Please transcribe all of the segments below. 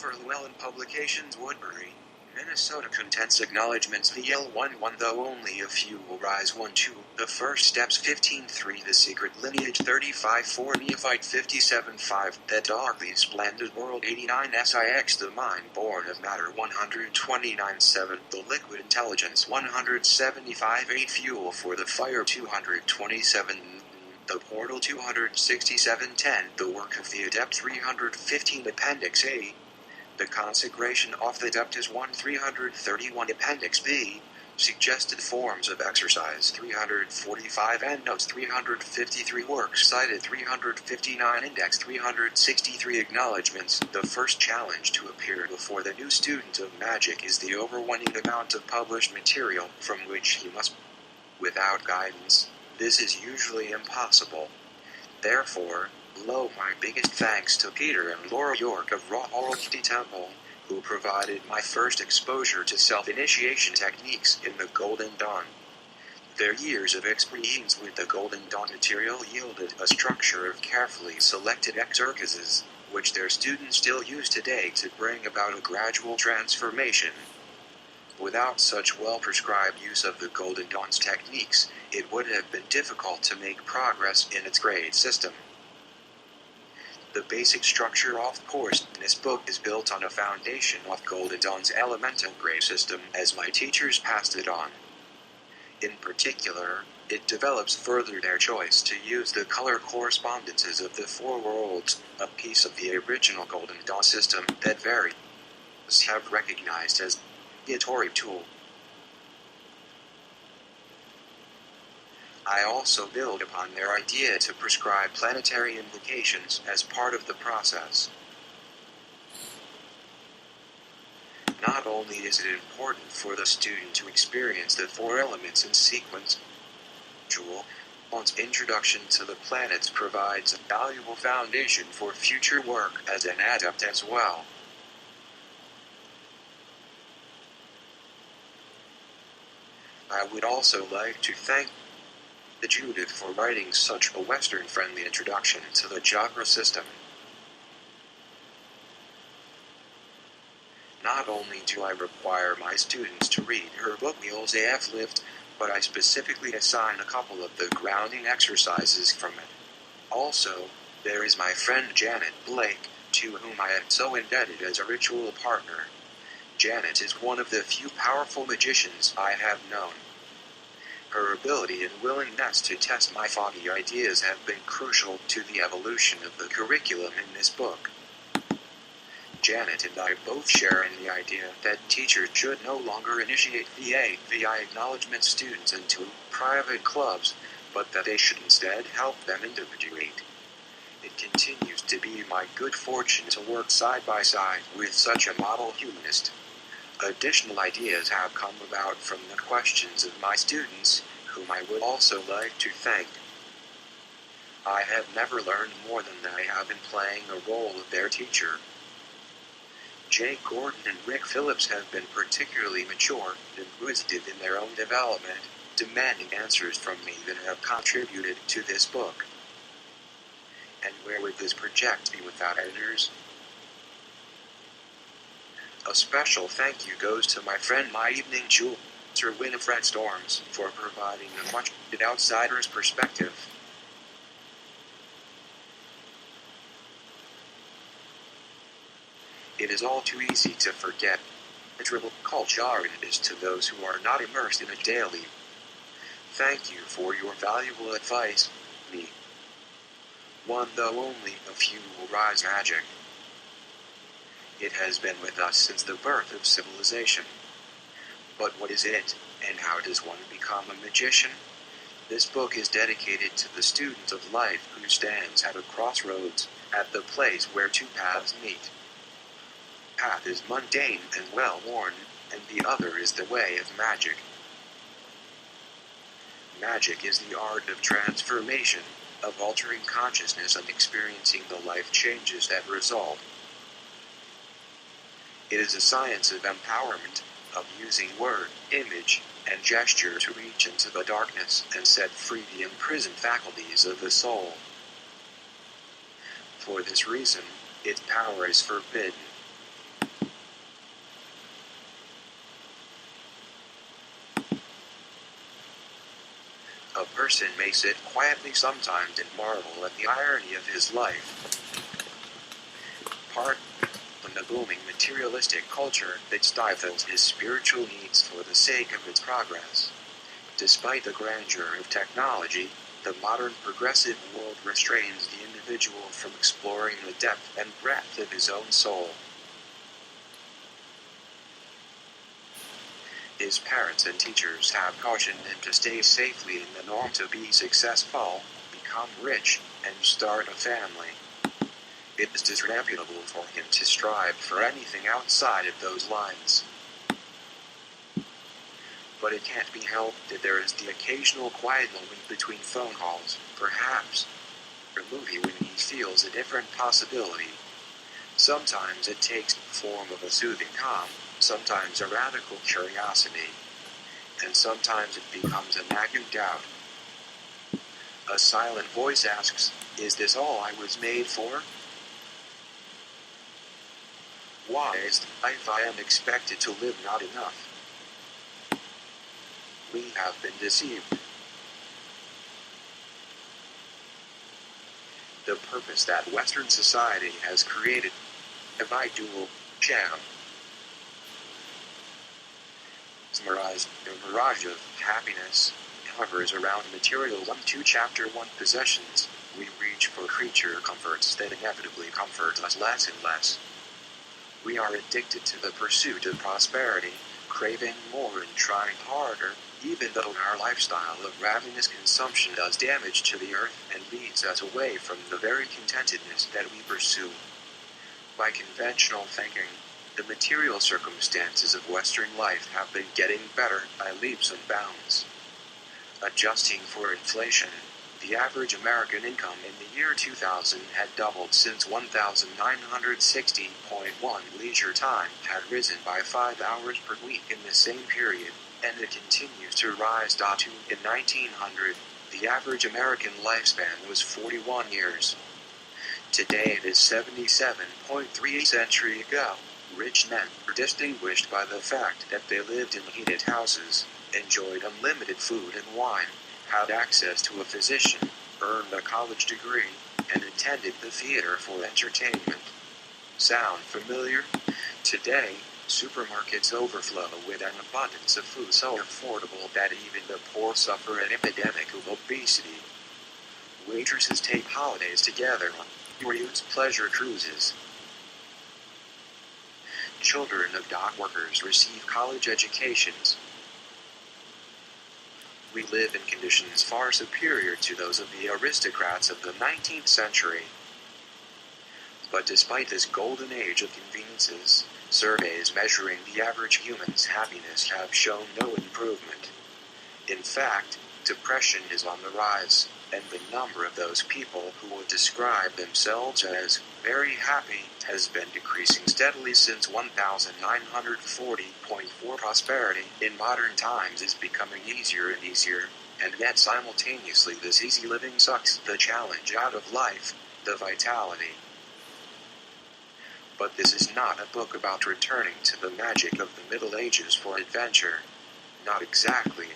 for Llewellyn Publications, Woodbury, Minnesota. Contents acknowledgements. VL11, though only a few will rise. 1-2. The first steps. 15-3. The secret lineage. 35-4. Neophyte. 57-5. The darkly splendid world. 89. SIX. The mind born of matter. 129-7. The liquid intelligence. 175-8. Fuel for the fire. 227. The portal. 267-10. The work of the adept. 315. Appendix A. The consecration of the adept is 1-331. Appendix B. Suggested forms of exercise 345. Endnotes 353. Works cited 359. Index 363. Acknowledgements. The first challenge to appear before the new student of magic is the overwhelming amount of published material from which he must. Without guidance, this is usually impossible. Therefore, my biggest thanks to Peter and Laura York of Rohorty Temple, who provided my first exposure to self-initiation techniques in the Golden Dawn. Their years of experience with the Golden Dawn material yielded a structure of carefully selected exercises, which their students still use today to bring about a gradual transformation. Without such well-prescribed use of the Golden Dawn's techniques, it would have been difficult to make progress in its grade system. The basic structure of course in this book is built on a foundation of Golden Dawn's elemental grade system as my teachers passed it on. In particular, it develops further their choice to use the color correspondences of the four worlds, a piece of the original Golden Dawn system that various have recognized as a Tory tool. I also build upon their idea to prescribe planetary implications as part of the process. Not only is it important for the student to experience the four elements in sequence, one's introduction to the planets provides a valuable foundation for future work as an adept as well. I would also like to thank Judith for writing such a Western-friendly introduction to the chakra system. Not only do I require my students to read her book Meals AF Lift, but I specifically assign a couple of the grounding exercises from it. Also, there is my friend Janet Blake, to whom I am so indebted as a ritual partner. Janet is one of the few powerful magicians I have known. Her ability and willingness to test my foggy ideas have been crucial to the evolution of the curriculum in this book. Janet and I both share in the idea that teachers should no longer initiate VI acknowledgement students into private clubs, but that they should instead help them individuate. It continues to be my good fortune to work side by side with such a model humanist. Additional ideas have come about from the questions of my students, whom I would also like to thank. I have never learned more than I have in playing a role of their teacher. Jay Gordon and Rick Phillips have been particularly mature and inquisitive in their own development, demanding answers from me that have contributed to this book. And where would this project be without editors? A special thank you goes to my friend My Evening Jewel, Sir Winifred Storms, for providing a much-needed outsider's perspective. It is all too easy to forget how trivial culture it is to those who are not immersed in it daily. Thank you for your valuable advice, me. One though only a few will rise magic. It has been with us since the birth of civilization. But what is it, and how does one become a magician? This book is dedicated to the student of life who stands at a crossroads, at the place where two paths meet. The path is mundane and well-worn, and the other is the way of magic. Magic is the art of transformation, of altering consciousness and experiencing the life changes that result. It is a science of empowerment, of using word, image, and gesture to reach into the darkness and set free the imprisoned faculties of the soul. For this reason, its power is forbidden. person may sit quietly sometimes and marvel at the irony of his life. Part in the booming materialistic culture that stifles his spiritual needs for the sake of its progress. Despite the grandeur of technology, the modern progressive world restrains the individual from exploring the depth and breadth of his own soul. His parents and teachers have cautioned him to stay safely in the norm to be successful, become rich, and start a family. It is disreputable for him to strive for anything outside of those lines. But it can't be helped that there is the occasional quiet moment between phone calls, perhaps a movie when he feels a different possibility. Sometimes it takes the form of a soothing calm, sometimes a radical curiosity, and sometimes it becomes a nagging doubt. A silent voice asks, "Is this all I was made for? Why is life I am expected to live not enough?" We have been deceived. The purpose that Western society has created, a dual sham. The mirage of happiness hovers around material 1-2 Chapter 1 possessions. We reach for creature comforts that inevitably comfort us less and less. We are addicted to the pursuit of prosperity, craving more and trying harder, even though our lifestyle of ravenous consumption does damage to the earth and leads us away from the very contentedness that we pursue. By conventional thinking, the material circumstances of Western life have been getting better by leaps and bounds. Adjusting for inflation, the average American income in the year 2000 had doubled since 1,960.1. Leisure time had risen by 5 hours per week in the same period, and it continues to rise. In 1900, the average American lifespan was 41 years. Today it is 77.3. A century ago, rich men were distinguished by the fact that they lived in heated houses, enjoyed unlimited food and wine, had access to a physician, earned a college degree, and attended the theater for entertainment. Sound familiar? Today, supermarkets overflow with an abundance of food so affordable that even the poor suffer an epidemic of obesity. Waitresses take holidays together on pleasure cruises. Children of dock workers receive college educations. We live in conditions far superior to those of the aristocrats of the 19th century. But despite this golden age of conveniences, surveys measuring the average human's happiness have shown no improvement. In fact, depression is on the rise, and the number of those people who would describe themselves as very happy has been decreasing steadily since 1940.4. Prosperity in modern times is becoming easier and easier, and yet simultaneously this easy living sucks the challenge out of life, the vitality. But this is not a book about returning to the magic of the Middle Ages for adventure. Not exactly.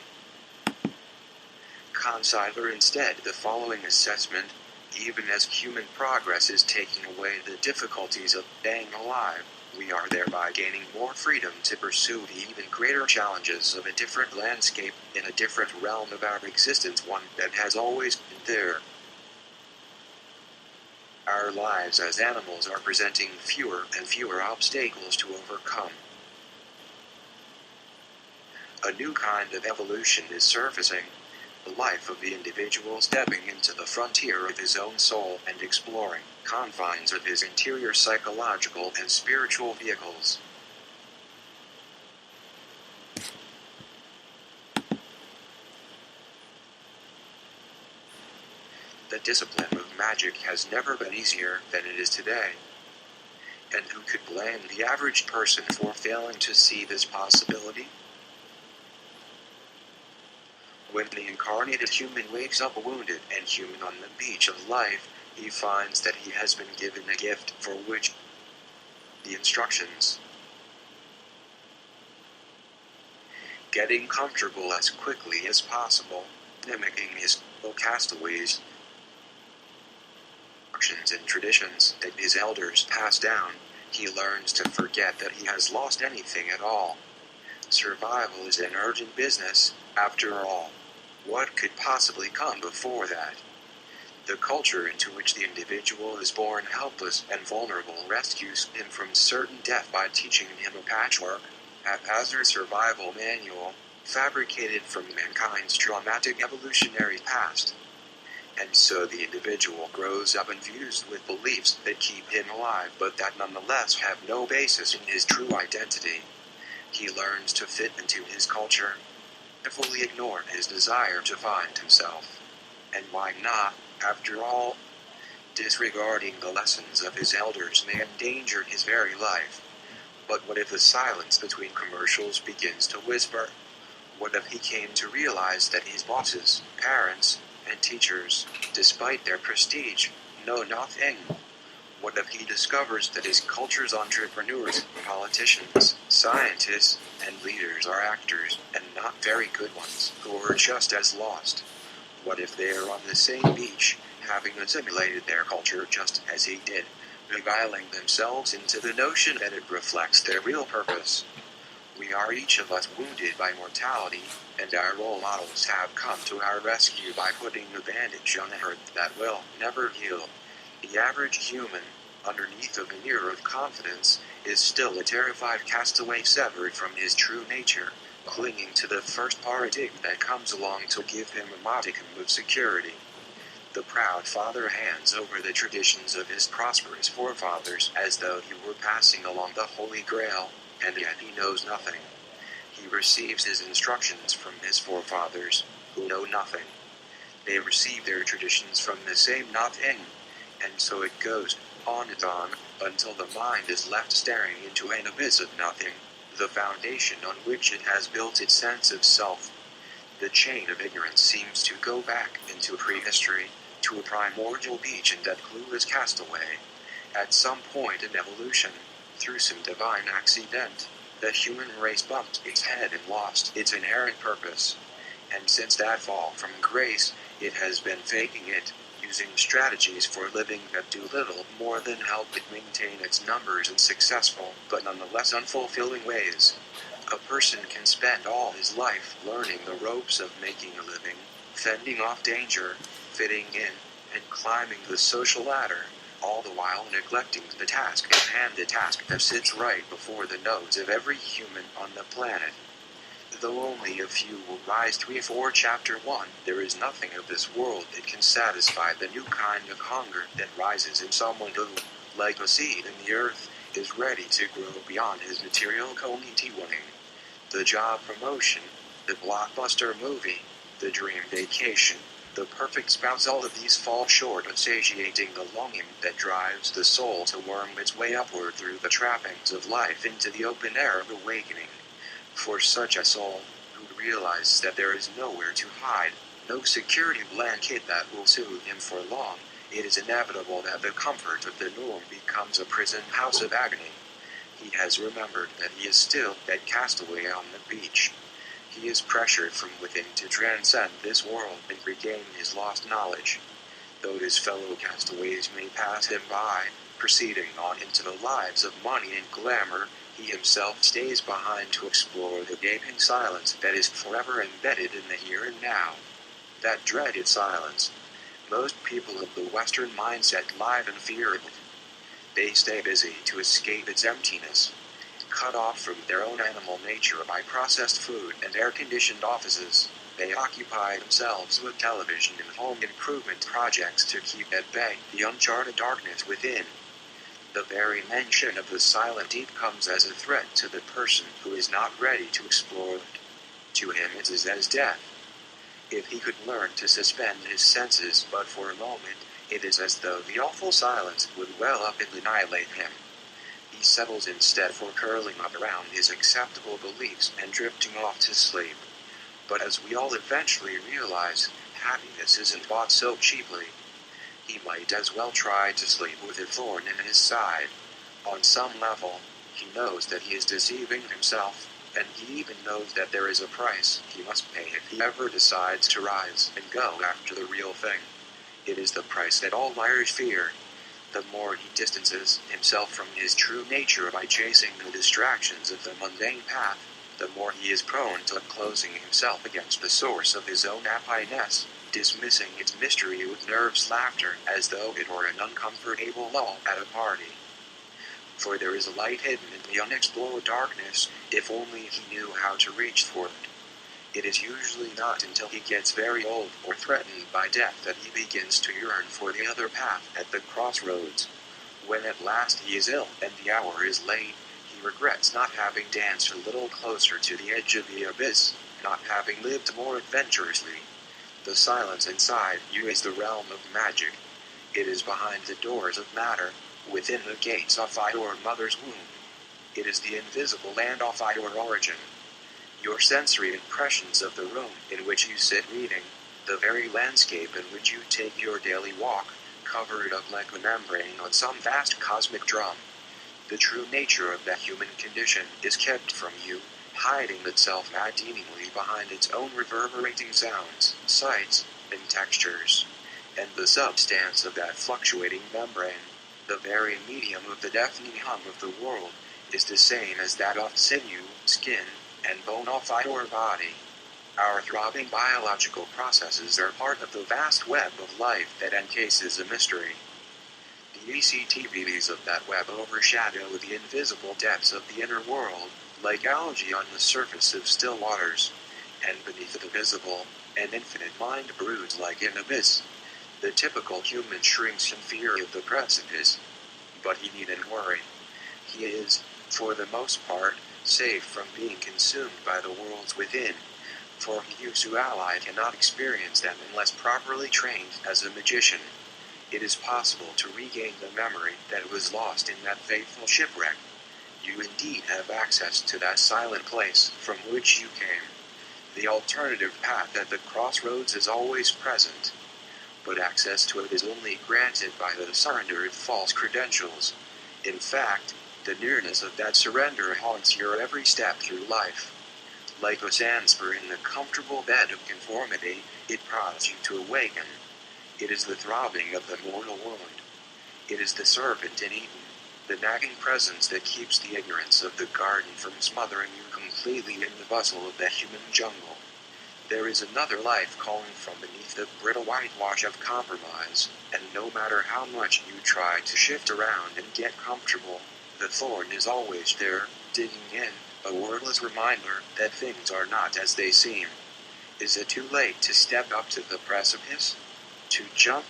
Consider instead the following assessment: even as human progress is taking away the difficulties of staying alive, we are thereby gaining more freedom to pursue the even greater challenges of a different landscape in a different realm of our existence, one that has always been there. Our lives as animals are presenting fewer and fewer obstacles to overcome. A new kind of evolution is surfacing. The life of the individual stepping into the frontier of his own soul and exploring confines of his interior psychological and spiritual vehicles. The discipline of magic has never been easier than it is today. And who could blame the average person for failing to see this possibility? When the incarnated human wakes up wounded and human on the beach of life, he finds that he has been given a gift for which the instructions. Getting comfortable as quickly as possible, mimicking his castaways, and traditions that his elders passed down, he learns to forget that he has lost anything at all. Survival is an urgent business, after all. What could possibly come before that? The culture into which the individual is born helpless and vulnerable rescues him from certain death by teaching him a patchwork, haphazard survival manual, fabricated from mankind's traumatic evolutionary past. And so the individual grows up infused with beliefs that keep him alive but that nonetheless have no basis in his true identity. He learns to fit into his culture, to fully ignore his desire to find himself. And why not, after all? Disregarding the lessons of his elders may endanger his very life. But what if the silence between commercials begins to whisper? What if he came to realize that his bosses, parents, and teachers, despite their prestige, know nothing? What if he discovers that his culture's entrepreneurs, politicians, scientists, and leaders are actors, and not very good ones, who are just as lost? What if they are on the same beach, having assimilated their culture just as he did, beguiling themselves into the notion that it reflects their real purpose? We are each of us wounded by mortality, and our role models have come to our rescue by putting a bandage on a hurt that will never heal. The average human, underneath a veneer of confidence, is still a terrified castaway severed from his true nature, clinging to the first paradigm that comes along to give him a modicum of security. The proud father hands over the traditions of his prosperous forefathers as though he were passing along the Holy Grail, and yet he knows nothing. He receives his instructions from his forefathers, who know nothing. They receive their traditions from the same nothing, and so it goes on and on, until the mind is left staring into an abyss of nothing, the foundation on which it has built its sense of self. The chain of ignorance seems to go back into prehistory, to a primordial beach and that clueless castaway. At some point in evolution, through some divine accident, the human race bumped its head and lost its inherent purpose. And since that fall from grace, it has been faking it, using strategies for living that do little more than help it maintain its numbers in successful, but nonetheless unfulfilling ways. A person can spend all his life learning the ropes of making a living, fending off danger, fitting in, and climbing the social ladder, all the while neglecting the task at hand, the task that sits right before the nose of every human on the planet. Though only a few will rise 3-4 Chapter 1, there is nothing of this world that can satisfy the new kind of hunger that rises in someone who, like a seed in the earth, is ready to grow beyond his material conditioning. The job promotion, the blockbuster movie, the dream vacation, the perfect spouse, all of these fall short of satiating the longing that drives the soul to worm its way upward through the trappings of life into the open air of awakening. For such a soul, who realizes that there is nowhere to hide, no security blanket that will soothe him for long, it is inevitable that the comfort of the norm becomes a prison house of agony. He has remembered that he is still that castaway on the beach. He is pressured from within to transcend this world and regain his lost knowledge. Though his fellow castaways may pass him by, proceeding on into the lives of money and glamour, he himself stays behind to explore the gaping silence that is forever embedded in the here and now. That dreaded silence. Most people of the Western mindset live in fear of it. They stay busy to escape its emptiness. Cut off from their own animal nature by processed food and air-conditioned offices, they occupy themselves with television and home improvement projects to keep at bay the uncharted darkness within. The very mention of the silent deep comes as a threat to the person who is not ready to explore it. To him it is as death. If he could learn to suspend his senses but for a moment, it is as though the awful silence would well up and annihilate him. He settles instead for curling up around his acceptable beliefs and drifting off to sleep. But as we all eventually realize, happiness isn't bought so cheaply. He might as well try to sleep with a thorn in his side. On some level, he knows that he is deceiving himself, and he even knows that there is a price he must pay if he ever decides to rise and go after the real thing. It is the price that all liars fear. The more he distances himself from his true nature by chasing the distractions of the mundane path, the more he is prone to closing himself against the source of his own happiness, dismissing its mystery with nervous laughter as though it were an uncomfortable lull at a party. For there is a light hidden in the unexplored darkness, if only he knew how to reach for it. It is usually not until he gets very old or threatened by death that he begins to yearn for the other path at the crossroads. When at last he is ill and the hour is late, he regrets not having danced a little closer to the edge of the abyss, not having lived more adventurously. The silence inside you is the realm of magic. It is behind the doors of matter, within the gates of your mother's womb. It is the invisible land of your origin. Your sensory impressions of the room in which you sit reading, the very landscape in which you take your daily walk, covered up like a membrane on some vast cosmic drum. The true nature of the human condition is kept from you, hiding itself maddeningly behind its own reverberating sounds, sights, and textures. And the substance of that fluctuating membrane, the very medium of the deafening hum of the world, is the same as that of sinew, skin, and bone of our body. Our throbbing biological processes are part of the vast web of life that encases a mystery. The ECTVs of that web overshadow the invisible depths of the inner world, like algae on the surface of still waters, and beneath the visible, an infinite mind broods like an abyss. The typical human shrinks in fear of the precipice, but he needn't worry. He is, for the most part, safe from being consumed by the worlds within, for he who ally cannot experience them unless properly trained as a magician. It is possible to regain the memory that was lost in that fateful shipwreck. You indeed have access to that silent place from which you came. The alternative path at the crossroads is always present, but access to it is only granted by the surrender of false credentials. In fact, the nearness of that surrender haunts your every step through life. Like a sandspur in the comfortable bed of conformity, it prods you to awaken. It is the throbbing of the mortal wound. It is the serpent in Eden, the nagging presence that keeps the ignorance of the garden from smothering you completely in the bustle of the human jungle. There is another life calling from beneath the brittle whitewash of compromise, and no matter how much you try to shift around and get comfortable, the thorn is always there, digging in, a wordless reminder that things are not as they seem. Is it too late to step up to the precipice? To jump?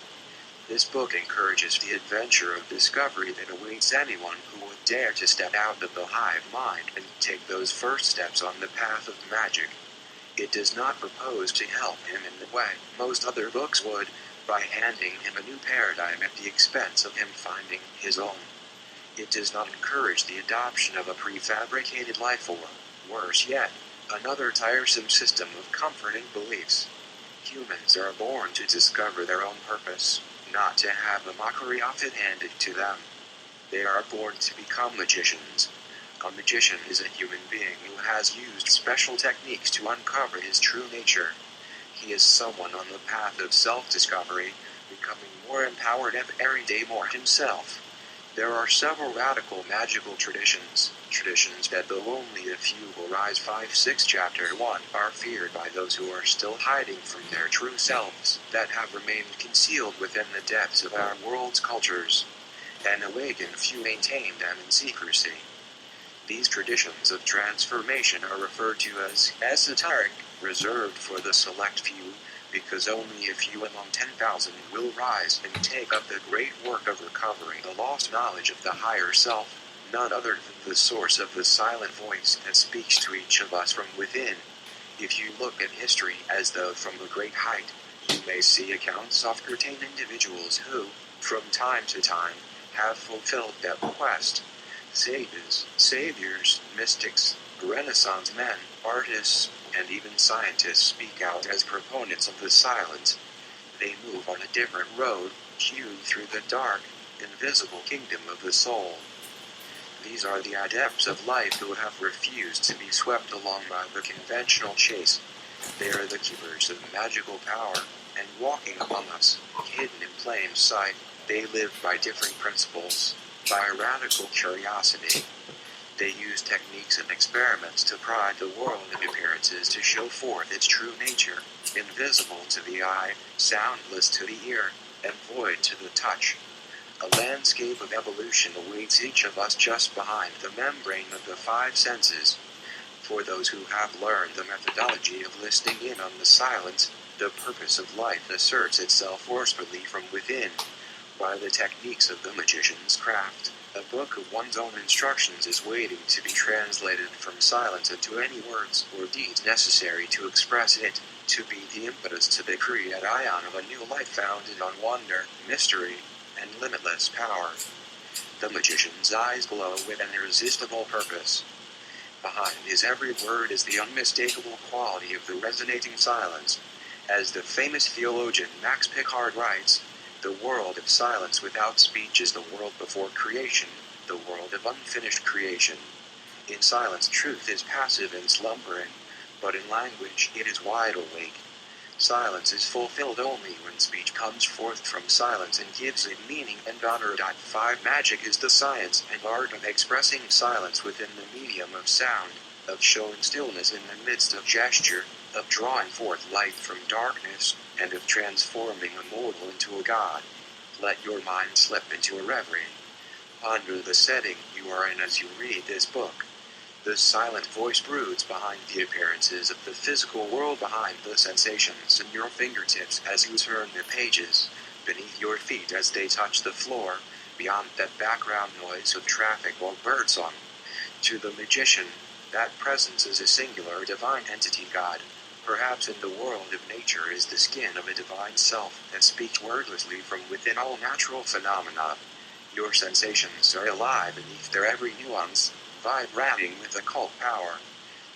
This book encourages the adventure of discovery that awaits anyone who would dare to step out of the hive mind and take those first steps on the path of magic. It does not propose to help him in the way most other books would, by handing him a new paradigm at the expense of him finding his own. It does not encourage the adoption of a prefabricated life or, worse yet, another tiresome system of comforting beliefs. Humans are born to discover their own purpose, not to have a mockery of it handed to them. They are born to become magicians. A magician is a human being who has used special techniques to uncover his true nature. He is someone on the path of self-discovery, becoming more empowered every day more himself. There are several radical magical traditions that though only a few will rise 5-6 chapter 1 are feared by those who are still hiding from their true selves, that have remained concealed within the depths of our world's cultures, and awakened few maintain them in secrecy. These traditions of transformation are referred to as esoteric, reserved for the select few, because only a few among 10,000 will rise and take up the great work of recovering the lost knowledge of the higher self, none other than the source of the silent voice that speaks to each of us from within. If you look at history as though from a great height, you may see accounts of certain individuals who, from time to time, have fulfilled that quest. Sages, saviors, mystics, Renaissance men, artists, and even scientists speak out as proponents of the silence. They move on a different road, hewed through the dark, invisible kingdom of the soul. These are the adepts of life who have refused to be swept along by the conventional chase. They are the keepers of magical power, and walking among us, hidden in plain sight, they live by different principles, by a radical curiosity. They use techniques and experiments to pry the world of appearances to show forth its true nature, invisible to the eye, soundless to the ear, and void to the touch. A landscape of evolution awaits each of us just behind the membrane of the five senses. For those who have learned the methodology of listening in on the silence, the purpose of life asserts itself forcefully from within. By the techniques of the magician's craft, a book of one's own instructions is waiting to be translated from silence into any words or deeds necessary to express it, to be the impetus to the create ion of a new life founded on wonder, mystery, and limitless power. The magician's eyes glow with an irresistible purpose. Behind his every word is the unmistakable quality of the resonating silence. As the famous theologian Max Picard writes, "The world of silence without speech is the world before creation, the world of unfinished creation." In silence truth is passive and slumbering, but in language it is wide awake. Silence is fulfilled only when speech comes forth from silence and gives it meaning and honor. 5 Magic is the science and art of expressing silence within the medium of sound, of showing stillness in the midst of gesture, of drawing forth light from darkness, and of transforming a mortal into a god. Let your mind slip into a reverie. Ponder the setting you are in as you read this book. The silent voice broods behind the appearances of the physical world, behind the sensations in your fingertips as you turn the pages, beneath your feet as they touch the floor, beyond that background noise of traffic or birdsong. To the magician, that presence is a singular divine entity, God. Perhaps in the world of nature is the skin of a divine self that speaks wordlessly from within all natural phenomena. Your sensations are alive beneath their every nuance, vibrating with occult power.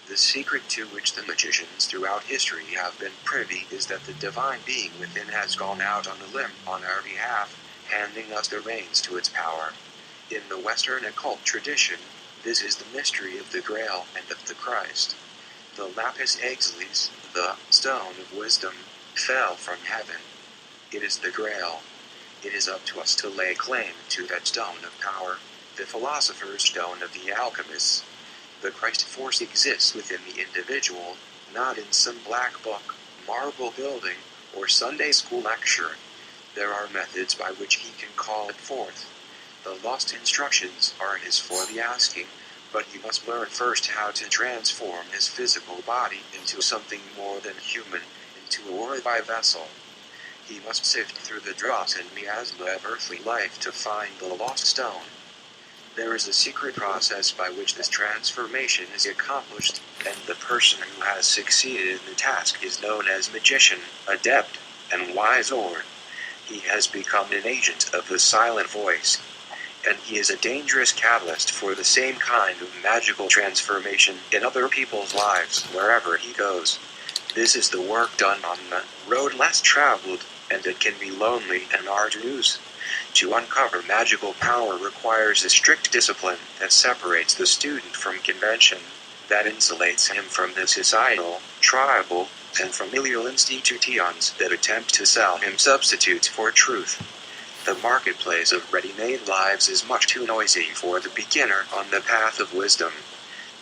The secret to which the magicians throughout history have been privy is that the divine being within has gone out on a limb on our behalf, handing us the reins to its power. In the Western occult tradition, this is the mystery of the Grail and of the Christ. The lapis lazuli, the stone of wisdom, fell from heaven. It is the Grail. It is up to us to lay claim to that stone of power, the philosopher's stone of the alchemists. The Christ force exists within the individual, not in some black book, marble building, or Sunday school lecture. There are methods by which he can call it forth. The lost instructions are his for the asking, but he must learn first how to transform his physical body into something more than human, into a worthy vessel. He must sift through the dross and miasma of earthly life to find the lost stone. There is a secret process by which this transformation is accomplished, and the person who has succeeded in the task is known as magician, adept, and wise lord. He has become an agent of the silent voice, and he is a dangerous catalyst for the same kind of magical transformation in other people's lives wherever he goes. This is the work done on the road less traveled, and it can be lonely and arduous. To uncover magical power requires a strict discipline that separates the student from convention, that insulates him from the societal, tribal, and familial institutions that attempt to sell him substitutes for truth. The marketplace of ready-made lives is much too noisy for the beginner on the path of wisdom.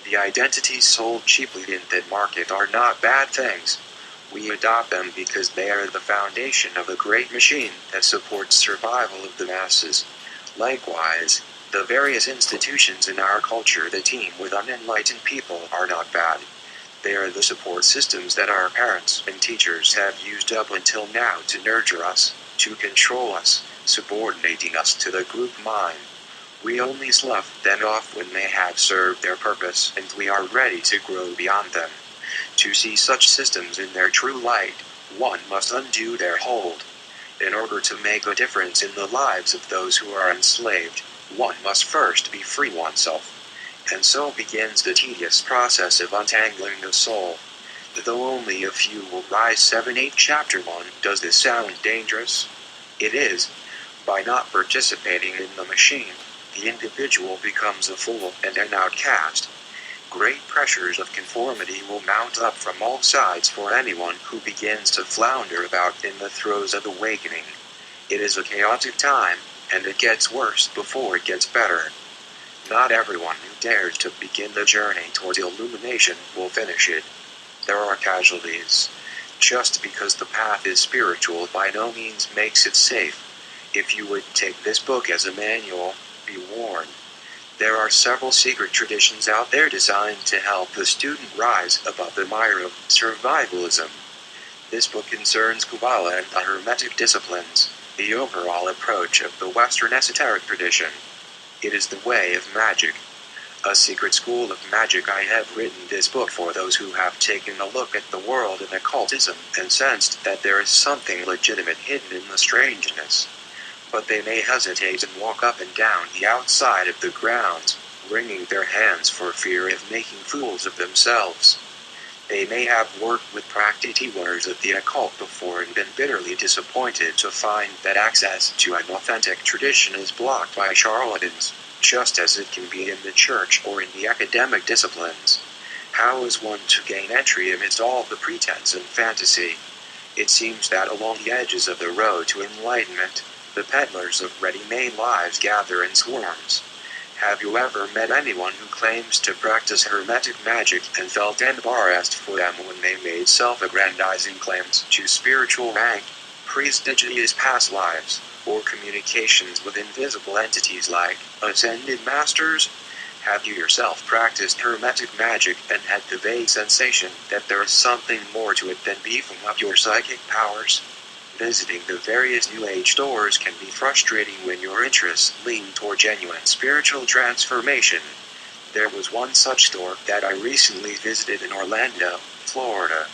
The identities sold cheaply in that market are not bad things. We adopt them because they are the foundation of a great machine that supports survival of the masses. Likewise, the various institutions in our culture that team with unenlightened people are not bad. They are the support systems that our parents and teachers have used up until now to nurture us, to control us, subordinating us to the group mind. We only slough them off when they have served their purpose and we are ready to grow beyond them. To see such systems in their true light, one must undo their hold. In order to make a difference in the lives of those who are enslaved, one must first be free oneself. And so begins the tedious process of untangling the soul. Though only a few will rise 7-8 Chapter 1. Does this sound dangerous? It is. By not participating in the machine, the individual becomes a fool and an outcast. Great pressures of conformity will mount up from all sides for anyone who begins to flounder about in the throes of awakening. It is a chaotic time, and it gets worse before it gets better. Not everyone who dares to begin the journey towards illumination will finish it. There are casualties. Just because the path is spiritual by no means makes it safe. If you would take this book as a manual, be warned. There are several secret traditions out there designed to help the student rise above the mire of survivalism. This book concerns Kabbalah and the Hermetic disciplines, the overall approach of the Western esoteric tradition. It is the way of magic. A secret school of magic. I have written this book for those who have taken a look at the world of occultism and sensed that there is something legitimate hidden in the strangeness. But they may hesitate and walk up and down the outside of the grounds, wringing their hands for fear of making fools of themselves. They may have worked with practitioners of the occult before and been bitterly disappointed to find that access to an authentic tradition is blocked by charlatans, just as it can be in the church or in the academic disciplines. How is one to gain entry amidst all the pretense and fantasy? It seems that along the edges of the road to enlightenment, the peddlers of ready-made lives gather in swarms. Have you ever met anyone who claims to practice hermetic magic and felt embarrassed for them when they made self-aggrandizing claims to spiritual rank, prestigious past lives, or communications with invisible entities like ascended masters? Have you yourself practiced hermetic magic and had the vague sensation that there is something more to it than beefing up your psychic powers? Visiting the various New Age stores can be frustrating when your interests lean toward genuine spiritual transformation. There was one such store that I recently visited in Orlando, Florida.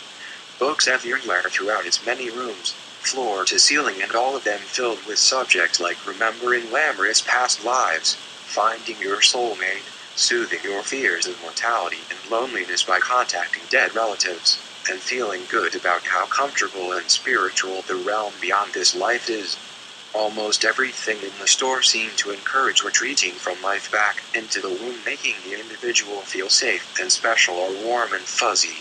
Books everywhere throughout its many rooms, floor to ceiling, and all of them filled with subjects like remembering glamorous past lives, finding your soulmate, soothing your fears of mortality and loneliness by contacting dead relatives, and feeling good about how comfortable and spiritual the realm beyond this life is. Almost everything in the store seemed to encourage retreating from life back into the womb, making the individual feel safe and special or warm and fuzzy.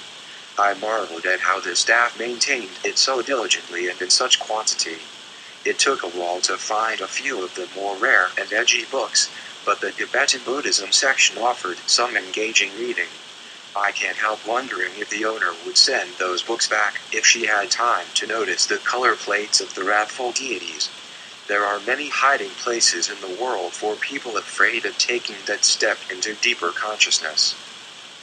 I marveled at how the staff maintained it so diligently and in such quantity. It took a while to find a few of the more rare and edgy books, but the Tibetan Buddhism section offered some engaging reading. I can't help wondering if the owner would send those books back if she had time to notice the color plates of the wrathful deities. There are many hiding places in the world for people afraid of taking that step into deeper consciousness.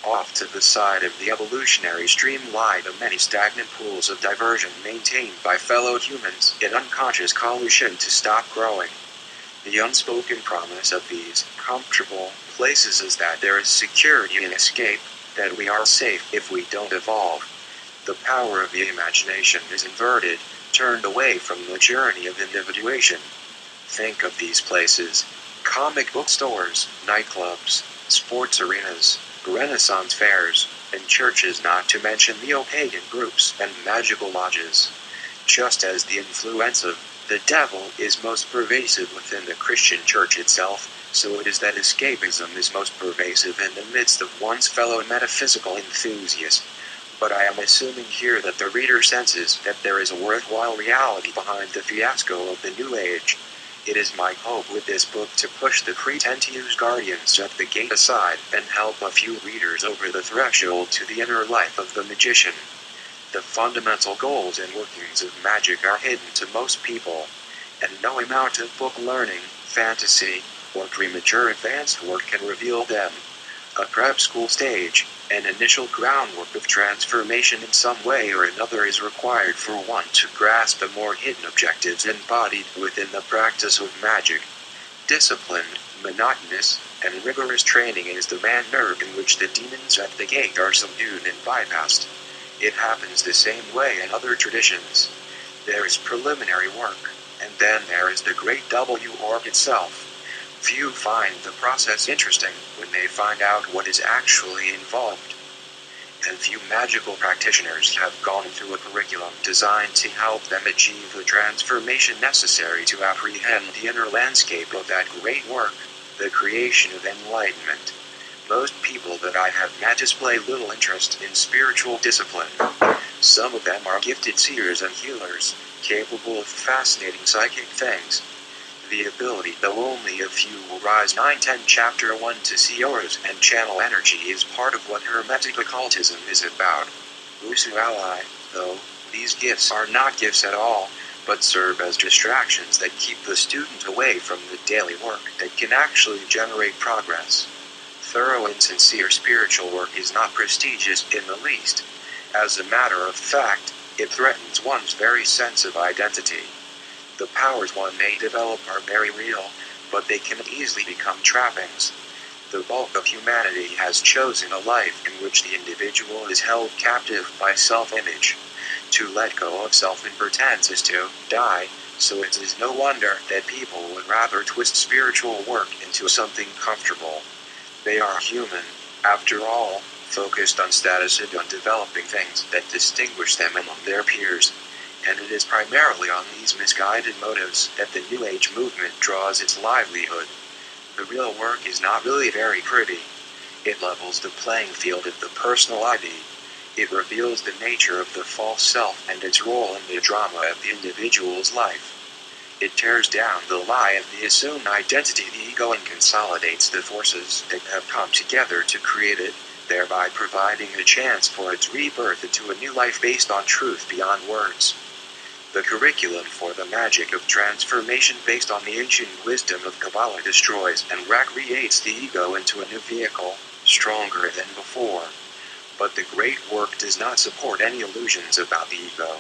Off to the side of the evolutionary stream lie the many stagnant pools of diversion maintained by fellow humans in unconscious collusion to stop growing. The unspoken promise of these comfortable places is that there is security in escape, that we are safe if we don't evolve. The power of the imagination is inverted, turned away from the journey of individuation. Think of these places: comic book stores, nightclubs, sports arenas, Renaissance fairs, and churches, not to mention neo-pagan groups and magical lodges. Just as the influence of the devil is most pervasive within the Christian church itself, so it is that escapism is most pervasive in the midst of one's fellow metaphysical enthusiasts. But I am assuming here that the reader senses that there is a worthwhile reality behind the fiasco of the New Age. It is my hope with this book to push the pretentious guardians at the gate aside and help a few readers over the threshold to the inner life of the magician. The fundamental goals and workings of magic are hidden to most people, and no amount of book learning, fantasy, or premature advanced work can reveal them. A prep school stage, an initial groundwork of transformation in some way or another is required for one to grasp the more hidden objectives embodied within the practice of magic. Disciplined, monotonous, and rigorous training is the manner in which the demons at the gate are subdued and bypassed. It happens the same way in other traditions. There is preliminary work, and then there is the great W org itself. Few find the process interesting when they find out what is actually involved. And few magical practitioners have gone through a curriculum designed to help them achieve the transformation necessary to apprehend the inner landscape of that great work. the creation of enlightenment. Most people that I have met display little interest in spiritual discipline. Some of them are gifted seers and healers, capable of fascinating psychic things. The ability, though only a few will rise 9-10 Chapter 1 to see auras and channel energy is part of what Hermetic occultism is about. Usu ally, though, these gifts are not gifts at all, but serve as distractions that keep the student away from the daily work that can actually generate progress. Thorough and sincere spiritual work is not prestigious in the least. As a matter of fact, it threatens one's very sense of identity. The powers one may develop are very real, but they can easily become trappings. The bulk of humanity has chosen a life in which the individual is held captive by self-image. To let go of self and pretense is to die, so it is no wonder that people would rather twist spiritual work into something comfortable. They are human, after all, focused on status and on developing things that distinguish them among their peers. And it is primarily on these misguided motives that the New Age movement draws its livelihood. The real work is not really very pretty. It levels the playing field of the personal ID. It reveals the nature of the false self and its role in the drama of the individual's life. It tears down the lie of the assumed identity, the ego, and consolidates the forces that have come together to create it, thereby providing a chance for its rebirth into a new life based on truth beyond words. The curriculum for the magic of transformation based on the ancient wisdom of Kabbalah destroys and recreates the ego into a new vehicle, stronger than before. But the great work does not support any illusions about the ego.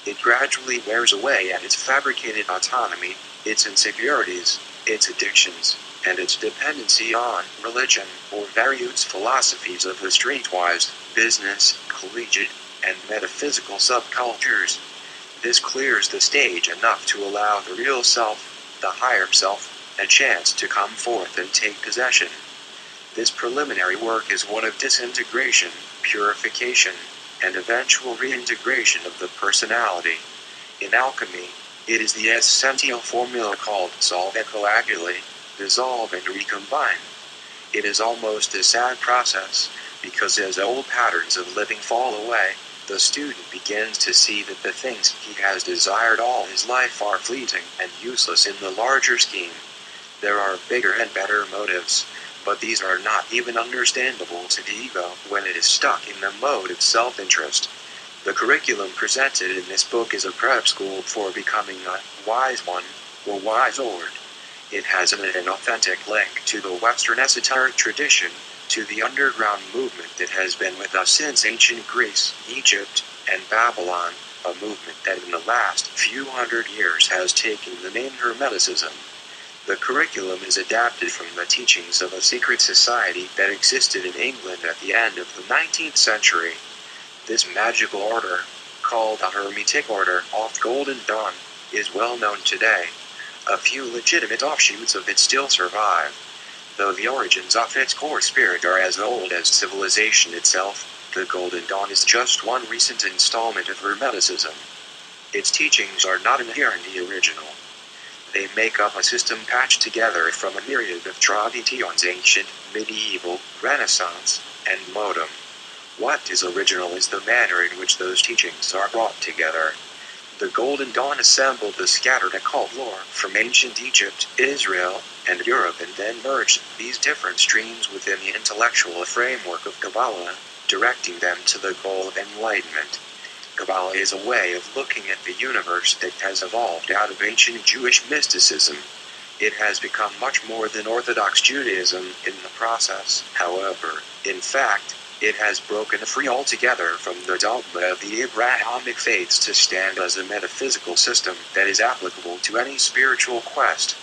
It gradually wears away at its fabricated autonomy, its insecurities, its addictions, and its dependency on religion or various philosophies of the streetwise, business, collegiate, and metaphysical subcultures. This clears the stage enough to allow the real self, the higher self, a chance to come forth and take possession. This preliminary work is one of disintegration, purification, and eventual reintegration of the personality. In alchemy, it is the essential formula called solve and coagulate, dissolve and recombine. It is almost a sad process, because as old patterns of living fall away, the student begins to see that the things he has desired all his life are fleeting and useless in the larger scheme. There are bigger and better motives, but these are not even understandable to the ego when it is stuck in the mode of self-interest. The curriculum presented in this book is a prep school for becoming a wise one, or wise lord. It has an authentic link to the Western esoteric tradition, to the underground movement that has been with us since ancient Greece, Egypt, and Babylon, a movement that in the last few hundred years has taken the name Hermeticism. The curriculum is adapted from the teachings of a secret society that existed in England at the end of the 19th century. This magical order, called the Hermetic Order of Golden Dawn, is well known today. A few legitimate offshoots of it still survive, though the origins of its core spirit are as old as civilization itself. The Golden Dawn is just one recent installment of Hermeticism. Its teachings are not inherently original. They make up a system patched together from a myriad of traditions, ancient, medieval, Renaissance, and modern. What is original is the manner in which those teachings are brought together. The Golden Dawn assembled the scattered occult lore from ancient Egypt, Israel, and Europe, and then merged these different streams within the intellectual framework of Kabbalah, directing them to the goal of enlightenment. Kabbalah is a way of looking at the universe that has evolved out of ancient Jewish mysticism. It has become much more than Orthodox Judaism in the process. However, in fact, it has broken free altogether from the dogma of the Abrahamic faiths to stand as a metaphysical system that is applicable to any spiritual quest.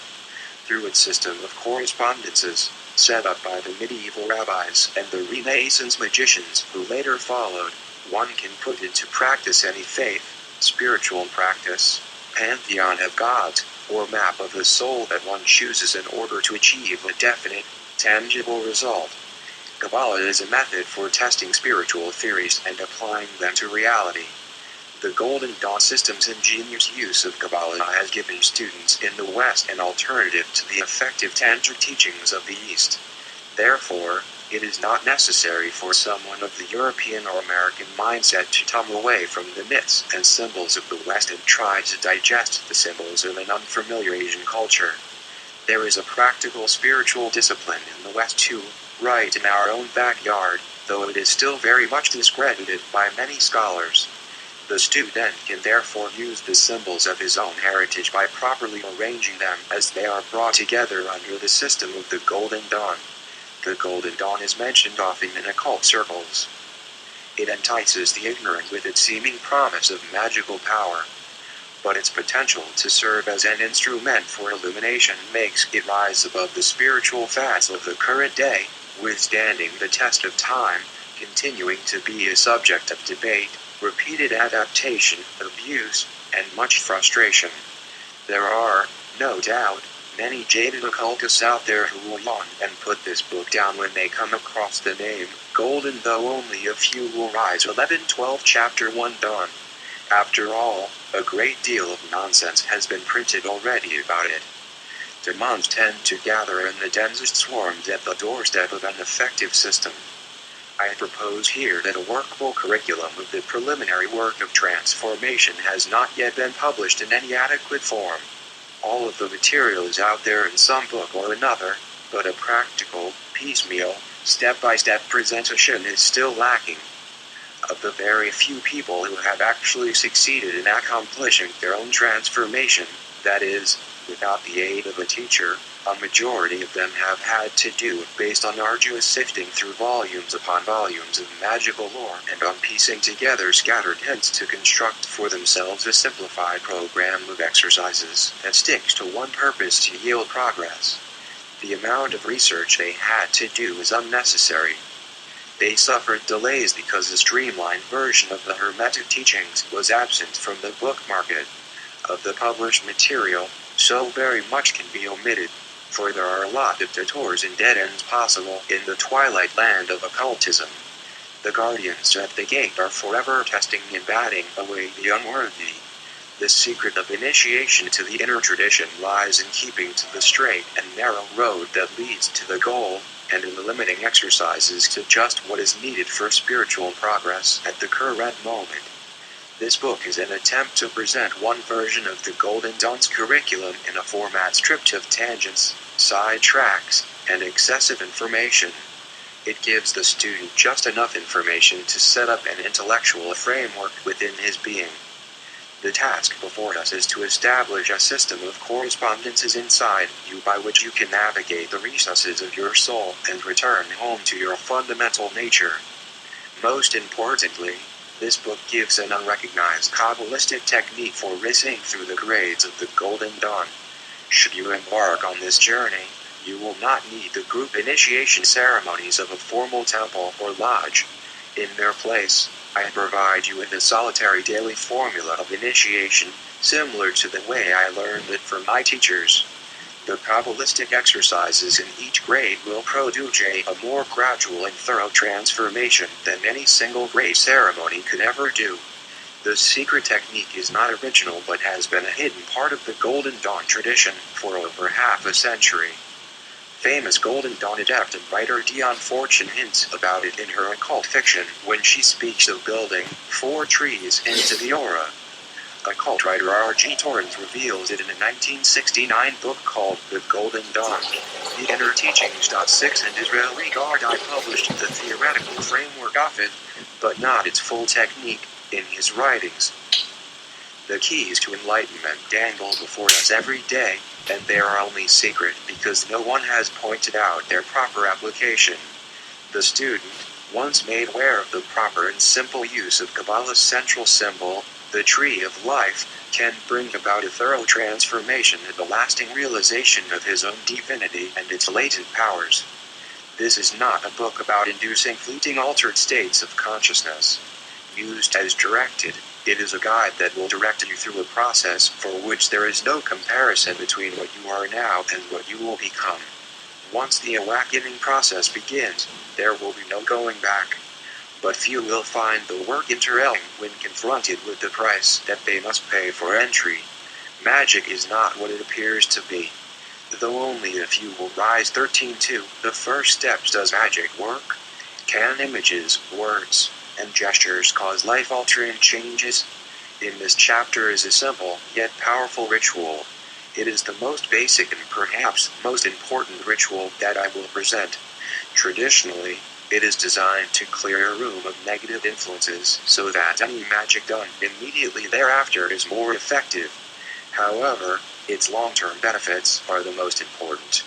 Through its system of correspondences, set up by the medieval rabbis and the Renaissance magicians who later followed, one can put into practice any faith, spiritual practice, pantheon of gods, or map of the soul that one chooses in order to achieve a definite, tangible result. Kabbalah is a method for testing spiritual theories and applying them to reality. The Golden Dawn system's ingenious use of Kabbalah has given students in the West an alternative to the effective Tantric teachings of the East. Therefore, it is not necessary for someone of the European or American mindset to turn away from the myths and symbols of the West and try to digest the symbols of an unfamiliar Asian culture. There is a practical spiritual discipline in the West too, right in our own backyard, though it is still very much discredited by many scholars. The student can therefore use the symbols of his own heritage by properly arranging them as they are brought together under the system of the Golden Dawn. The Golden Dawn is mentioned often in occult circles. It entices the ignorant with its seeming promise of magical power, but its potential to serve as an instrument for illumination makes it rise above the spiritual fads of the current day, withstanding the test of time, continuing to be a subject of debate, repeated adaptation, abuse, and much frustration. There are, no doubt, many jaded occultists out there who will yawn and put this book down when they come across the name Golden, though only a few will rise. 11-12 Chapter 1 Dawn. After all, a great deal of nonsense has been printed already about it. Demons tend to gather in the densest swarms at the doorstep of an effective system. I propose here that a workable curriculum of the preliminary work of transformation has not yet been published in any adequate form. All of the material is out there in some book or another, but a practical, piecemeal, step-by-step presentation is still lacking. Of the very few people who have actually succeeded in accomplishing their own transformation, that is, without the aid of a teacher, a majority of them have had to do it based on arduous sifting through volumes upon volumes of magical lore and on piecing together scattered hints to construct for themselves a simplified program of exercises that sticks to one purpose to yield progress. The amount of research they had to do is unnecessary. They suffered delays because a streamlined version of the Hermetic teachings was absent from the book market. Of the published material, so very much can be omitted, for there are a lot of detours and dead ends possible in the twilight land of occultism. The guardians at the gate are forever testing and batting away the unworthy. The secret of initiation to the inner tradition lies in keeping to the straight and narrow road that leads to the goal, and in the limiting exercises to just what is needed for spiritual progress at the current moment. This book is an attempt to present one version of the Golden Dawn's curriculum in a format stripped of tangents, side tracks, and excessive information. It gives the student just enough information to set up an intellectual framework within his being. The task before us is to establish a system of correspondences inside you by which you can navigate the recesses of your soul and return home to your fundamental nature. Most importantly, this book gives an unrecognized Kabbalistic technique for racing through the grades of the Golden Dawn. Should you embark on this journey, you will not need the group initiation ceremonies of a formal temple or lodge. In their place, I provide you with a solitary daily formula of initiation, similar to the way I learned it from my teachers. The Kabbalistic exercises in each grade will produce a more gradual and thorough transformation than any single grade ceremony could ever do. The secret technique is not original but has been a hidden part of the Golden Dawn tradition for over half a century. Famous Golden Dawn adept and writer Dion Fortune hints about it in her occult fiction when she speaks of building 4 trees into the aura. Occult writer R.G. Torrens reveals it in a 1969 book called The Golden Dawn. The Inner Teachings. 6 and Israeli Gardai published the theoretical framework of it, but not its full technique, in his writings. The keys to enlightenment dangle before us every day, and they are only secret because no one has pointed out their proper application. The student, once made aware of the proper and simple use of Kabbalah's central symbol, the Tree of Life, can bring about a thorough transformation and a lasting realization of his own divinity and its latent powers. This is not a book about inducing fleeting altered states of consciousness. Used as directed, it is a guide that will direct you through a process for which there is no comparison between what you are now and what you will become. Once the awakening process begins, there will be no going back. but few will find the work interesting when confronted with the price that they must pay for entry. Magic is not what it appears to be. Though only a few will rise. 13.2. The first steps. Does magic work? Can images, words, and gestures cause life-altering changes? In this chapter is a simple, yet powerful ritual. It is the most basic and perhaps most important ritual that I will present. Traditionally, it is designed to clear a room of negative influences so that any magic done immediately thereafter is more effective. However, its long-term benefits are the most important.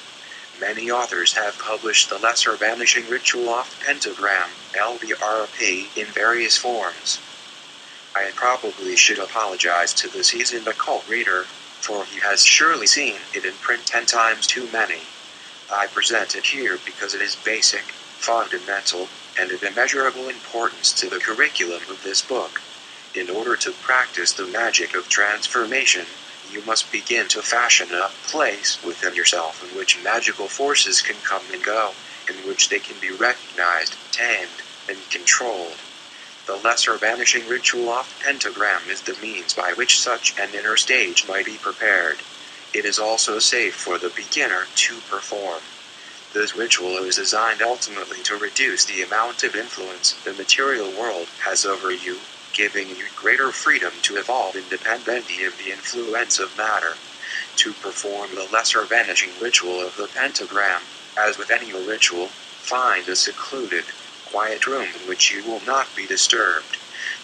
Many authors have published the Lesser Banishing Ritual of Pentagram, LBRP, in various forms. I probably should apologize to the seasoned occult reader, for he has surely seen it in print 10 times too many. I present it here because it is basic, fundamental, and of immeasurable importance to the curriculum of this book. In order to practice the magic of transformation, you must begin to fashion a place within yourself in which magical forces can come and go, in which they can be recognized, tamed, and controlled. The Lesser Banishing Ritual of Pentagram is the means by which such an inner stage might be prepared. It is also safe for the beginner to perform. This ritual is designed ultimately to reduce the amount of influence the material world has over you, giving you greater freedom to evolve independently of the influence of matter. To perform the Lesser Banishing Ritual of the Pentagram, as with any ritual, find a secluded, quiet room in which you will not be disturbed.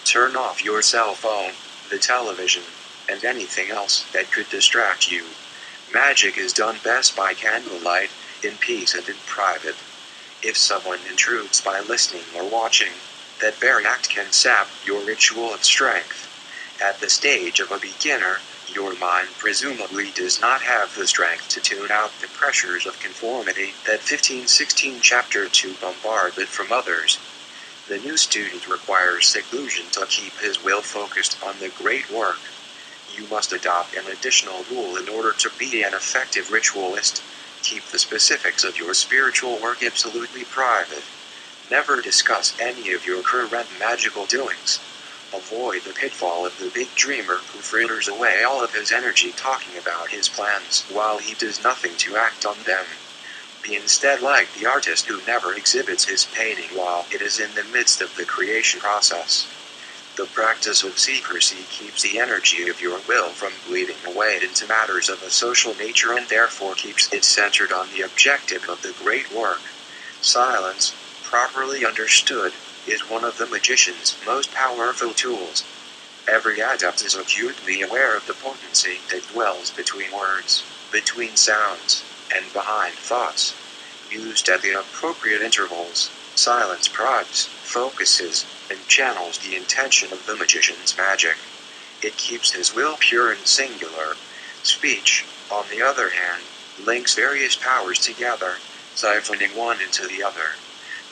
Turn off your cell phone, the television, and anything else that could distract you. Magic is done best by candlelight, in peace and in private. If someone intrudes by listening or watching, that very act can sap your ritual of strength. At the stage of a beginner, your mind presumably does not have the strength to tune out the pressures of conformity that 1516 Chapter 2 bombard it from others. The new student requires seclusion to keep his will focused on the great work. You must adopt an additional rule in order to be an effective ritualist. Keep the specifics of your spiritual work absolutely private. Never discuss any of your current magical doings. Avoid the pitfall of the big dreamer who fritters away all of his energy talking about his plans while he does nothing to act on them. Be instead like the artist who never exhibits his painting while it is in the midst of the creation process. The practice of secrecy keeps the energy of your will from bleeding away into matters of a social nature and therefore keeps it centered on the objective of the great work. Silence, properly understood, is one of the magician's most powerful tools. Every adept is acutely aware of the potency that dwells between words, between sounds, and behind thoughts. Used at the appropriate intervals, silence prods, focuses, and channels the intention of the magician's magic. It keeps his will pure and singular. Speech, on the other hand, links various powers together, siphoning one into the other.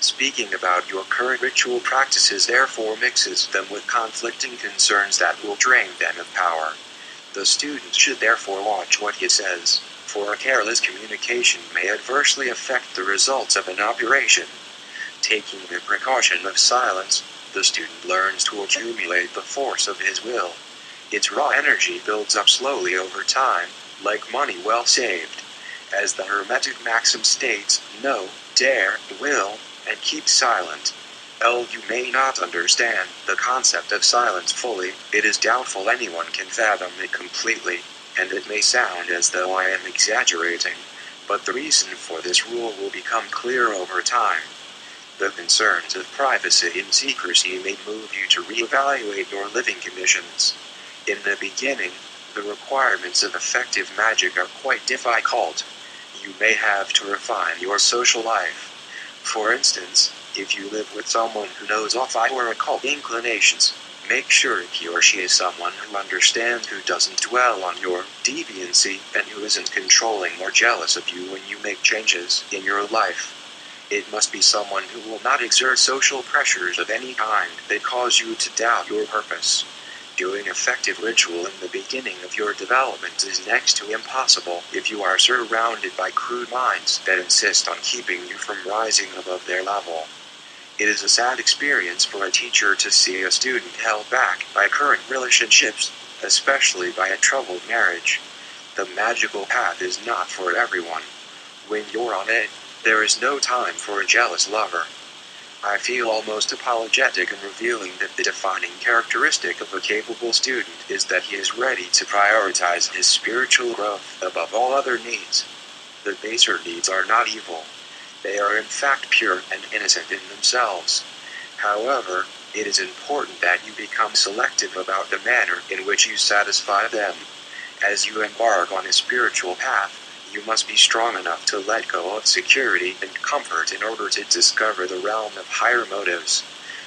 Speaking about your current ritual practices therefore mixes them with conflicting concerns that will drain them of power. The student should therefore watch what he says, for a careless communication may adversely affect the results of an operation. Taking the precaution of silence, the student learns to accumulate the force of his will. Its raw energy builds up slowly over time, like money well saved. As the Hermetic maxim states, know, dare, will, and keep silent. You may not understand the concept of silence fully, it is doubtful anyone can fathom it completely, and it may sound as though I am exaggerating, but the reason for this rule will become clear over time. The concerns of privacy and secrecy may move you to reevaluate your living conditions. In the beginning, the requirements of effective magic are quite difficult. You may have to refine your social life. For instance, if you live with someone who knows NEOPHYTE or occult inclinations, make sure he or she is someone who understands, who doesn't dwell on your deviancy, and who isn't controlling or jealous of you when you make changes in your life. It must be someone who will not exert social pressures of any kind that cause you to doubt your purpose. Doing effective ritual in the beginning of your development is next to impossible if you are surrounded by crude minds that insist on keeping you from rising above their level. It is a sad experience for a teacher to see a student held back by current relationships, especially by a troubled marriage. The magical path is not for everyone. When you're on it, there is no time for a jealous lover. I feel almost apologetic in revealing that the defining characteristic of a capable student is that he is ready to prioritize his spiritual growth above all other needs. The baser needs are not evil. They are in fact pure and innocent in themselves. However, it is important that you become selective about the manner in which you satisfy them. As you embark on a spiritual path, you must be strong enough to let go of security and comfort in order to discover the realm of higher motives.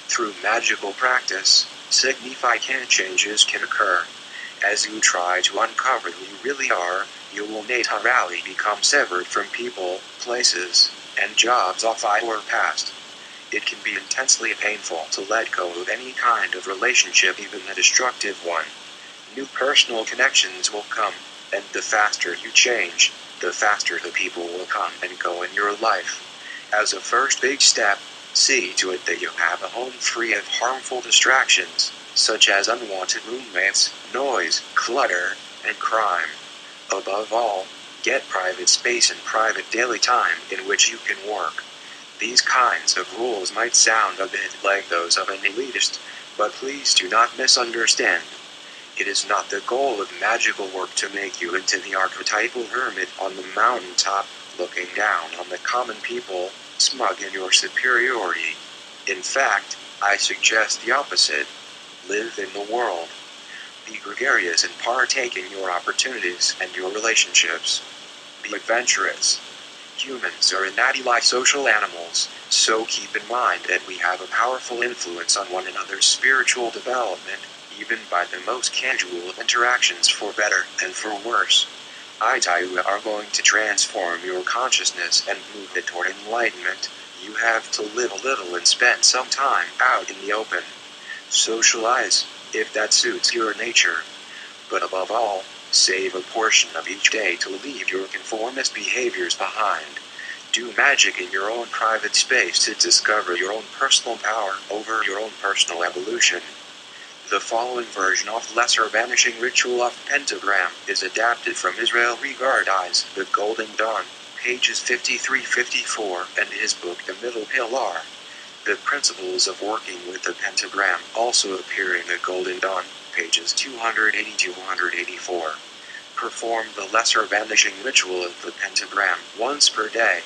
Through magical practice, significant changes can occur. As you try to uncover who you really are, you will naturally become severed from people, places, and jobs of your past. It can be intensely painful to let go of any kind of relationship, even a destructive one. New personal connections will come, and the faster you change, the faster the people will come and go in your life. As a first big step, see to it that you have a home free of harmful distractions, such as unwanted roommates, noise, clutter, and crime. Above all, get private space and private daily time in which you can work. These kinds of rules might sound a bit like those of an elitist, but please do not misunderstand. It is not the goal of magical work to make you into the archetypal hermit on the mountaintop, looking down on the common people, smug in your superiority. In fact, I suggest the opposite. Live in the world. Be gregarious and partake in your opportunities and your relationships. Be adventurous. Humans are innately social animals, so keep in mind that we have a powerful influence on one another's spiritual development, even by the most casual interactions, for better and for worse. I are going to transform your consciousness and move it toward enlightenment. You have to live a little and spend some time out in the open. Socialize, if that suits your nature. But above all, save a portion of each day to leave your conformist behaviors behind. Do magic in your own private space to discover your own personal power over your own personal evolution. The following version of Lesser Vanishing Ritual of Pentagram is adapted from Israel Regardis, The Golden Dawn, pages 53-54, and his book The Middle Pillar. The principles of working with the pentagram also appear in The Golden Dawn, pages 280-284. Perform the Lesser Vanishing Ritual of the Pentagram once per day.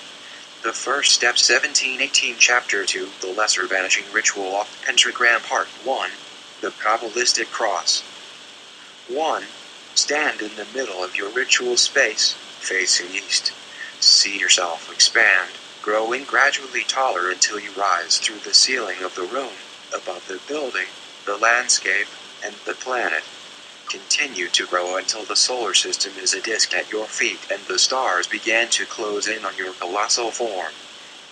The first step 1718 Chapter 2 The Lesser Vanishing Ritual of the Pentagram Part 1 The Kabbalistic Cross. 1. Stand in the middle of your ritual space, facing east. See yourself expand, growing gradually taller until you rise through the ceiling of the room, above the building, the landscape, and the planet. Continue to grow until the solar system is a disk at your feet and the stars begin to close in on your colossal form.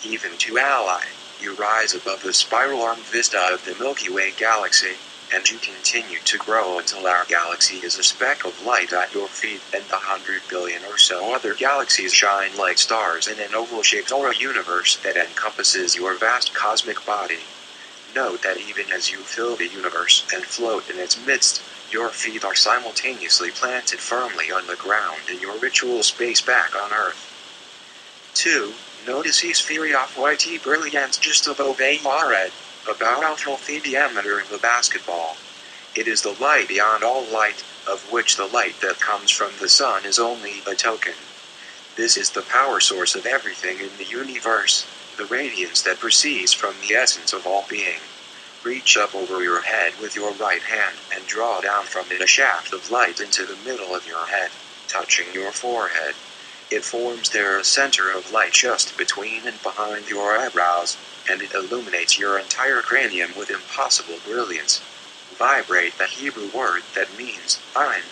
Even to ally, you rise above the spiral-armed vista of the Milky Way galaxy, and you continue to grow until our galaxy is a speck of light at your feet, and the 100 billion or so other galaxies shine like stars in an oval-shaped aura universe that encompasses your vast cosmic body. Note that even as you fill the universe and float in its midst, your feet are simultaneously planted firmly on the ground in your ritual space back on Earth. 2. Notice the sphere of white brilliance just above a forehead, about the diameter of a basketball. It is the light beyond all light, of which the light that comes from the sun is only a token. This is the power source of everything in the universe, the radiance that proceeds from the essence of all being. Reach up over your head with your right hand and draw down from it a shaft of light into the middle of your head, touching your forehead. It forms there a center of light just between and behind your eyebrows, and it illuminates your entire cranium with impossible brilliance. Vibrate the Hebrew word that means I'm,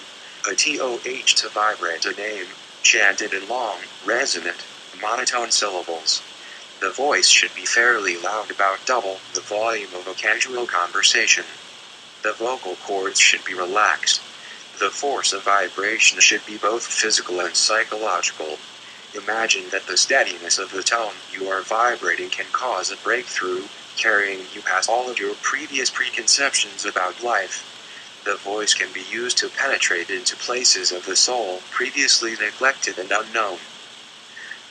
a toh to vibrate a name, chanted in long, resonant, monotone syllables. The voice should be fairly loud, about double the volume of a casual conversation. The vocal cords should be relaxed. The force of vibration should be both physical and psychological. Imagine that the steadiness of the tone you are vibrating can cause a breakthrough, carrying you past all of your previous preconceptions about life. The voice can be used to penetrate into places of the soul previously neglected and unknown.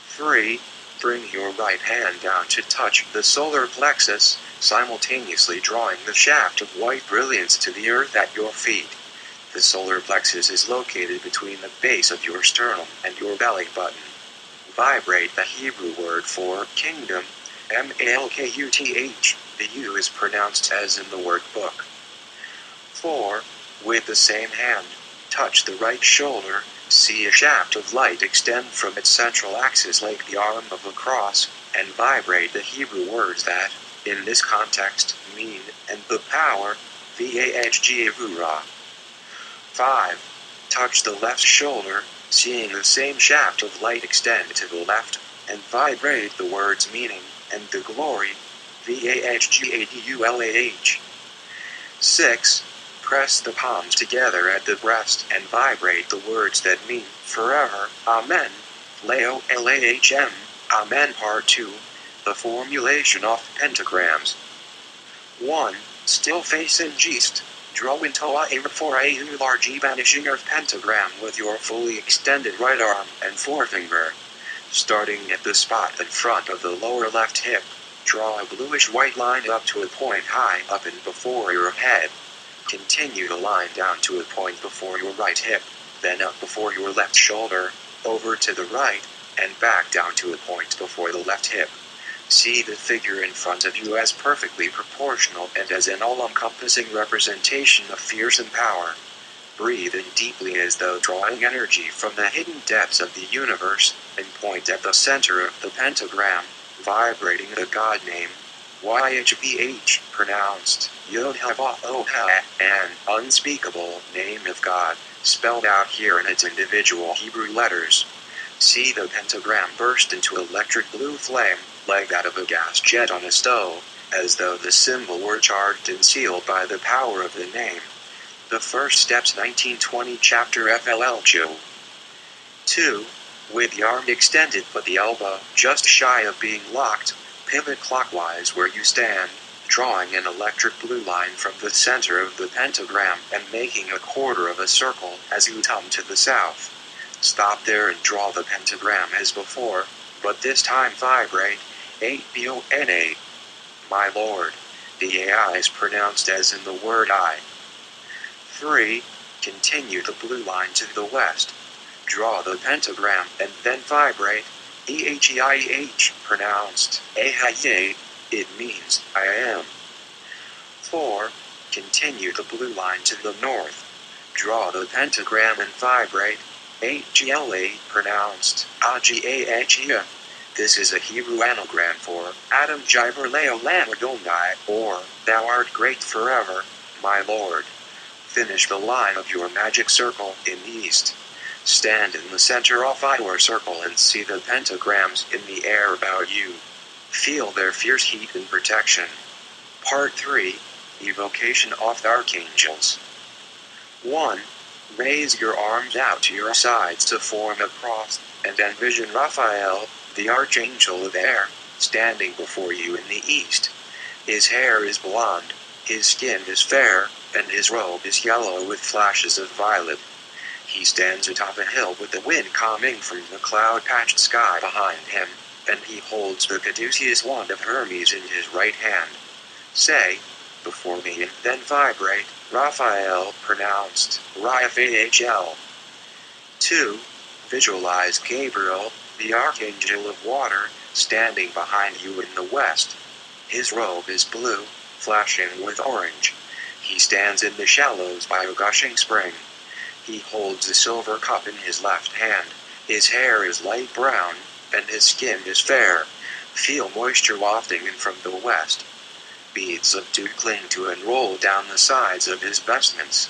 3. Bring your right hand down to touch the solar plexus, simultaneously drawing the shaft of white brilliance to the earth at your feet. The solar plexus is located between the base of your sternum and your belly button. Vibrate the Hebrew word for kingdom, M-A-L-K-U-T-H. The U is pronounced as in the word book. 4. With the same hand, touch the right shoulder. See a shaft of light extend from its central axis like the arm of a cross, and vibrate the Hebrew words that, in this context, mean, and the power, Vahgavura. 5. Touch the left shoulder, seeing the same shaft of light extend to the left, and vibrate the words meaning, and the glory, Vahgadulah. 6. Press the palms together at the breast and vibrate the words that mean, forever, Amen, Leo Lahm, Amen. Part 2. The formulation of pentagrams. 1. Still face in gest. Draw into a for a large vanishing earth pentagram with your fully extended right arm and forefinger. Starting at the spot in front of the lower left hip, draw a bluish-white line up to a point high up and before your head. Continue the line down to a point before your right hip, then up before your left shoulder, over to the right, and back down to a point before the left hip. See the figure in front of you as perfectly proportional and as an all-encompassing representation of fearsome power. Breathe in deeply as though drawing energy from the hidden depths of the universe, and point at the center of the pentagram, vibrating the God name, YHVH, pronounced Yod-Hah-Vah-Oh-Hah, an unspeakable name of God, spelled out here in its individual Hebrew letters. See the pentagram burst into electric blue flame, like that of a gas jet on a stove, as though the symbol were charged and sealed by the power of the name. The First Steps 1920 Chapter FLL 2. With the arm extended but the elbow just shy of being locked, pivot clockwise where you stand, drawing an electric blue line from the center of the pentagram and making a quarter of a circle as you come to the south. Stop there and draw the pentagram as before, but this time vibrate, 8-B-O-N-A. My Lord. The AI is pronounced as in the word I. 3. Continue the blue line to the west. Draw the pentagram and then vibrate, E-H-E-I-H, pronounced A-H-E. It means I am. 4. Continue the blue line to the north. Draw the pentagram and vibrate, H-G-L-A, pronounced A-G-A-H-E. This is a Hebrew anagram for Adam Jiver Leo Lam Adonai, or Thou art great forever, my Lord. Finish the line of your magic circle in the east. Stand in the center of your circle and see the pentagrams in the air about you. Feel their fierce heat and protection. Part 3. Evocation of the Archangels. 1. Raise your arms out to your sides to form a cross, and envision Raphael, the Archangel of Air, standing before you in the east. His hair is blonde, his skin is fair, and his robe is yellow with flashes of violet. He stands atop a hill with the wind coming from the cloud-patched sky behind him, and he holds the caduceus wand of Hermes in his right hand. Say, before me, and then vibrate, Raphael, pronounced Raphael. 2. Visualize Gabriel, the Archangel of Water, standing behind you in the west. His robe is blue, flashing with orange. He stands in the shallows by a gushing spring. He holds a silver cup in his left hand. His hair is light brown, and his skin is fair. Feel moisture wafting in from the west. Beads of dew cling to and roll down the sides of his vestments.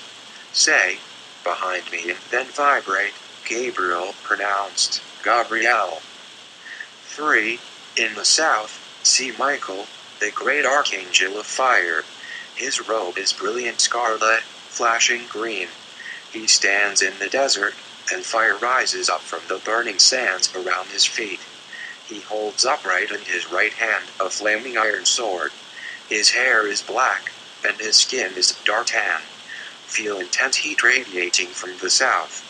Say, behind me, and then vibrate, Gabriel, pronounced Gabriel. 3. In the south, see Michael, the great archangel of fire. His robe is brilliant scarlet, flashing green. He stands in the desert, and fire rises up from the burning sands around his feet. He holds upright in his right hand a flaming iron sword. His hair is black, and his skin is dark tan. Feel intense heat radiating from the south.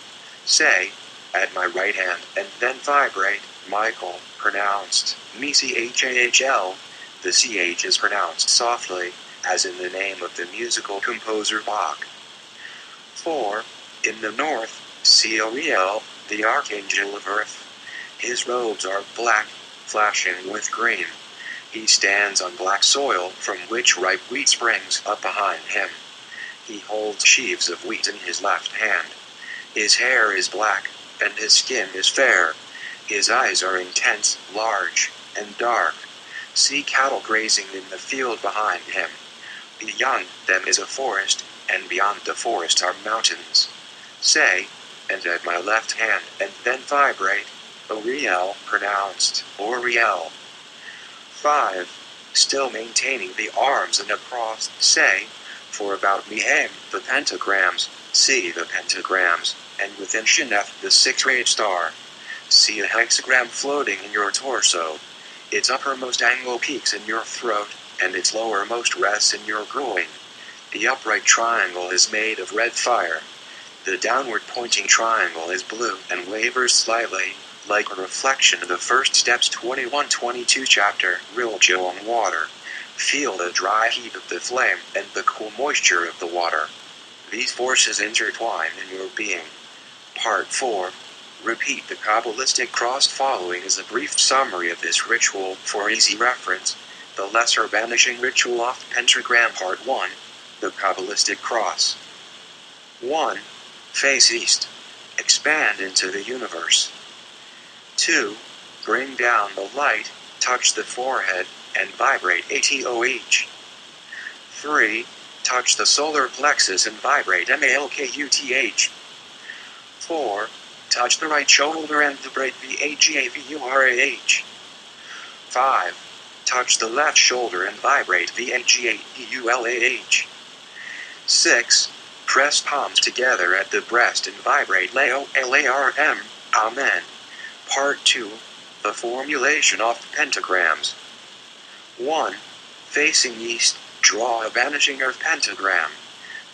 Say, at my right hand, and then vibrate, Michael, pronounced Mechahl. The CH is pronounced softly, as in the name of the musical composer Bach. 4. In the north, Curiel, the archangel of earth. His robes are black, flashing with green. He stands on black soil from which ripe wheat springs up behind him. He holds sheaves of wheat in his left hand. His hair is black, and his skin is fair. His eyes are intense, large, and dark. See cattle grazing in the field behind him. Beyond them is a forest, and beyond the forest are mountains. Say, and at my left hand, and then vibrate, Oriel, pronounced Oriel. 5. Still maintaining the arms and a cross, say, for about me aim the pentagrams, see the pentagrams, and within Shineth the six-rayed star. See a hexagram floating in your torso. Its uppermost angle peaks in your throat, and its lowermost rests in your groin. The upright triangle is made of red fire. The downward pointing triangle is blue and wavers slightly, like a reflection of the First Steps 21-22 chapter, Religion on Water. Feel the dry heat of the flame and the cool moisture of the water. These forces intertwine in your being. Part 4. Repeat the Kabbalistic cross. Following is a brief summary of this ritual for easy reference. The Lesser Banishing Ritual off Pentagram Part 1. The Kabbalistic Cross. 1. Face east. Expand into the universe. 2. Bring down the light, touch the forehead, and vibrate ATOH. 3. Touch the solar plexus and vibrate MALKUTH. 4. Touch the right shoulder and vibrate VAGAVURAH. 5. Touch the left shoulder and vibrate VAGAULAH. 6. Press palms together at the breast and vibrate LAOLARM. Amen. Part 2. The formulation of pentagrams. 1. Facing east, draw a vanishing earth pentagram.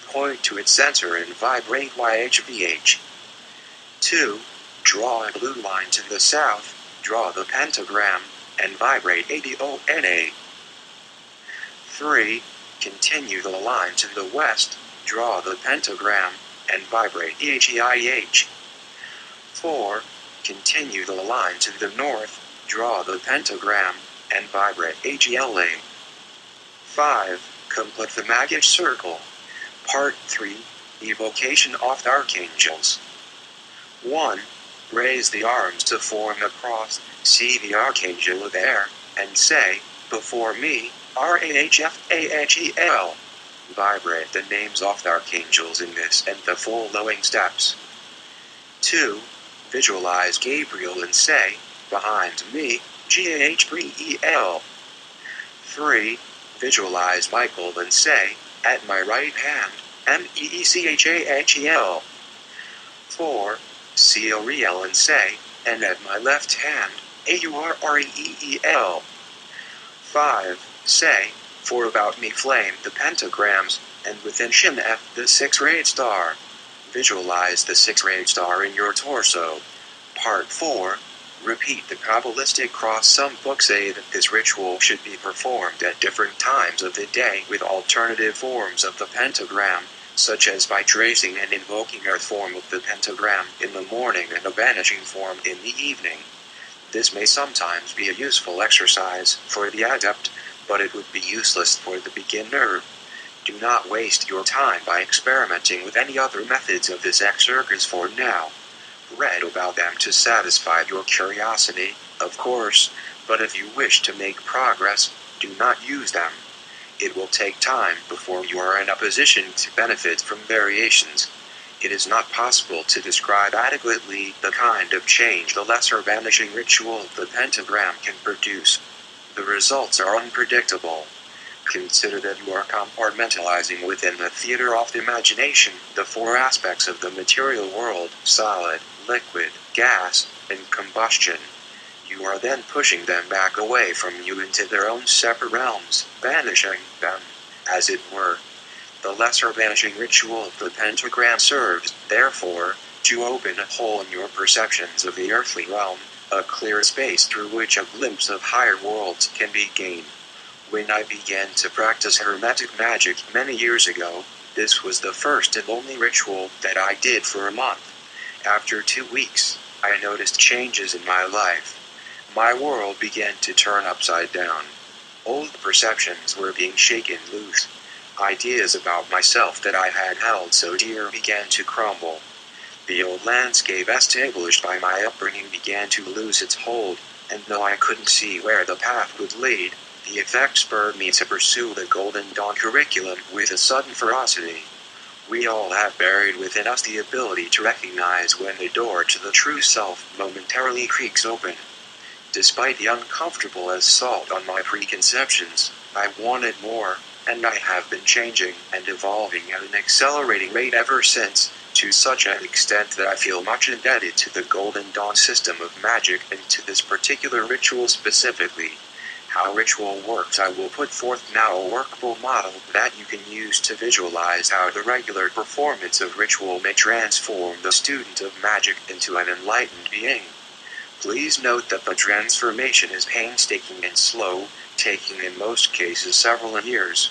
Point to its center and vibrate YHVH. 2. Draw a blue line to the south, draw the pentagram, and vibrate ADONA. 3. Continue the line to the west, draw the pentagram, and vibrate EHEIH. 4. Continue the line to the north, draw the pentagram, and vibrate AGLA. 5. Complete the Magic Circle. Part 3. Evocation of the Archangels. 1. Raise the arms to form the cross, see the Archangel of Air, and say, before me, RAHFAHEL. Vibrate the names of the Archangels in this and the following steps. 2. Visualize Gabriel and say, behind me, GAHBREL. 3. Visualize Michael and say, at my right hand, MEECHAHEL. 4. See Ariel and say, and at my left hand, AURREEL. 5. Say, for about me flame the pentagrams, and within Shineth the six-rayed star. Visualize the six-rayed star in your torso. Part 4. Repeat the Kabbalistic cross. Some books say that this ritual should be performed at different times of the day with alternative forms of the pentagram, such as by tracing and invoking a form of the pentagram in the morning and a vanishing form in the evening. This may sometimes be a useful exercise for the adept, but it would be useless for the beginner. Do not waste your time by experimenting with any other methods of this exercise for now. Read about them to satisfy your curiosity, of course, but if you wish to make progress, do not use them. It will take time before you are in a position to benefit from variations. It is not possible to describe adequately the kind of change the lesser vanishing ritual of the pentagram can produce. The results are unpredictable. Consider that you are compartmentalizing within the theater of the imagination the four aspects of the material world: solid, liquid, gas, and combustion. You are then pushing them back away from you into their own separate realms, banishing them, as it were. The lesser banishing ritual of the pentagram serves, therefore, to open a hole in your perceptions of the earthly realm, a clear space through which a glimpse of higher worlds can be gained. When I began to practice Hermetic magic many years ago, this was the first and only ritual that I did for a month. After 2 weeks, I noticed changes in my life. My world began to turn upside down. Old perceptions were being shaken loose. Ideas about myself that I had held so dear began to crumble. The old landscape established by my upbringing began to lose its hold, and though I couldn't see where the path would lead, the effect spurred me to pursue the Golden Dawn curriculum with a sudden ferocity. We all have buried within us the ability to recognize when the door to the true self momentarily creaks open. Despite the uncomfortable assault on my preconceptions, I wanted more, and I have been changing and evolving at an accelerating rate ever since, to such an extent that I feel much indebted to the Golden Dawn system of magic and to this particular ritual specifically. How ritual works, I will put forth now a workable model that you can use to visualize how the regular performance of ritual may transform the student of magic into an enlightened being. Please note that the transformation is painstaking and slow, taking in most cases several years.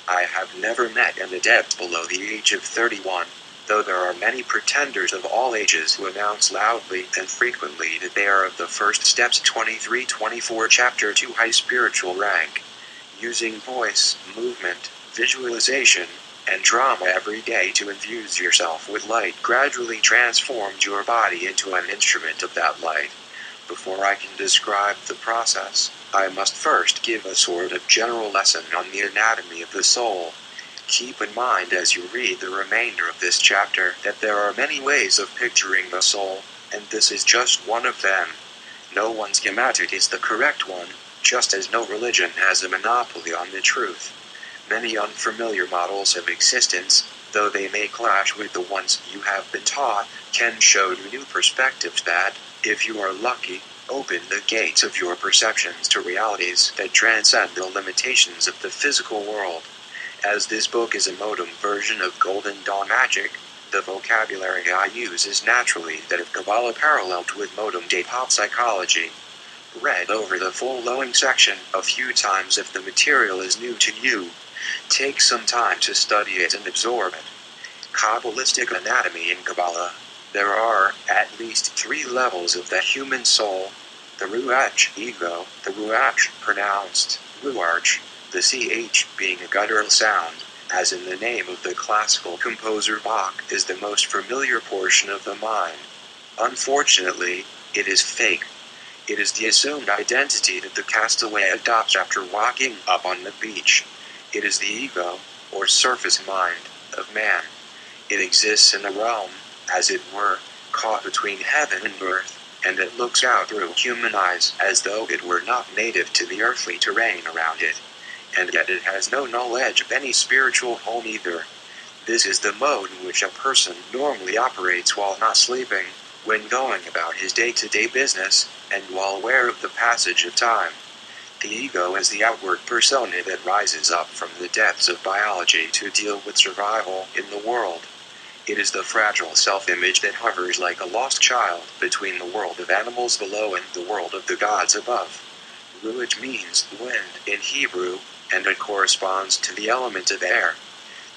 I have never met an adept below the age of 31, though there are many pretenders of all ages who announce loudly and frequently that they are of the First Steps 23-24 Chapter 2 high spiritual rank. Using voice, movement, visualization, and drama every day to infuse yourself with light gradually transforms your body into an instrument of that light. Before I can describe the process, I must first give a sort of general lesson on the anatomy of the soul. Keep in mind as you read the remainder of this chapter that there are many ways of picturing the soul, and this is just one of them. No one schematic is the correct one, just as no religion has a monopoly on the truth. Many unfamiliar models of existence, though they may clash with the ones you have been taught, can show you new perspectives that, if you are lucky, open the gates of your perceptions to realities that transcend the limitations of the physical world. As this book is a modem version of Golden Dawn magic, the vocabulary I use is naturally that of Kabbalah paralleled with modem day pop psychology. Read over the following section a few times if the material is new to you. Take some time to study it and absorb it. Kabbalistic anatomy in Kabbalah. There are at least 3 levels of the human soul: the Ruach, ego, the Ruach, pronounced Ruach, the ch being a guttural sound, as in the name of the classical composer Bach, is the most familiar portion of the mind. Unfortunately, it is fake. It is the assumed identity that the castaway adopts after walking up on the beach. It is the ego, or surface mind, of man. It exists in a realm, as it were, caught between heaven and earth, and it looks out through human eyes as though it were not native to the earthly terrain around it. And yet it has no knowledge of any spiritual home either. This is the mode in which a person normally operates while not sleeping, when going about his day-to-day business, and while aware of the passage of time. The ego is the outward persona that rises up from the depths of biology to deal with survival in the world. It is the fragile self-image that hovers like a lost child between the world of animals below and the world of the gods above. Ruach means wind in Hebrew, and it corresponds to the element of air.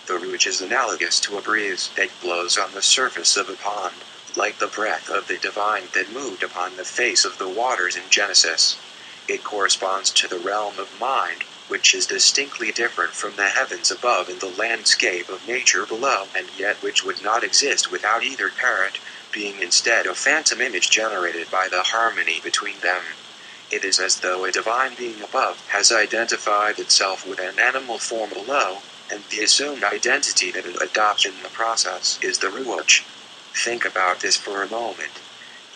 The Ruach is analogous to a breeze that blows on the surface of a pond, like the breath of the divine that moved upon the face of the waters in Genesis. It corresponds to the realm of mind, which is distinctly different from the heavens above and the landscape of nature below, and yet which would not exist without either parent, being instead a phantom image generated by the harmony between them. It is as though a divine being above has identified itself with an animal form below, and the assumed identity that it adopts in the process is the Ruach. Think about this for a moment.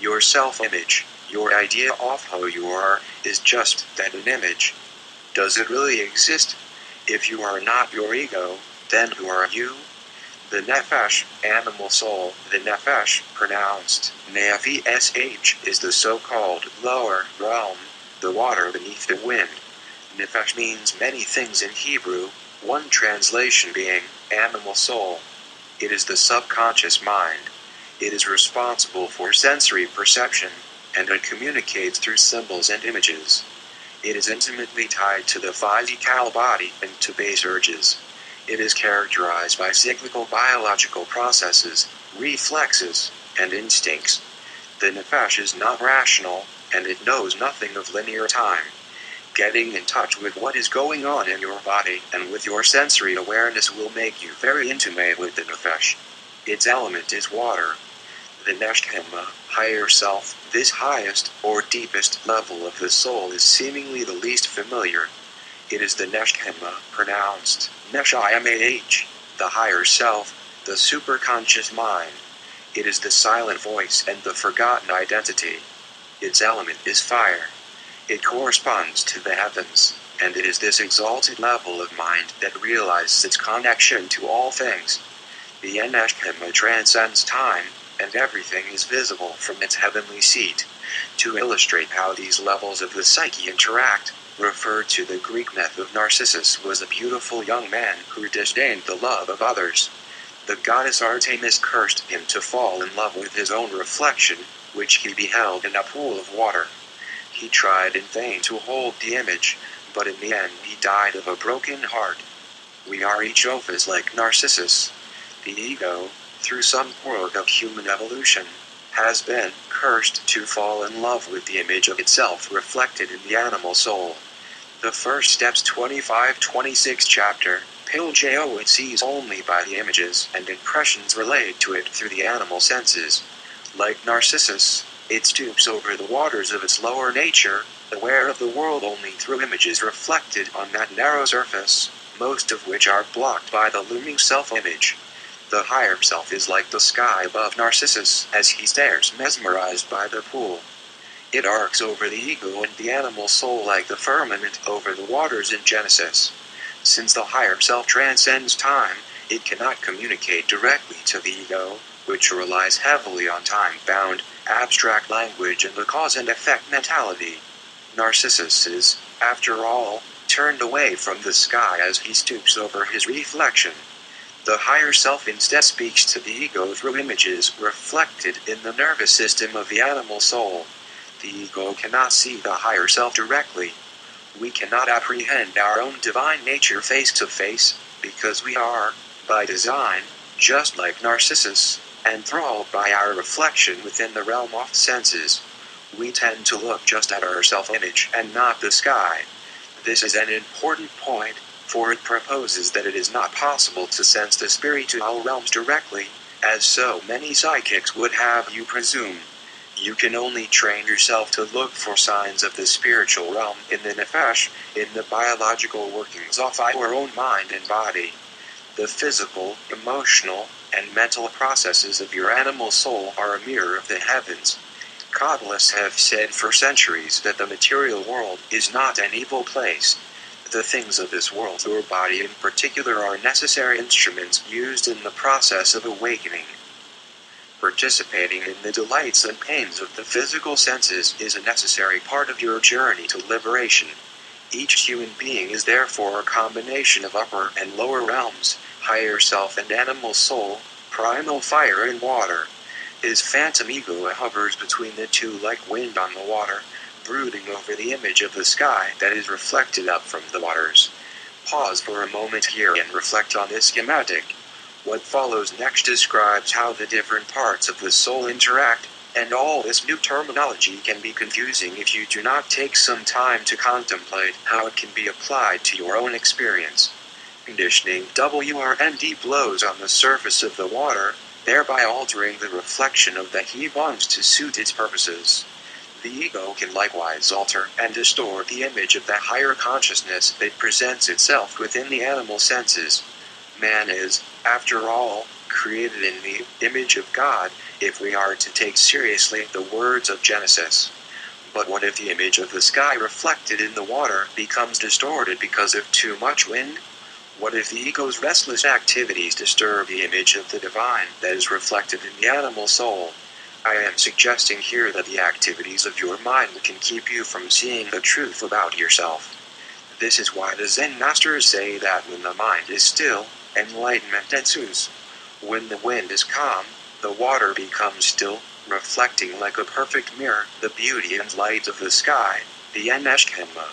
Your self-image, your idea of who you are, is just that, an image. Does it really exist? If you are not your ego, then who are you? The nephesh, animal soul. The nephesh, pronounced nephesh, is the so-called lower realm, the water beneath the wind. Nephesh means many things in Hebrew, one translation being animal soul. It is the subconscious mind. It is responsible for sensory perception, and it communicates through symbols and images. It is intimately tied to the physical body and to base urges. It is characterized by cyclical biological processes, reflexes, and instincts. The nephesh is not rational, and it knows nothing of linear time. Getting in touch with what is going on in your body and with your sensory awareness will make you very intimate with the nephesh. Its element is water. The neshama, higher self, this highest or deepest level of the soul is seemingly the least familiar. It is the neshama, pronounced neshimah, the higher self, the superconscious mind. It is the silent voice and the forgotten identity. Its element is fire. It corresponds to the heavens, and it is this exalted level of mind that realizes its connection to all things. The neshama transcends time, and everything is visible from its heavenly seat. To illustrate how these levels of the psyche interact, referred to the Greek myth of Narcissus was a beautiful young man who disdained the love of others. The goddess Artemis cursed him to fall in love with his own reflection, which he beheld in a pool of water. He tried in vain to hold the image, but in the end he died of a broken heart. We are each of us like Narcissus. The ego, through some quirk of human evolution, has been cursed to fall in love with the image of itself reflected in the animal soul. The First Steps 25-26 chapter, Piljo it sees only by the images and impressions relayed to it through the animal senses. Like Narcissus, it stoops over the waters of its lower nature, aware of the world only through images reflected on that narrow surface, most of which are blocked by the looming self-image. The higher self is like the sky above Narcissus as he stares mesmerized by the pool. It arcs over the ego and the animal soul like the firmament over the waters in Genesis. Since the higher self transcends time, it cannot communicate directly to the ego, which relies heavily on time-bound, abstract language and the cause and effect mentality. Narcissus is, after all, turned away from the sky as he stoops over his reflection. The higher self instead speaks to the ego through images reflected in the nervous system of the animal soul. The ego cannot see the higher self directly. We cannot apprehend our own divine nature face to face, because we are, by design, just like Narcissus, enthralled by our reflection within the realm of senses. We tend to look just at our self-image and not the sky. This is an important point, for it proposes that it is not possible to sense the spiritual realms directly, as so many psychics would have you presume. You can only train yourself to look for signs of the spiritual realm in the nephesh, in the biological workings of our own mind and body. The physical, emotional, and mental processes of your animal soul are a mirror of the heavens. Kabbalists have said for centuries that the material world is not an evil place. The things of this world, your body in particular, are necessary instruments used in the process of awakening. Participating in the delights and pains of the physical senses is a necessary part of your journey to liberation. Each human being is therefore a combination of upper and lower realms, higher self and animal soul, primal fire and water. His phantom ego hovers between the two like wind on the water, brooding over the image of the sky that is reflected up from the waters. Pause for a moment here and reflect on this schematic. What follows next describes how the different parts of the soul interact, and all this new terminology can be confusing if you do not take some time to contemplate how it can be applied to your own experience. Conditioning WRND blows on the surface of the water, thereby altering the reflection of the heat once to suit its purposes. The ego can likewise alter and distort the image of the higher consciousness that presents itself within the animal senses. Man is, after all, created in the image of God, if we are to take seriously the words of Genesis. But what if the image of the sky reflected in the water becomes distorted because of too much wind? What if the ego's restless activities disturb the image of the divine that is reflected in the animal soul? I am suggesting here that the activities of your mind can keep you from seeing the truth about yourself. This is why the Zen masters say that when the mind is still, enlightenment ensues. When the wind is calm, the water becomes still, reflecting like a perfect mirror the beauty and light of the sky, the Neshkema.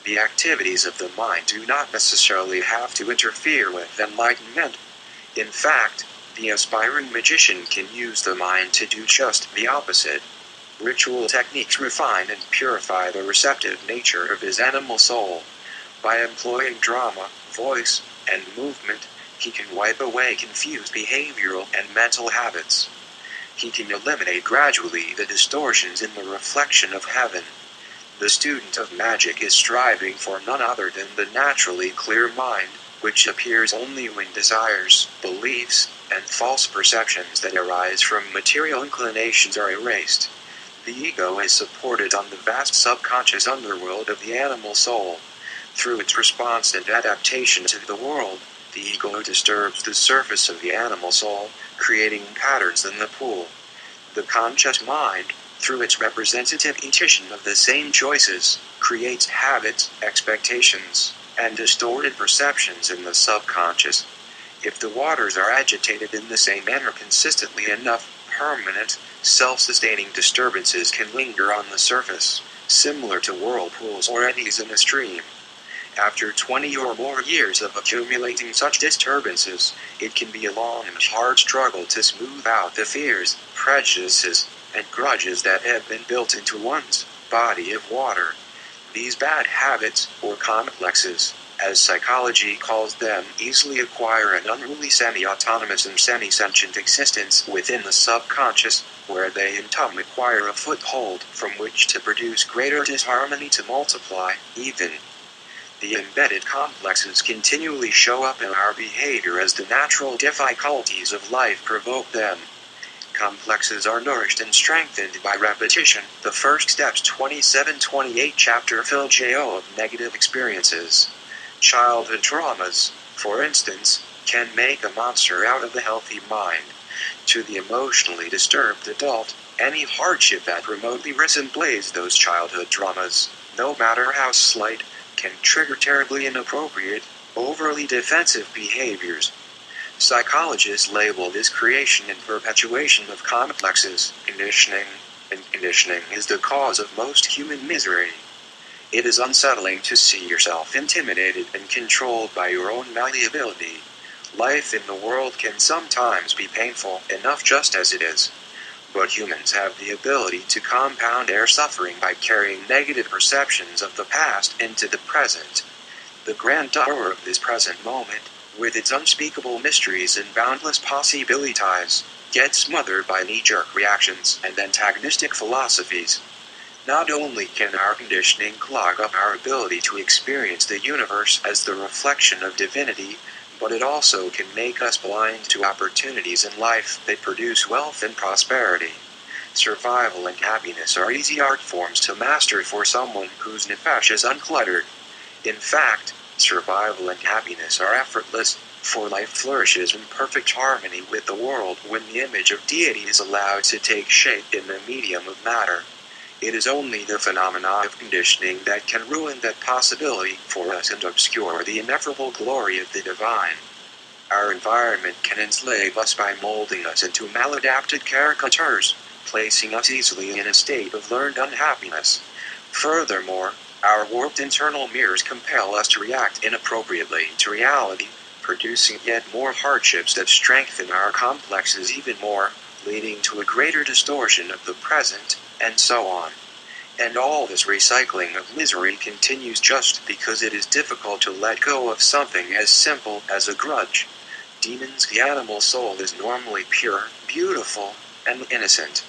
The activities of the mind do not necessarily have to interfere with enlightenment. In fact, the aspiring magician can use the mind to do just the opposite. Ritual techniques refine and purify the receptive nature of his animal soul. By employing drama, voice, and movement, he can wipe away confused behavioral and mental habits. He can eliminate gradually the distortions in the reflection of heaven. The student of magic is striving for none other than the naturally clear mind, which appears only when desires, beliefs, and false perceptions that arise from material inclinations are erased. The ego is supported on the vast subconscious underworld of the animal soul. Through its response and adaptation to the world, the ego disturbs the surface of the animal soul, creating patterns in the pool. The conscious mind, through its representative intuition of the same choices, creates habits, expectations, and distorted perceptions in the subconscious. If the waters are agitated in the same manner consistently enough, permanent, self-sustaining disturbances can linger on the surface, similar to whirlpools or eddies in a stream. After 20 or more years of accumulating such disturbances, it can be a long and hard struggle to smooth out the fears, prejudices, and grudges that have been built into one's body of water. These bad habits, or complexes, as psychology calls them, easily acquire an unruly semi-autonomous and semi-sentient existence within the subconscious, where they in turn acquire a foothold from which to produce greater disharmony to multiply, even. The embedded complexes continually show up in our behavior as the natural difficulties of life provoke them. Complexes are nourished and strengthened by repetition. The First Steps 27-28 chapter Phil J.O. of negative experiences. Childhood traumas, for instance, can make a monster out of the healthy mind. To the emotionally disturbed adult, any hardship that remotely resembles those childhood traumas, no matter how slight, can trigger terribly inappropriate, overly defensive behaviors. Psychologists label this creation and perpetuation of complexes conditioning, and conditioning is the cause of most human misery. It is unsettling to see yourself intimidated and controlled by your own malleability. Life in the world can sometimes be painful enough just as it is. But humans have the ability to compound their suffering by carrying negative perceptions of the past into the present. The grandeur of this present moment, with its unspeakable mysteries and boundless possibilities, gets smothered by knee-jerk reactions and antagonistic philosophies. Not only can our conditioning clog up our ability to experience the universe as the reflection of divinity, but it also can make us blind to opportunities in life that produce wealth and prosperity. Survival and happiness are easy art forms to master for someone whose nefesh is uncluttered. In fact, survival and happiness are effortless, for life flourishes in perfect harmony with the world when the image of deity is allowed to take shape in the medium of matter. It is only the phenomena of conditioning that can ruin that possibility for us and obscure the ineffable glory of the divine. Our environment can enslave us by molding us into maladapted caricatures, placing us easily in a state of learned unhappiness. Furthermore, our warped internal mirrors compel us to react inappropriately to reality, producing yet more hardships that strengthen our complexes even more, leading to a greater distortion of the present, and so on. And all this recycling of misery continues just because it is difficult to let go of something as simple as a grudge. Demons, the animal soul is normally pure, beautiful, and innocent.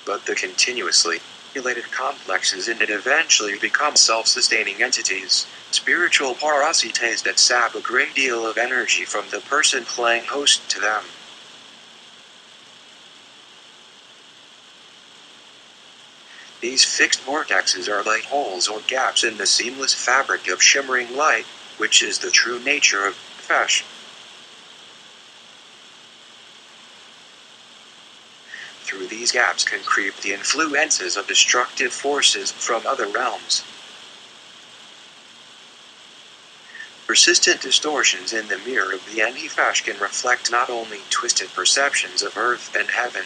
But the continuously related complexes in it eventually become self-sustaining entities, spiritual parasites that sap a great deal of energy from the person playing host to them. These fixed vortexes are like holes or gaps in the seamless fabric of shimmering light, which is the true nature of Nefesh. Through these gaps can creep the influences of destructive forces from other realms. Persistent distortions in the mirror of the Nefesh can reflect not only twisted perceptions of earth and heaven,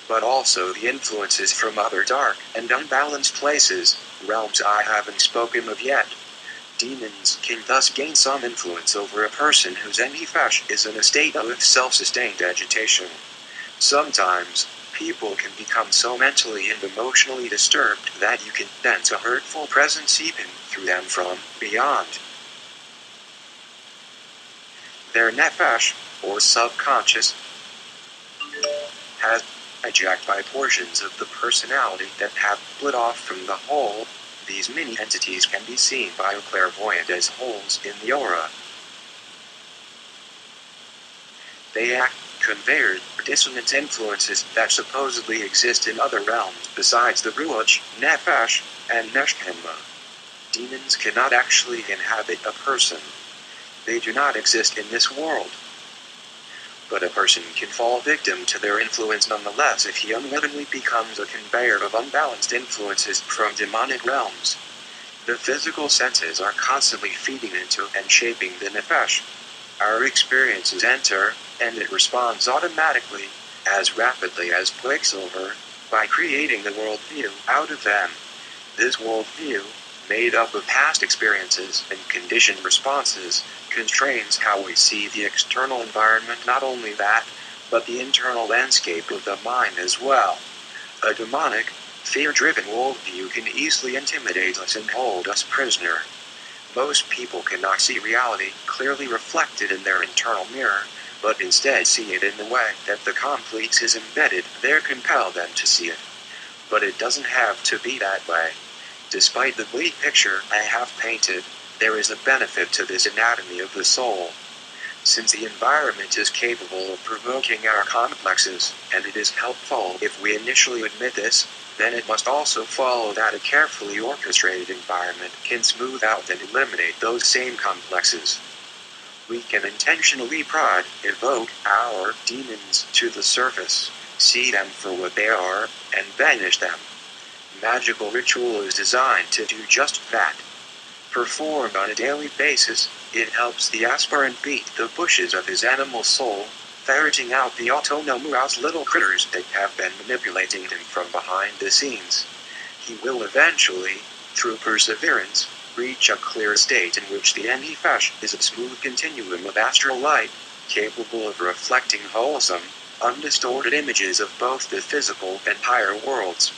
but also the influences from other dark and unbalanced places, realms I haven't spoken of yet. Demons can thus gain some influence over a person whose Nefesh is in a state of self-sustained agitation. Sometimes, people can become so mentally and emotionally disturbed that you can sense a hurtful presence seeping through them from beyond. Their Nefesh, or subconscious, has hijacked by portions of the personality that have split off from the whole. These mini entities can be seen by a clairvoyant as holes in the aura. They act conveyors or dissonant influences that supposedly exist in other realms besides the Ruach, Nefesh, and Neshama. Demons cannot actually inhabit a person. They do not exist in this world. But a person can fall victim to their influence nonetheless if he unwittingly becomes a conveyor of unbalanced influences from demonic realms. The physical senses are constantly feeding into and shaping the Nefesh. Our experiences enter, and it responds automatically, as rapidly as Quicksilver, by creating the worldview out of them. This worldview, made up of past experiences and conditioned responses, constrains how we see the external environment. Not only that, but the internal landscape of the mind as well. A demonic, fear-driven worldview can easily intimidate us and hold us prisoner. Most people cannot see reality clearly reflected in their internal mirror, but instead see it in the way that the complex is embedded there compel them to see it. But it doesn't have to be that way. Despite the bleak picture I have painted, there is a benefit to this anatomy of the soul. Since the environment is capable of provoking our complexes, and it is helpful if we initially admit this, then it must also follow that a carefully orchestrated environment can smooth out and eliminate those same complexes. We can intentionally evoke our demons to the surface, see them for what they are, and banish them. Magical ritual is designed to do just that. Performed on a daily basis, it helps the aspirant beat the bushes of his animal soul, ferreting out the autonomous little critters that have been manipulating him from behind the scenes. He will eventually, through perseverance, reach a clear state in which the Nefesh is a smooth continuum of astral light, capable of reflecting wholesome, undistorted images of both the physical and higher worlds.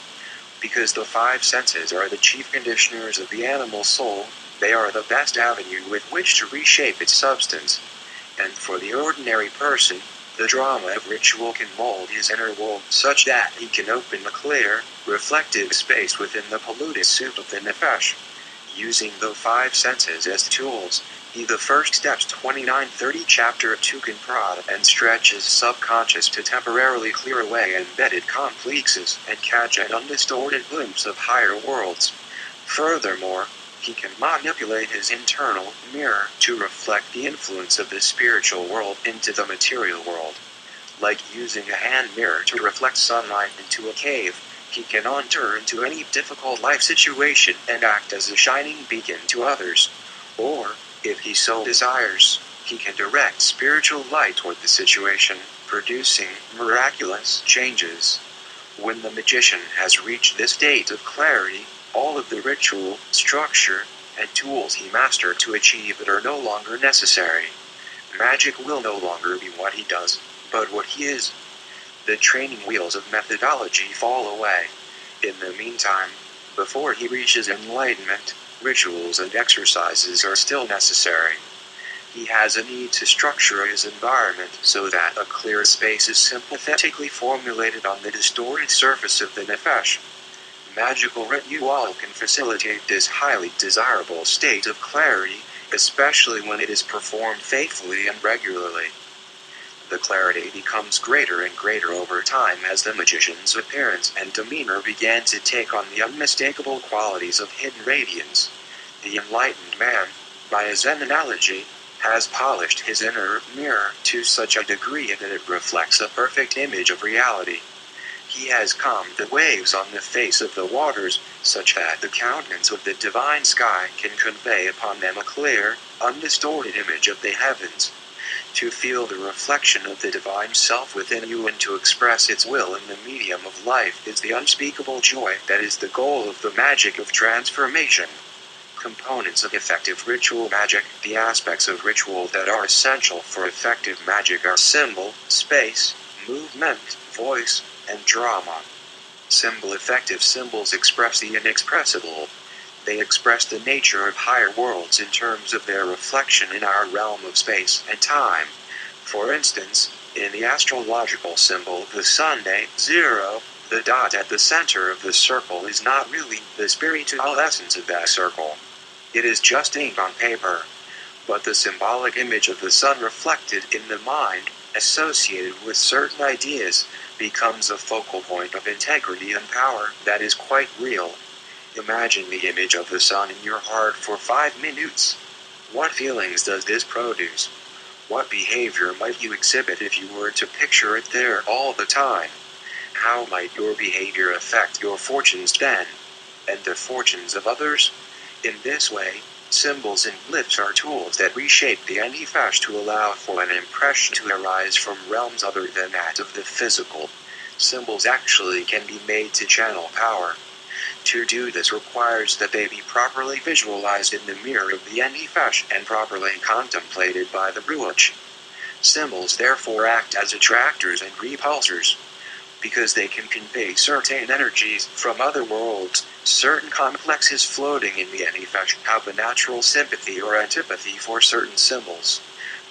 Because the five senses are the chief conditioners of the animal soul, they are the best avenue with which to reshape its substance. And for the ordinary person, the drama of ritual can mold his inner world such that he can open a clear, reflective space within the polluted soup of the Nefesh. Using the five senses as tools, the first steps 29-30 chapter 2 can prod and stretch his subconscious to temporarily clear away embedded complexes and catch an undistorted glimpse of higher worlds. Furthermore, he can manipulate his internal mirror to reflect the influence of the spiritual world into the material world. Like using a hand mirror to reflect sunlight into a cave, he can enter into any difficult life situation and act as a shining beacon to others. Or, if he so desires, he can direct spiritual light toward the situation, producing miraculous changes. When the magician has reached this state of clarity, all of the ritual, structure, and tools he mastered to achieve it are no longer necessary. Magic will no longer be what he does, but what he is. The training wheels of methodology fall away. In the meantime, before he reaches enlightenment, rituals and exercises are still necessary. He has a need to structure his environment so that a clear space is sympathetically formulated on the distorted surface of the Nefesh. Magical ritual can facilitate this highly desirable state of clarity, especially when it is performed faithfully and regularly. The clarity becomes greater and greater over time as the magician's appearance and demeanor began to take on the unmistakable qualities of hidden radiance. The enlightened man, by a Zen analogy, has polished his inner mirror to such a degree that it reflects a perfect image of reality. He has calmed the waves on the face of the waters, such that the countenance of the divine sky can convey upon them a clear, undistorted image of the heavens. To feel the reflection of the divine self within you and to express its will in the medium of life is the unspeakable joy that is the goal of the magic of transformation. Components of effective ritual magic. The aspects of ritual that are essential for effective magic are symbol, space, movement, voice, and drama. Effective symbols express the inexpressible. They express the nature of higher worlds in terms of their reflection in our realm of space and time. For instance, in the astrological symbol of the Sunday, 0, the dot at the center of the circle is not really the spiritual essence of that circle. It is just ink on paper. But the symbolic image of the sun reflected in the mind, associated with certain ideas, becomes a focal point of integrity and power that is quite real. Imagine the image of the sun in your heart for 5 minutes. What feelings does this produce? What behavior might you exhibit if you were to picture it there all the time? How might your behavior affect your fortunes then, and the fortunes of others? In this way, symbols and glyphs are tools that reshape the NEOPHYTE to allow for an impression to arise from realms other than that of the physical. Symbols actually can be made to channel power. To do this requires that they be properly visualized in the mirror of the NEOPHYTE and properly contemplated by the Bruach. Symbols therefore act as attractors and repulsors. Because they can convey certain energies from other worlds, certain complexes floating in the NEOPHYTE have a natural sympathy or antipathy for certain symbols.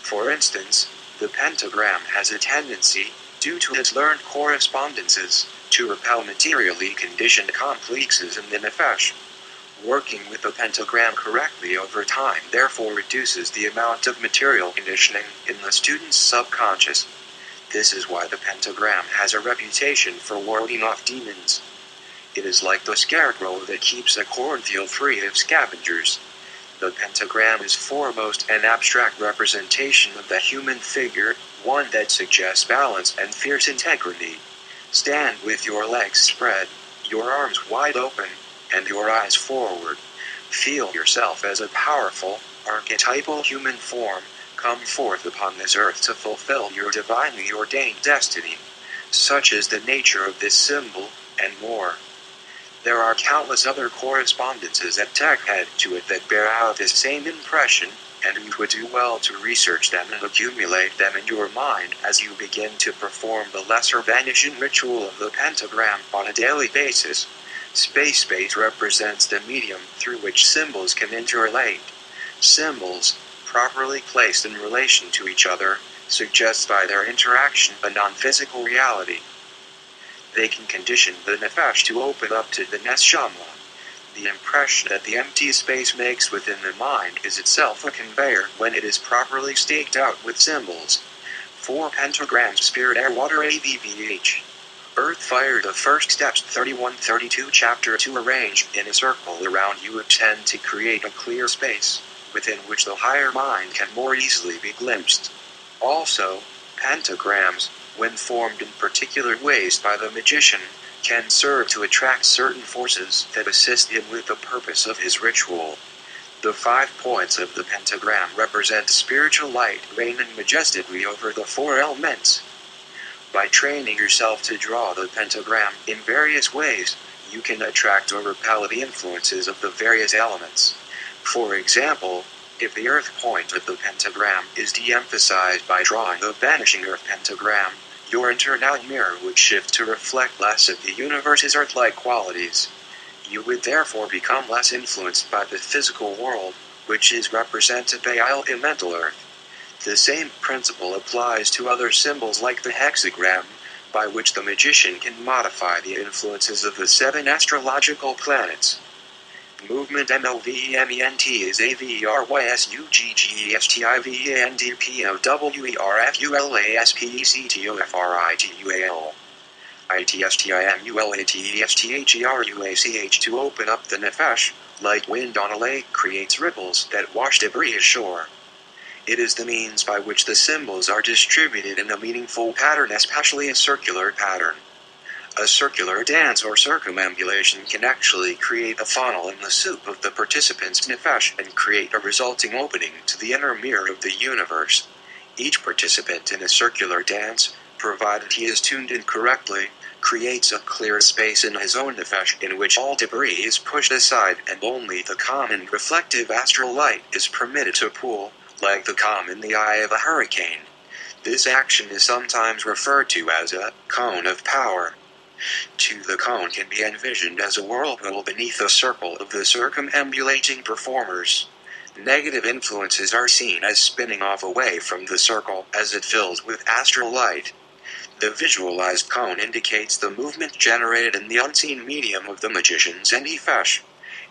For instance, the pentagram has a tendency, due to its learned correspondences, to repel materially conditioned complexes in the NEOPHYTE. Working with the pentagram correctly over time therefore reduces the amount of material conditioning in the student's subconscious. This is why the pentagram has a reputation for warding off demons. It is like the scarecrow that keeps a cornfield free of scavengers. The pentagram is foremost an abstract representation of the human figure, one that suggests balance and fierce integrity. Stand with your legs spread, your arms wide open, and your eyes forward. Feel yourself as a powerful, archetypal human form, come forth upon this earth to fulfill your divinely ordained destiny. Such is the nature of this symbol, and more. There are countless other correspondences that add to it that bear out this same impression, and you would do well to research them and accumulate them in your mind as you begin to perform the lesser vanishing ritual of the pentagram on a daily basis. Space represents the medium through which symbols can interrelate. Symbols, properly placed in relation to each other, suggest by their interaction a non-physical reality. They can condition the NEOPHYTE to open up to the neshama. The impression that the empty space makes within the mind is itself a conveyor when it is properly staked out with symbols. 4 pentagrams: spirit, air, water, AVVH. Earth, fire. The first steps 31-32 Chapter 2 arranged in a circle around you tend to create a clear space, within which the higher mind can more easily be glimpsed. Also, pentagrams, when formed in particular ways by the magician, can serve to attract certain forces that assist him with the purpose of his ritual. The 5 points of the pentagram represent spiritual light reigning majestically over the 4 elements. By training yourself to draw the pentagram in various ways, you can attract or repel the influences of the various elements. For example, if the earth point of the pentagram is de-emphasized by drawing the vanishing earth pentagram, your internal mirror would shift to reflect less of the universe's earth-like qualities. You would therefore become less influenced by the physical world, which is represented by elemental earth. The same principle applies to other symbols like the hexagram, by which the magician can modify the influences of the 7 astrological planets. Movement movement is AVERYSUGGESTIVANDPOWERFULASPECTOFRITUAL. ITSTIMULATESTHERUACH to open up the nefesh, like wind on a lake creates ripples that wash debris ashore. It is the means by which the symbols are distributed in a meaningful pattern, especially a circular pattern. A circular dance or circumambulation can actually create a funnel in the soup of the participant's nefesh and create a resulting opening to the inner mirror of the universe. Each participant in a circular dance, provided he is tuned in correctly, creates a clear space in his own nefesh in which all debris is pushed aside and only the calm and reflective astral light is permitted to pool, like the calm in the eye of a hurricane. This action is sometimes referred to as a cone of power. The cone can be envisioned as a whirlpool beneath the circle of the circumambulating performers. Negative influences are seen as spinning off away from the circle as it fills with astral light. The visualized cone indicates the movement generated in the unseen medium of the magician's nefesh.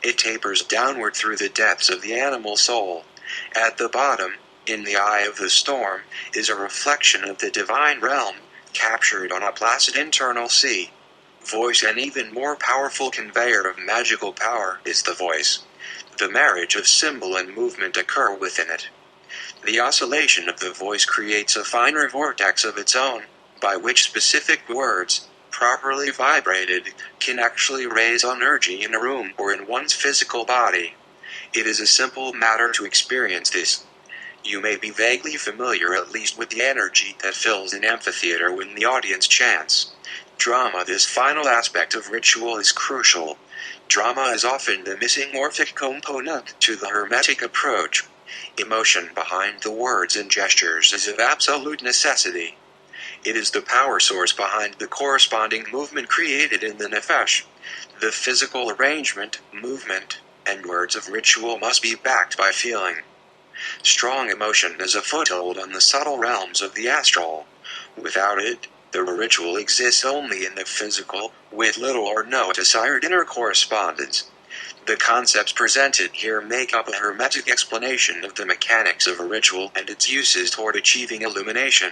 It tapers downward through the depths of the animal soul. At the bottom, in the eye of the storm, is a reflection of the divine realm, captured on a placid internal sea. Voice, an even more powerful conveyor of magical power, is the voice. The marriage of symbol and movement occur within it. The oscillation of the voice creates a finer vortex of its own, by which specific words, properly vibrated, can actually raise energy in a room or in one's physical body. It is a simple matter to experience this. You may be vaguely familiar at least with the energy that fills an amphitheater when the audience chants. Drama. This final aspect of ritual is crucial. Drama is often the missing morphic component to the Hermetic approach. Emotion behind the words and gestures is of absolute necessity. It is the power source behind the corresponding movement created in the nefesh. The physical arrangement, movement, and words of ritual must be backed by feeling. Strong emotion is a foothold on the subtle realms of the astral. Without it, the ritual exists only in the physical, with little or no desired inner correspondence. The concepts presented here make up a hermetic explanation of the mechanics of a ritual and its uses toward achieving illumination.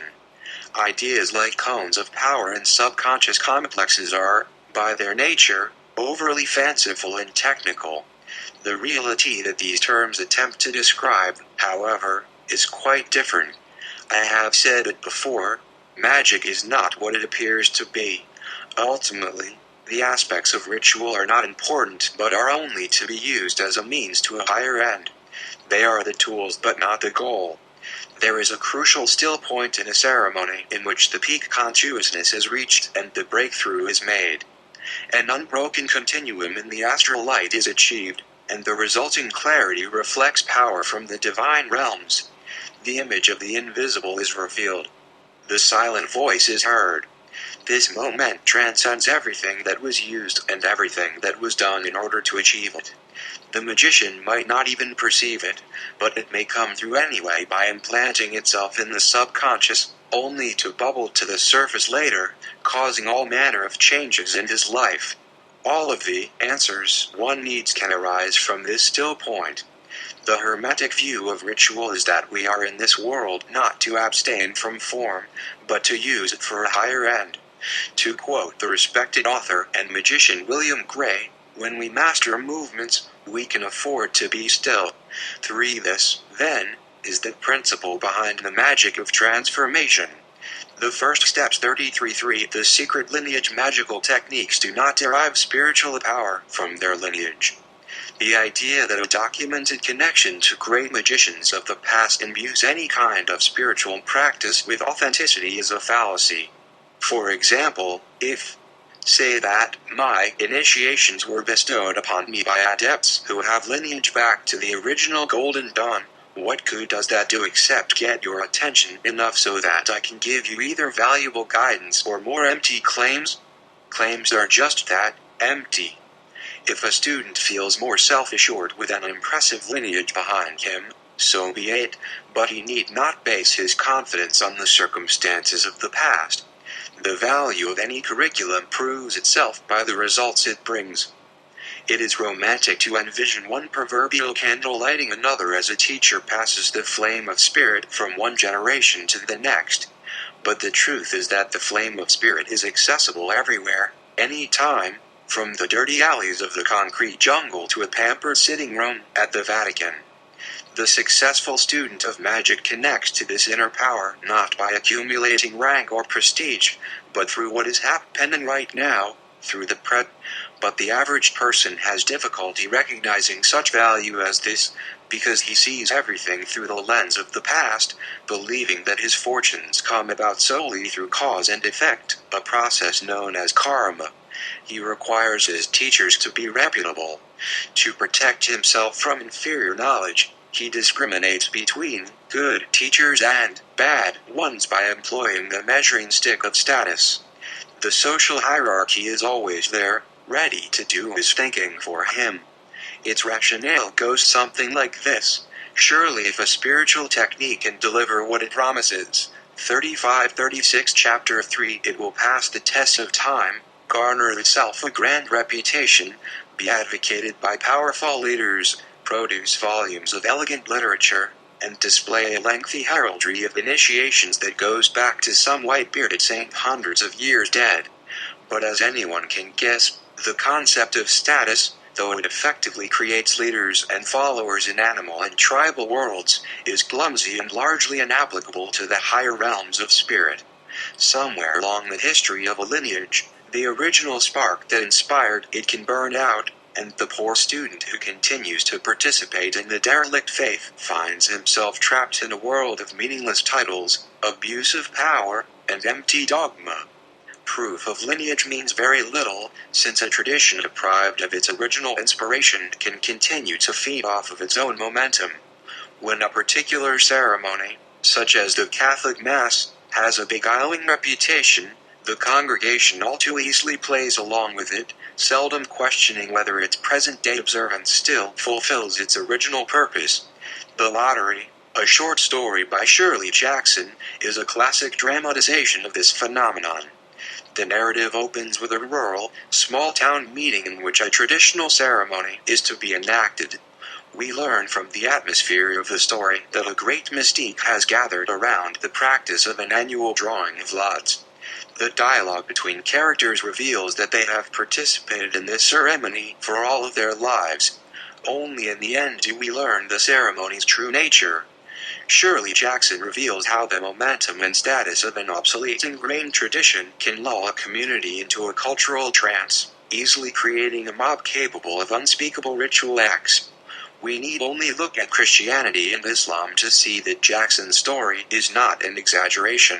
Ideas like cones of power and subconscious complexes are, by their nature, overly fanciful and technical. The reality that these terms attempt to describe, however, is quite different. I have said it before, magic is not what it appears to be. Ultimately, the aspects of ritual are not important but are only to be used as a means to a higher end. They are the tools but not the goal. There is a crucial still point in a ceremony in which the peak consciousness is reached and the breakthrough is made. An unbroken continuum in the astral light is achieved, and the resulting clarity reflects power from the divine realms. The image of the invisible is revealed. The silent voice is heard. This moment transcends everything that was used and everything that was done in order to achieve it. The magician might not even perceive it, but it may come through anyway by implanting itself in the subconscious, only to bubble to the surface later, causing all manner of changes in his life. All of the answers one needs can arise from this still point. The Hermetic view of ritual is that we are in this world not to abstain from form, but to use it for a higher end. To quote the respected author and magician William Gray, when we master movements, we can afford to be still. 3. This, then, is the principle behind the magic of transformation. The first steps 33.3. The secret lineage magical techniques do not derive spiritual power from their lineage. The idea that a documented connection to great magicians of the past imbues any kind of spiritual practice with authenticity is a fallacy. For example, if, say that, my initiations were bestowed upon me by adepts who have lineage back to the original Golden Dawn, what good does that do except get your attention enough so that I can give you either valuable guidance or more empty claims? Claims are just that, empty. If a student feels more self-assured with an impressive lineage behind him, so be it, but he need not base his confidence on the circumstances of the past. The value of any curriculum proves itself by the results it brings. It is romantic to envision one proverbial candle lighting another as a teacher passes the flame of spirit from one generation to the next. But the truth is that the flame of spirit is accessible everywhere, anytime, from the dirty alleys of the concrete jungle to a pampered sitting room at the Vatican. The successful student of magic connects to this inner power not by accumulating rank or prestige, but through what is happening right now, through the But the average person has difficulty recognizing such value as this, because he sees everything through the lens of the past, believing that his fortunes come about solely through cause and effect, a process known as karma. He requires his teachers to be reputable. To protect himself from inferior knowledge, he discriminates between good teachers and bad ones by employing the measuring stick of status. The social hierarchy is always there, ready to do his thinking for him. Its rationale goes something like this. Surely if a spiritual technique can deliver what it promises, 35-36 Chapter 3, it will pass the test of time, garner itself a grand reputation, be advocated by powerful leaders, produce volumes of elegant literature, and display a lengthy heraldry of initiations that goes back to some white-bearded saint hundreds of years dead. But as anyone can guess, the concept of status, though it effectively creates leaders and followers in animal and tribal worlds, is clumsy and largely inapplicable to the higher realms of spirit. Somewhere along the history of a lineage, the original spark that inspired it can burn out, and the poor student who continues to participate in the derelict faith finds himself trapped in a world of meaningless titles, abuse of power, and empty dogma. Proof of lineage means very little, since a tradition deprived of its original inspiration can continue to feed off of its own momentum. When a particular ceremony, such as the Catholic Mass, has a beguiling reputation, the congregation all too easily plays along with it, seldom questioning whether its present-day observance still fulfills its original purpose. The Lottery, a short story by Shirley Jackson, is a classic dramatization of this phenomenon. The narrative opens with a rural, small-town meeting in which a traditional ceremony is to be enacted. We learn from the atmosphere of the story that a great mystique has gathered around the practice of an annual drawing of lots. The dialogue between characters reveals that they have participated in this ceremony for all of their lives. Only in the end do we learn the ceremony's true nature. Shirley Jackson reveals how the momentum and status of an obsolete ingrained tradition can lull a community into a cultural trance, easily creating a mob capable of unspeakable ritual acts. We need only look at Christianity and Islam to see that Jackson's story is not an exaggeration.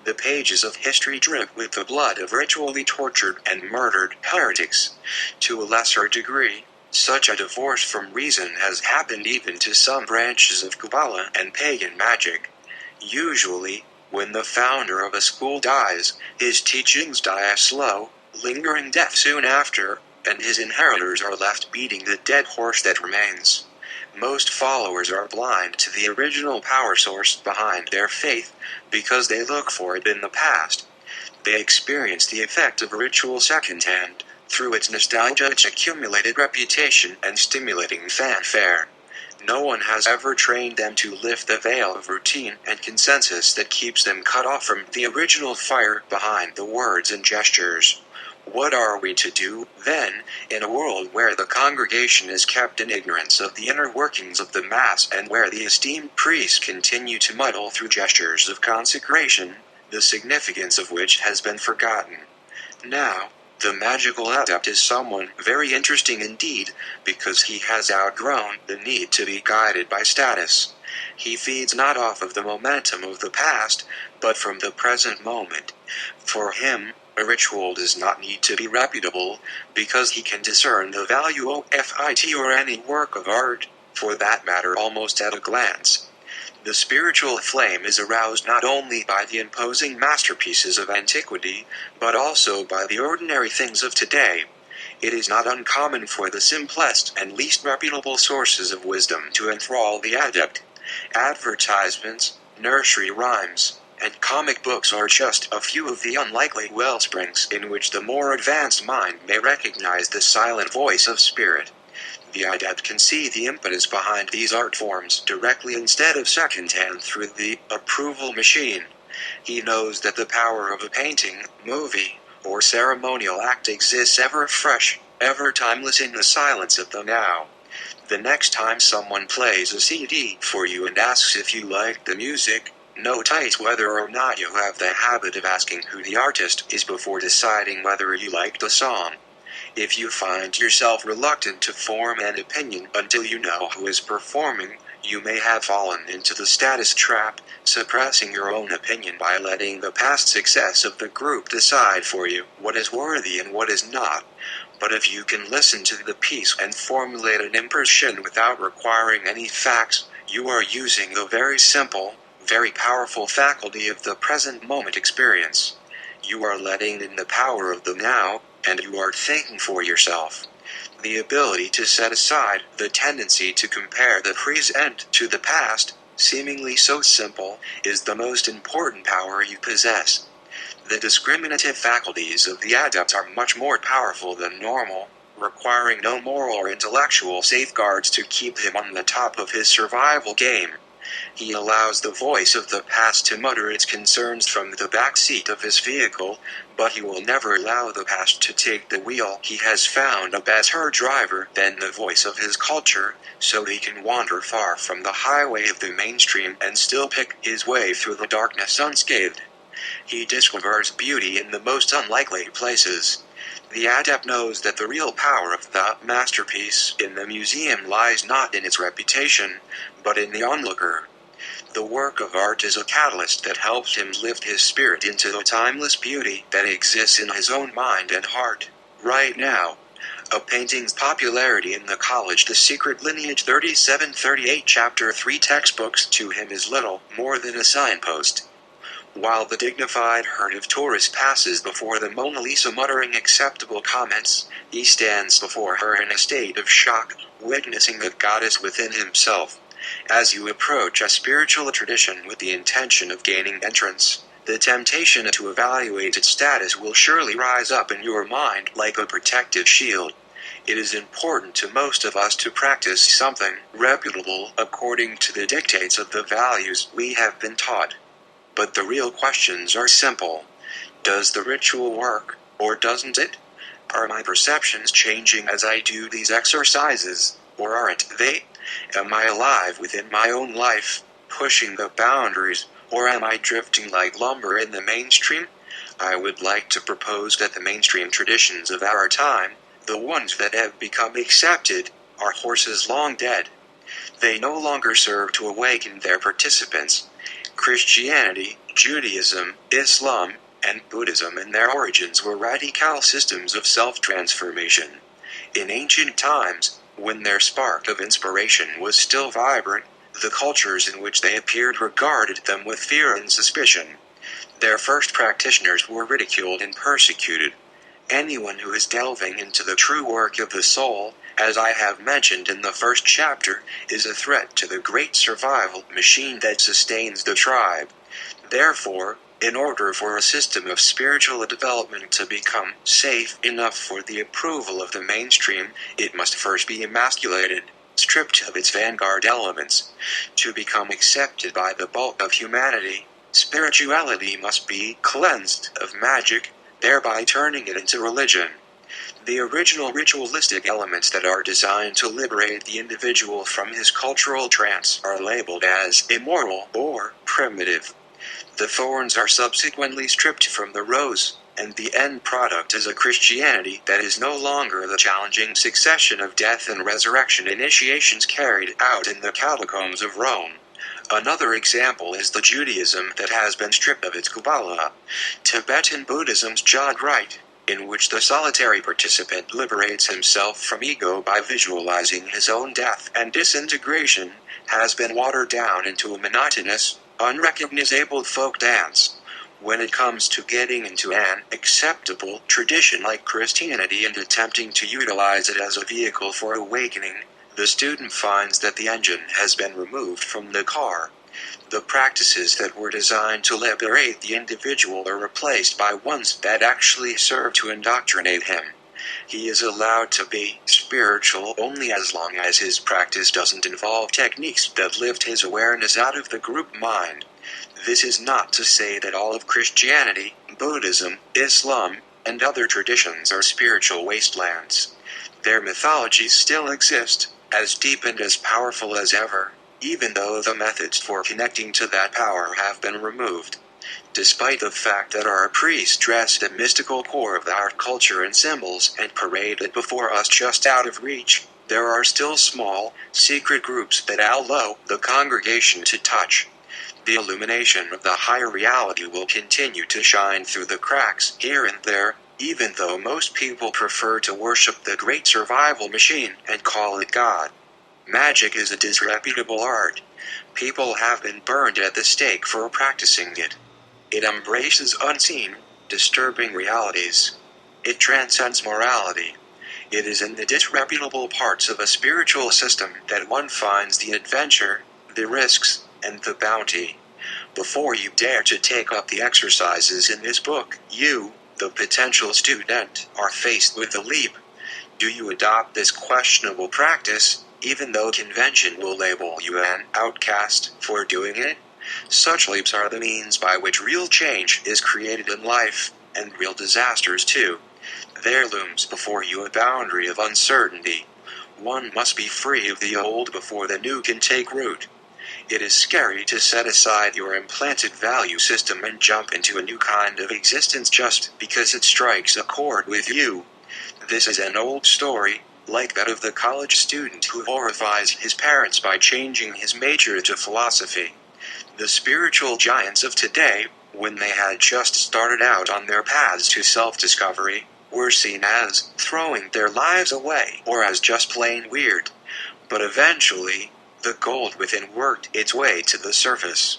The pages of history drip with the blood of ritually tortured and murdered heretics. To a lesser degree, such a divorce from reason has happened even to some branches of Kabbalah and pagan magic. Usually, when the founder of a school dies, his teachings die a slow, lingering death soon after, and his inheritors are left beating the dead horse that remains. Most followers are blind to the original power source behind their faith, because they look for it in the past. They experience the effect of ritual secondhand, through its nostalgia, its accumulated reputation, and stimulating fanfare. No one has ever trained them to lift the veil of routine and consensus that keeps them cut off from the original fire behind the words and gestures. What are we to do, then, in a world where the congregation is kept in ignorance of the inner workings of the Mass and where the esteemed priests continue to muddle through gestures of consecration, the significance of which has been forgotten? Now, the magical adept is someone very interesting indeed, because he has outgrown the need to be guided by status. He feeds not off of the momentum of the past, but from the present moment. For him, a ritual does not need to be reputable, because he can discern the value of NEOPHYTE or any work of art, for that matter almost at a glance. The spiritual flame is aroused not only by the imposing masterpieces of antiquity, but also by the ordinary things of today. It is not uncommon for the simplest and least reputable sources of wisdom to enthrall the adept. Advertisements, nursery rhymes, and comic books are just a few of the unlikely wellsprings in which the more advanced mind may recognize the silent voice of spirit. The adept can see the impetus behind these art forms directly instead of secondhand through the approval machine. He knows that the power of a painting, movie, or ceremonial act exists ever fresh, ever timeless in the silence of the now. The next time someone plays a CD for you and asks if you like the music, note whether or not you have the habit of asking who the artist is before deciding whether you like the song. If you find yourself reluctant to form an opinion until you know who is performing, you may have fallen into the status trap, suppressing your own opinion by letting the past success of the group decide for you what is worthy and what is not. But if you can listen to the piece and formulate an impression without requiring any facts, you are using the very simple, very powerful faculty of the present moment experience. You are letting in the power of the now, and you are thinking for yourself. The ability to set aside the tendency to compare the present to the past, seemingly so simple, is the most important power you possess. The discriminative faculties of the adept are much more powerful than normal, requiring no moral or intellectual safeguards to keep him on the top of his survival game. He allows the voice of the past to mutter its concerns from the back seat of his vehicle, but he will never allow the past to take the wheel. He has found a better driver than the voice of his culture, so he can wander far from the highway of the mainstream and still pick his way through the darkness unscathed. He discovers beauty in the most unlikely places. The adept knows that the real power of the masterpiece in the museum lies not in its reputation, but in the onlooker. The work of art is a catalyst that helps him lift his spirit into the timeless beauty that exists in his own mind and heart, right now. A painting's popularity in the college The Secret Lineage 3738 Chapter 3 textbooks to him is little more than a signpost. While the dignified herd of tourists passes before the Mona Lisa muttering acceptable comments, he stands before her in a state of shock, witnessing the goddess within himself. As you approach a spiritual tradition with the intention of gaining entrance, the temptation to evaluate its status will surely rise up in your mind like a protective shield. It is important to most of us to practice something reputable according to the dictates of the values we have been taught. But the real questions are simple. Does the ritual work, or doesn't it? Are my perceptions changing as I do these exercises, or aren't they? Am I alive within my own life, pushing the boundaries, or am I drifting like lumber in the mainstream? I would like to propose that the mainstream traditions of our time, the ones that have become accepted, are horses long dead. They no longer serve to awaken their participants. Christianity, Judaism, Islam, and Buddhism in their origins were radical systems of self-transformation. In ancient times, when their spark of inspiration was still vibrant, the cultures in which they appeared regarded them with fear and suspicion. Their first practitioners were ridiculed and persecuted. Anyone who is delving into the true work of the soul, as I have mentioned in the first chapter, is a threat to the great survival machine that sustains the tribe. Therefore, in order for a system of spiritual development to become safe enough for the approval of the mainstream, it must first be emasculated, stripped of its vanguard elements. To become accepted by the bulk of humanity, spirituality must be cleansed of magic, thereby turning it into religion. The original ritualistic elements that are designed to liberate the individual from his cultural trance are labeled as immoral or primitive. The thorns are subsequently stripped from the rose, and the end product is a Christianity that is no longer the challenging succession of death and resurrection initiations carried out in the catacombs of Rome. Another example is the Judaism that has been stripped of its Kabbalah, Tibetan Buddhism's Jog Rite, in which the solitary participant liberates himself from ego by visualizing his own death and disintegration, has been watered down into a monotonous, unrecognizable folk dance. When it comes to getting into an acceptable tradition like Christianity and attempting to utilize it as a vehicle for awakening, the student finds that the engine has been removed from the car. The practices that were designed to liberate the individual are replaced by ones that actually serve to indoctrinate him. He is allowed to be spiritual only as long as his practice doesn't involve techniques that lift his awareness out of the group mind. This is not to say that all of Christianity, Buddhism, Islam, and other traditions are spiritual wastelands. Their mythologies still exist, as deep and as powerful as ever, even though the methods for connecting to that power have been removed. Despite the fact that our priests dress the mystical core of our culture in symbols and parade it before us just out of reach, there are still small, secret groups that allow the congregation to touch. The illumination of the higher reality will continue to shine through the cracks here and there, even though most people prefer to worship the great survival machine and call it God. Magic is a disreputable art. People have been burned at the stake for practicing it. It embraces unseen, disturbing realities. It transcends morality. It is in the disreputable parts of a spiritual system that one finds the adventure, the risks, and the bounty. Before you dare to take up the exercises in this book, you, the potential student, are faced with a leap. Do you adopt this questionable practice, even though convention will label you an outcast for doing it? Such leaps are the means by which real change is created in life, and real disasters too. There looms before you a boundary of uncertainty. One must be free of the old before the new can take root. It is scary to set aside your implanted value system and jump into a new kind of existence just because it strikes a chord with you. This is an old story, like that of the college student who horrifies his parents by changing his major to philosophy. The spiritual giants of today, when they had just started out on their paths to self-discovery, were seen as throwing their lives away or as just plain weird. But eventually, the gold within worked its way to the surface.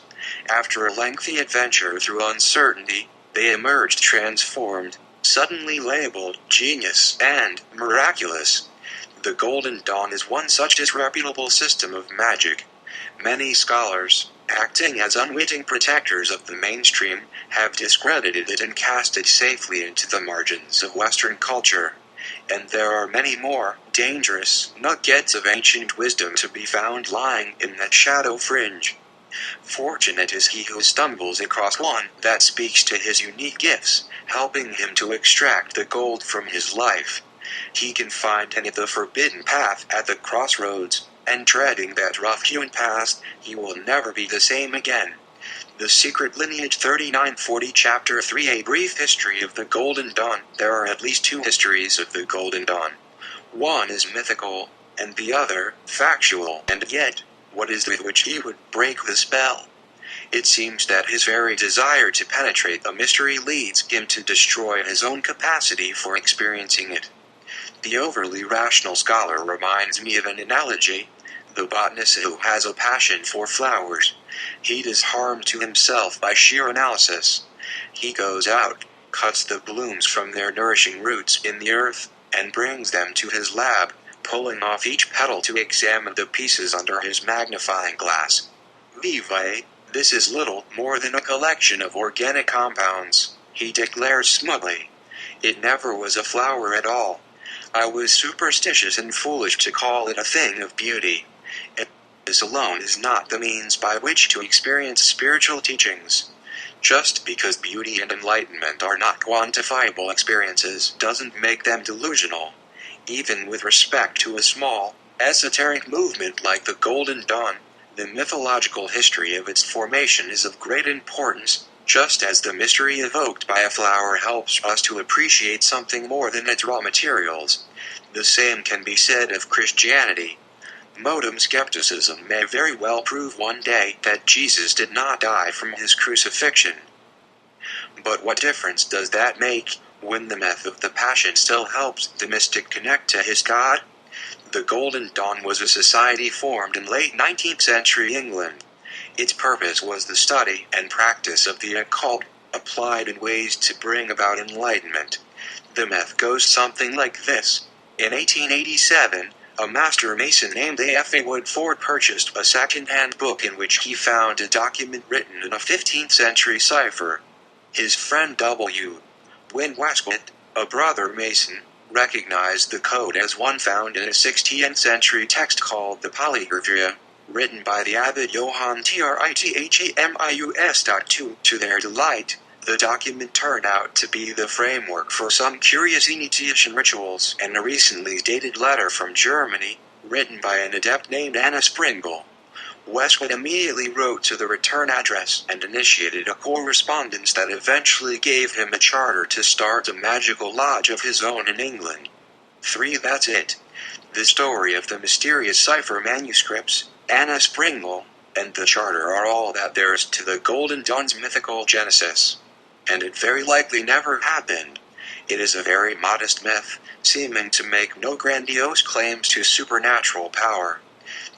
After a lengthy adventure through uncertainty, they emerged transformed, suddenly labeled genius and miraculous. The Golden Dawn is one such disreputable system of magic. Many scholars, acting as unwitting protectors of the mainstream, have discredited it and cast it safely into the margins of Western culture. And there are many more dangerous nuggets of ancient wisdom to be found lying in that shadow fringe. Fortunate is he who stumbles across one that speaks to his unique gifts, helping him to extract the gold from his life. He can find the forbidden path at the crossroads, and treading that rough-hewn path, he will never be the same again. The Secret Lineage 3940 Chapter 3 A Brief History of the Golden Dawn. There are at least two histories of the Golden Dawn. One is mythical, and the other, factual. And yet, what is with which he would break the spell? It seems that his very desire to penetrate the mystery leads him to destroy his own capacity for experiencing it. The overly rational scholar reminds me of an analogy. The botanist who has a passion for flowers. He does harm to himself by sheer analysis. He goes out, cuts the blooms from their nourishing roots in the earth, and brings them to his lab, pulling off each petal to examine the pieces under his magnifying glass. Vive, this is little more than a collection of organic compounds, he declares smugly. It never was a flower at all. I was superstitious and foolish to call it a thing of beauty. This alone is not the means by which to experience spiritual teachings. Just because beauty and enlightenment are not quantifiable experiences doesn't make them delusional. Even with respect to a small, esoteric movement like the Golden Dawn, the mythological history of its formation is of great importance, just as the mystery evoked by a flower helps us to appreciate something more than its raw materials. The same can be said of Christianity. Modern skepticism may very well prove one day that Jesus did not die from his crucifixion. But what difference does that make, when the myth of the Passion still helps the mystic connect to his God? The Golden Dawn was a society formed in late 19th century England. Its purpose was the study and practice of the occult, applied in ways to bring about enlightenment. The myth goes something like this. In 1887, a master mason named A.F.A. Woodford purchased a second-hand book in which he found a document written in a 15th century cipher. His friend W. Win Westcott, a brother mason, recognized the code as one found in a 16th century text called the Polygraphia, written by the abbot Johann Trithemius. To their delight, the document turned out to be the framework for some curious initiation rituals and a recently dated letter from Germany, written by an adept named Anna Springle. Westwood immediately wrote to the return address and initiated a correspondence that eventually gave him a charter to start a magical lodge of his own in England. 3. That's it. The story of the mysterious cipher manuscripts, Anna Springle, and the charter are all that there is to the Golden Dawn's mythical genesis. And it very likely never happened. It is a very modest myth, seeming to make no grandiose claims to supernatural power.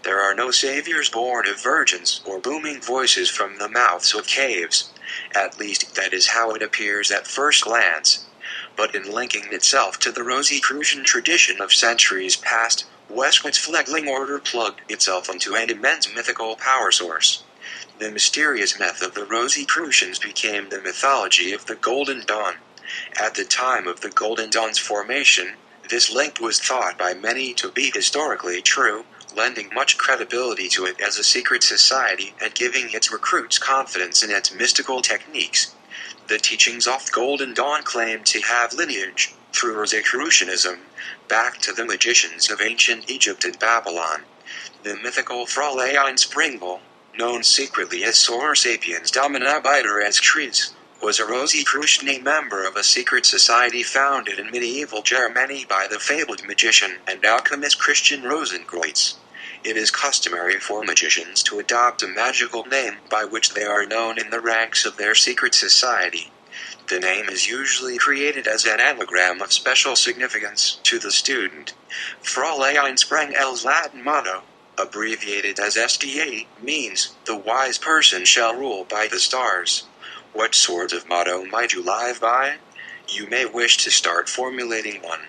There are no saviors born of virgins or booming voices from the mouths of caves. At least that is how it appears at first glance. But in linking itself to the Rosicrucian tradition of centuries past, Westwood's fledgling order plugged itself into an immense mythical power source. The mysterious myth of the Rosicrucians became the mythology of the Golden Dawn. At the time of the Golden Dawn's formation, this link was thought by many to be historically true, lending much credibility to it as a secret society and giving its recruits confidence in its mystical techniques. The teachings of Golden Dawn claim to have lineage, through Rosicrucianism, back to the magicians of ancient Egypt and Babylon. The mythical Fräulein Springle, known secretly as Sor Sapiens Domina Biter Excercises, was a Rosicrucian member of a secret society founded in medieval Germany by the fabled magician and alchemist Christian Rosenkreuz. It is customary for magicians to adopt a magical name by which they are known in the ranks of their secret society. The name is usually created as an anagram of special significance to the student. Fräulein Sprengel's Latin motto, abbreviated as SDA, means, "The wise person shall rule by the stars." What sort of motto might you live by? You may wish to start formulating one.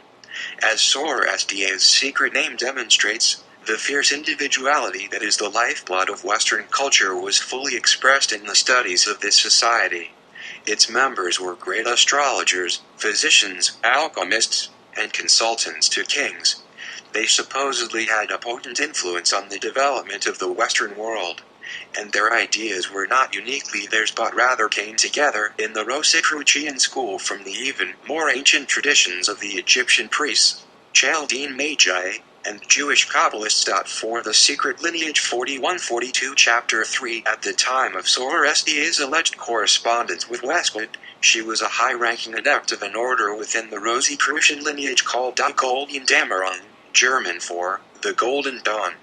As Sor SDA's secret name demonstrates, the fierce individuality that is the lifeblood of Western culture was fully expressed in the studies of this society. Its members were great astrologers, physicians, alchemists, and consultants to kings. They supposedly had a potent influence on the development of the Western world, and their ideas were not uniquely theirs but rather came together in the Rosicrucian school from the even more ancient traditions of the Egyptian priests, Chaldean Magi, and Jewish Kabbalists. For the secret lineage 4142 chapter 3 At the time of Sor SDA's alleged correspondence with Westwood, she was a high-ranking adept of an order within the Rosicrucian lineage called Die Golden Dämmerung, German for the Golden Dawn.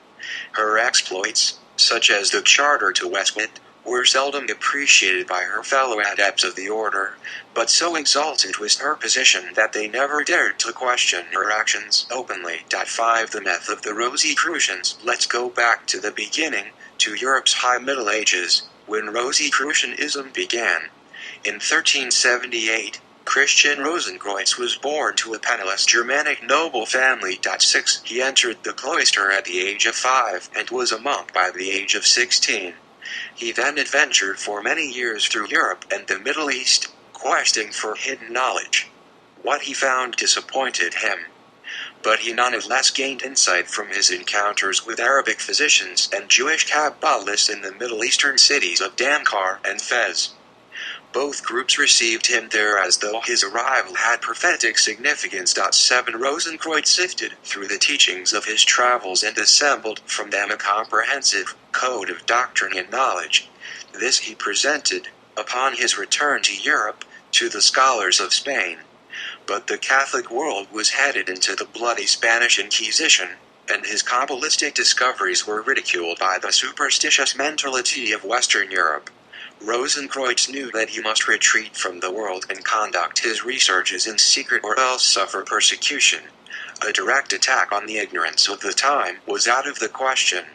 Her exploits, such as the charter to Westwood, were seldom appreciated by her fellow adepts of the order, but so exalted was her position that they never dared to question her actions openly. 5. The myth of the Rosicrucians. Let's go back to the beginning, to Europe's High Middle Ages, when Rosicrucianism began. In 1378, Christian Rosenkreuz was born to a penniless Germanic noble family. 6. He entered the cloister at the age of 5 and was a monk by the age of 16. He then adventured for many years through Europe and the Middle East, questing for hidden knowledge. What he found disappointed him, but he nonetheless gained insight from his encounters with Arabic physicians and Jewish Kabbalists in the Middle Eastern cities of Damkar and Fez. Both groups received him there as though his arrival had prophetic significance. 7. Rosenkreuz sifted through the teachings of his travels and assembled from them a comprehensive code of doctrine and knowledge. This he presented, upon his return to Europe, to the scholars of Spain. But the Catholic world was headed into the bloody Spanish Inquisition, and his Kabbalistic discoveries were ridiculed by the superstitious mentality of Western Europe. Rosenkreuz knew that he must retreat from the world and conduct his researches in secret or else suffer persecution. A direct attack on the ignorance of the time was out of the question.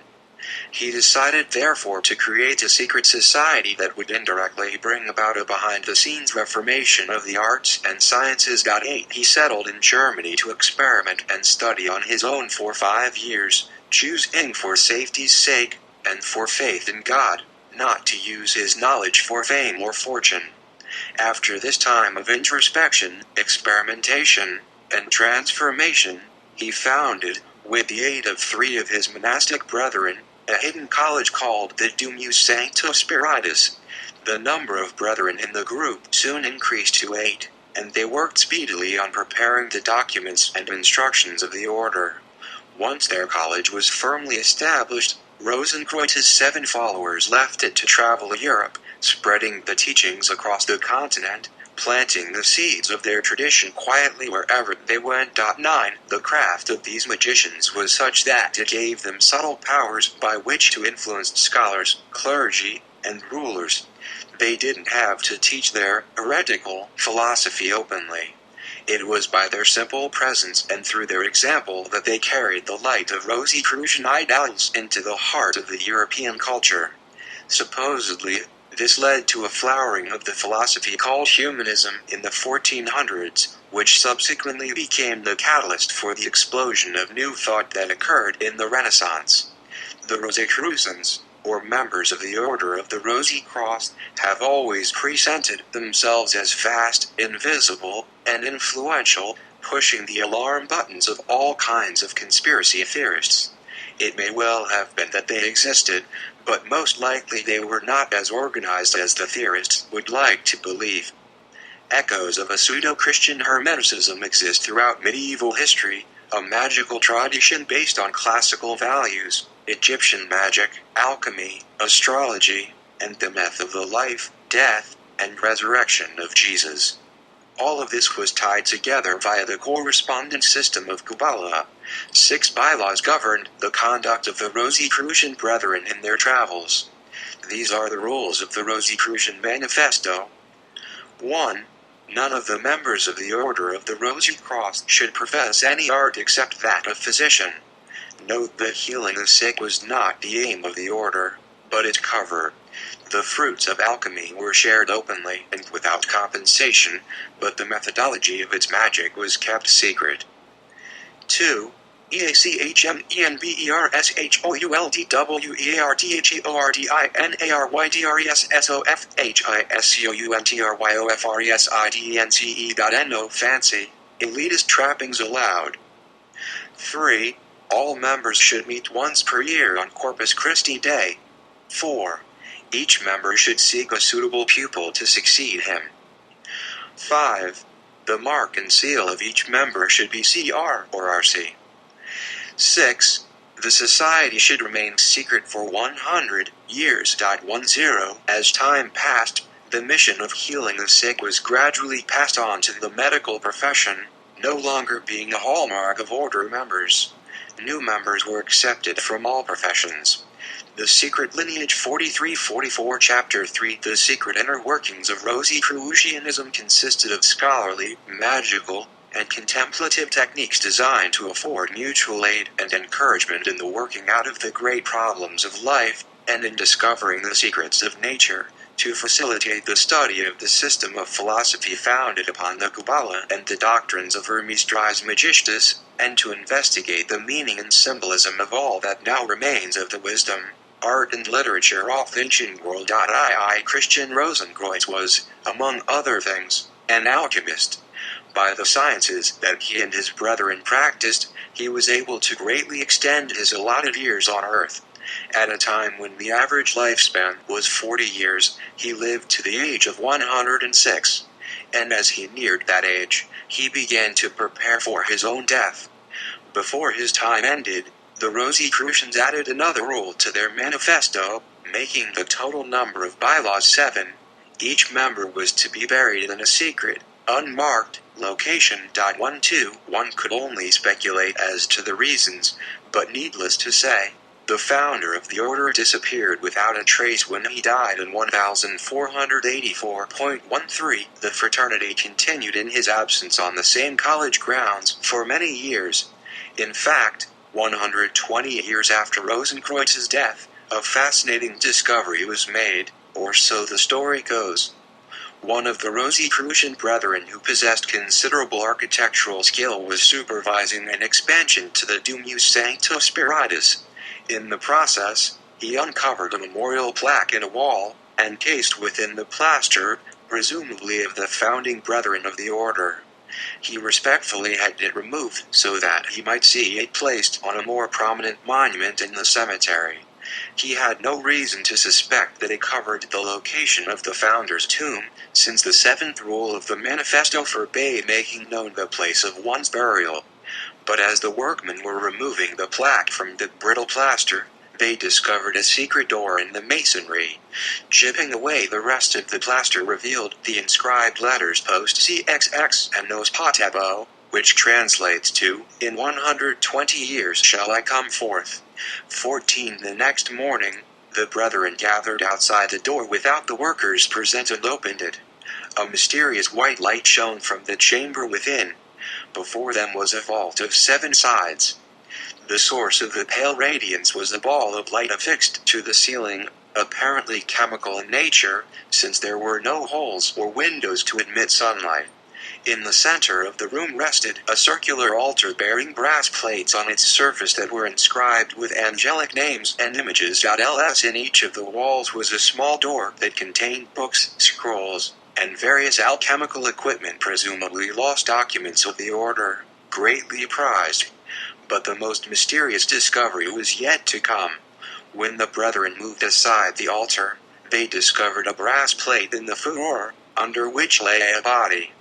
He decided therefore to create a secret society that would indirectly bring about a behind-the-scenes reformation of the arts and sciences. 8. He settled in Germany to experiment and study on his own for 5 years, choosing for safety's sake, and for faith in God, not to use his knowledge for fame or fortune. After this time of introspection, experimentation, and transformation, he founded, with the aid of 3 of his monastic brethren, a hidden college called the Domus Sancta Spiritus. The number of brethren in the group soon increased to 8, and they worked speedily on preparing the documents and instructions of the order. Once their college was firmly established, Rosenkreuz's 7 followers left it to travel Europe, spreading the teachings across the continent, planting the seeds of their tradition quietly wherever they went. 9. The craft of these magicians was such that it gave them subtle powers by which to influence scholars, clergy, and rulers. They didn't have to teach their heretical philosophy openly. It was by their simple presence and through their example that they carried the light of Rosicrucian ideals into the heart of the European culture. Supposedly, this led to a flowering of the philosophy called humanism in the 1400s, which subsequently became the catalyst for the explosion of new thought that occurred in the Renaissance. The Rosicrucians, or members of the Order of the Rosy Cross, have always presented themselves as vast, invisible, and influential, pushing the alarm buttons of all kinds of conspiracy theorists. It may well have been that they existed, but most likely they were not as organized as the theorists would like to believe. Echoes of a pseudo-Christian Hermeticism exist throughout medieval history, a magical tradition based on classical values, Egyptian magic, alchemy, astrology, and the myth of the life, death, and resurrection of Jesus. All of this was tied together via the correspondence system of Kabbalah. 6 bylaws governed the conduct of the Rosicrucian brethren in their travels. These are the rules of the Rosicrucian Manifesto. 1. None of the members of the Order of the Rosy Cross should profess any art except that of physician. Note that healing the sick was not the aim of the order, but its cover. The fruits of alchemy were shared openly and without compensation, but the methodology of its magic was kept secret. 2. EACHMENBERSHOULDWERTHERMISCOUNTRYOFRESIDENCE.NO fancy, elitist trappings allowed. 3. All members should meet once per year on Corpus Christi Day. 4. Each member should seek a suitable pupil to succeed him. 5. The mark and seal of each member should be CR or RC. 6. The society should remain secret for 100 years. 10. As time passed, the mission of healing the sick was gradually passed on to the medical profession, no longer being a hallmark of order members. New members were accepted from all professions. The Secret Lineage 4344 Chapter 3 The secret inner workings of Rosicrucianism consisted of scholarly, magical, and contemplative techniques designed to afford mutual aid and encouragement in the working out of the great problems of life, and in discovering the secrets of nature, to facilitate the study of the system of philosophy founded upon the Kabbalah and the doctrines of Hermes Trismegistus, and to investigate the meaning and symbolism of all that now remains of the wisdom, art and literature of the ancient world. Christian Rosenkreuz was, among other things, an alchemist. By the sciences that he and his brethren practiced, he was able to greatly extend his allotted years on earth. At a time when the average lifespan was 40 years, he lived to the age of 106, and as he neared that age, he began to prepare for his own death. Before his time ended, the Rosicrucians added another rule to their manifesto, making the total number of bylaws 7. Each member was to be buried in a secret, unmarked location. 1. One could only speculate as to the reasons, but needless to say, the founder of the order disappeared without a trace when he died in 1484.13. The fraternity continued in his absence on the same college grounds for many years. In fact, 120 years after Rosenkreuz's death, a fascinating discovery was made, or so the story goes. One of the Rosicrucian brethren who possessed considerable architectural skill was supervising an expansion to the Domus Sancta Spiritus. In the process, he uncovered a memorial plaque in a wall, encased within the plaster, presumably of the founding brethren of the order. He respectfully had it removed so that he might see it placed on a more prominent monument in the cemetery. He had no reason to suspect that it covered the location of the founder's tomb, since the seventh rule of the manifesto forbade making known the place of one's burial. But as the workmen were removing the plaque from the brittle plaster, they discovered a secret door in the masonry. Chipping away the rest of the plaster revealed the inscribed letters Post CXX and NEOPHYTE, which translates to, "In 120 years shall I come forth." 14 The next morning, the brethren gathered outside the door without the workers present and opened it. A mysterious white light shone from the chamber within. Before them was a vault of 7 sides. The source of the pale radiance was a ball of light affixed to the ceiling, apparently chemical in nature, since there were no holes or windows to admit sunlight. In the center of the room rested a circular altar bearing brass plates on its surface that were inscribed with angelic names and images. Ls in each of the walls was a small door that contained books, scrolls, and various alchemical equipment, presumably lost documents of the order, greatly prized. But the most mysterious discovery was yet to come. When the brethren moved aside the altar, they discovered a brass plate in the floor, under which lay a body.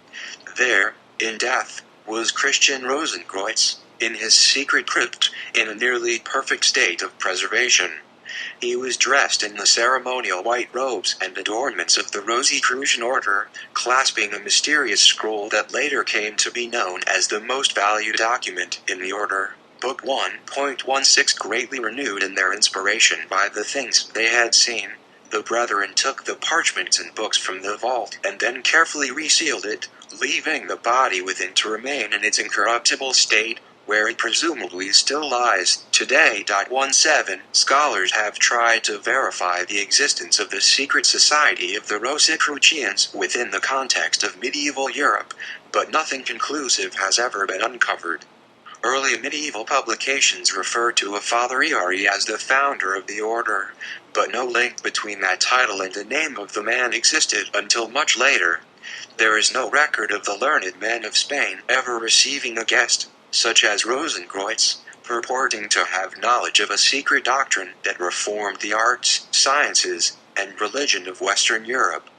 There, in death, was Christian Rosenkreuz, in his secret crypt, in a nearly perfect state of preservation. He was dressed in the ceremonial white robes and adornments of the Rosicrucian order, clasping a mysterious scroll that later came to be known as the most valued document in the order. Book 1.16 Greatly renewed in their inspiration by the things they had seen, the brethren took the parchments and books from the vault and then carefully resealed it, leaving the body within to remain in its incorruptible state, where it presumably still lies today. 17 Scholars have tried to verify the existence of the secret society of the Rosicrucians within the context of medieval Europe, but nothing conclusive has ever been uncovered. Early medieval publications refer to a Father Iari as the founder of the order, but no link between that title and the name of the man existed until much later. There is no record of the learned men of Spain ever receiving a guest, such as Rosenkreuz, purporting to have knowledge of a secret doctrine that reformed the arts, sciences, and religion of Western Europe.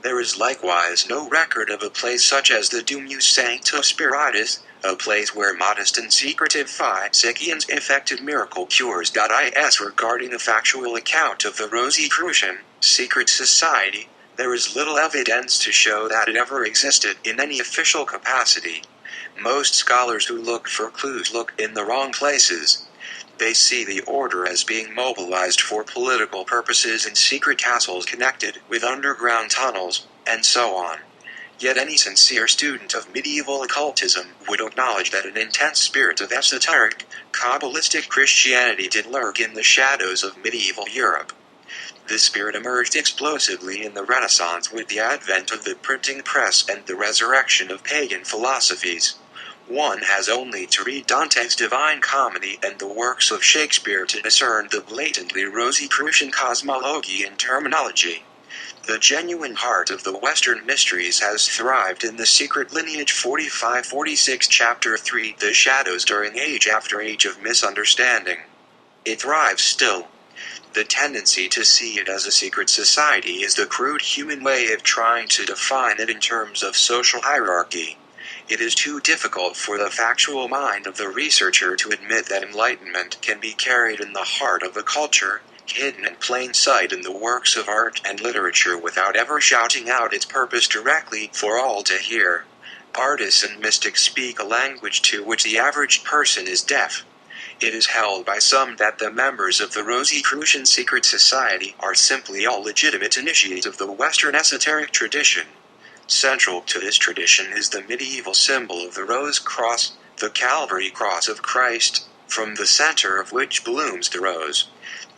There is likewise no record of a place such as the Domus Sancta Spiritus, a place where modest and secretive Physicians effected miracle cures. Is regarding a factual account of the Rosicrucian secret society, there is little evidence to show that it ever existed in any official capacity. Most scholars who look for clues look in the wrong places. They see the order as being mobilized for political purposes in secret castles connected with underground tunnels, and so on. Yet any sincere student of medieval occultism would acknowledge that an intense spirit of esoteric, Kabbalistic Christianity did lurk in the shadows of medieval Europe. This spirit emerged explosively in the Renaissance with the advent of the printing press and the resurrection of pagan philosophies. One has only to read Dante's Divine Comedy and the works of Shakespeare to discern the blatantly Rosicrucian cosmology and terminology. The genuine heart of the Western mysteries has thrived in the secret lineage 45-46 Chapter 3 The Shadows during age after age of misunderstanding. It thrives still. The tendency to see it as a secret society is the crude human way of trying to define it in terms of social hierarchy. It is too difficult for the factual mind of the researcher to admit that enlightenment can be carried in the heart of a culture, hidden in plain sight in the works of art and literature without ever shouting out its purpose directly for all to hear. Artists and mystics speak a language to which the average person is deaf. It is held by some that the members of the Rosicrucian secret society are simply all legitimate initiates of the Western esoteric tradition. Central to this tradition is the medieval symbol of the Rose Cross, the Calvary Cross of Christ, from the center of which blooms the rose.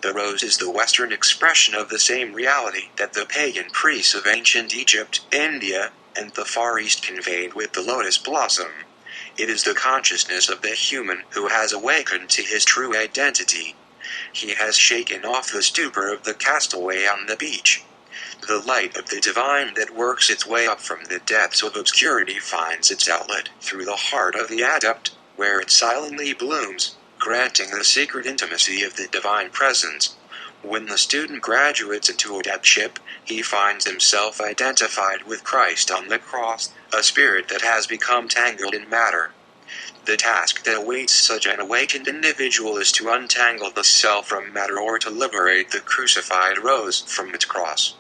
The rose is the Western expression of the same reality that the pagan priests of ancient Egypt, India, and the Far East conveyed with the lotus blossom. It is the consciousness of the human who has awakened to his true identity. He has shaken off the stupor of the castaway on the beach. The light of the divine that works its way up from the depths of obscurity finds its outlet through the heart of the adept, where it silently blooms, granting the secret intimacy of the divine presence. When the student graduates into adeptship, he finds himself identified with Christ on the cross, a spirit that has become tangled in matter. The task that awaits such an awakened individual is to untangle the self from matter or to liberate the crucified rose from its cross.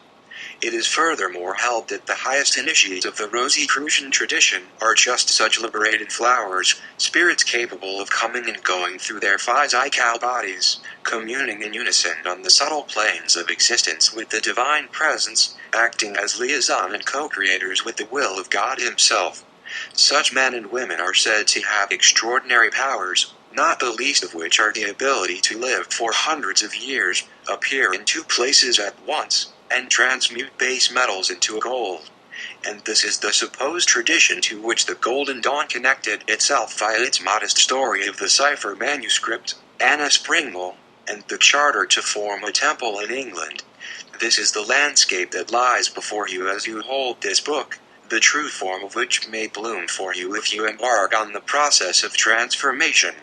It is furthermore held that the highest initiates of the Rosicrucian tradition are just such liberated flowers, spirits capable of coming and going through their physical bodies, communing in unison on the subtle planes of existence with the divine presence, acting as liaison and co-creators with the will of God himself. Such men and women are said to have extraordinary powers, not the least of which are the ability to live for hundreds of years, appear in two places at once, and transmute base metals into gold. And this is the supposed tradition to which the Golden Dawn connected itself via its modest story of the cipher manuscript, Anna Springle, and the charter to form a temple in England. This is the landscape that lies before you as you hold this book, the true form of which may bloom for you if you embark on the process of transformation.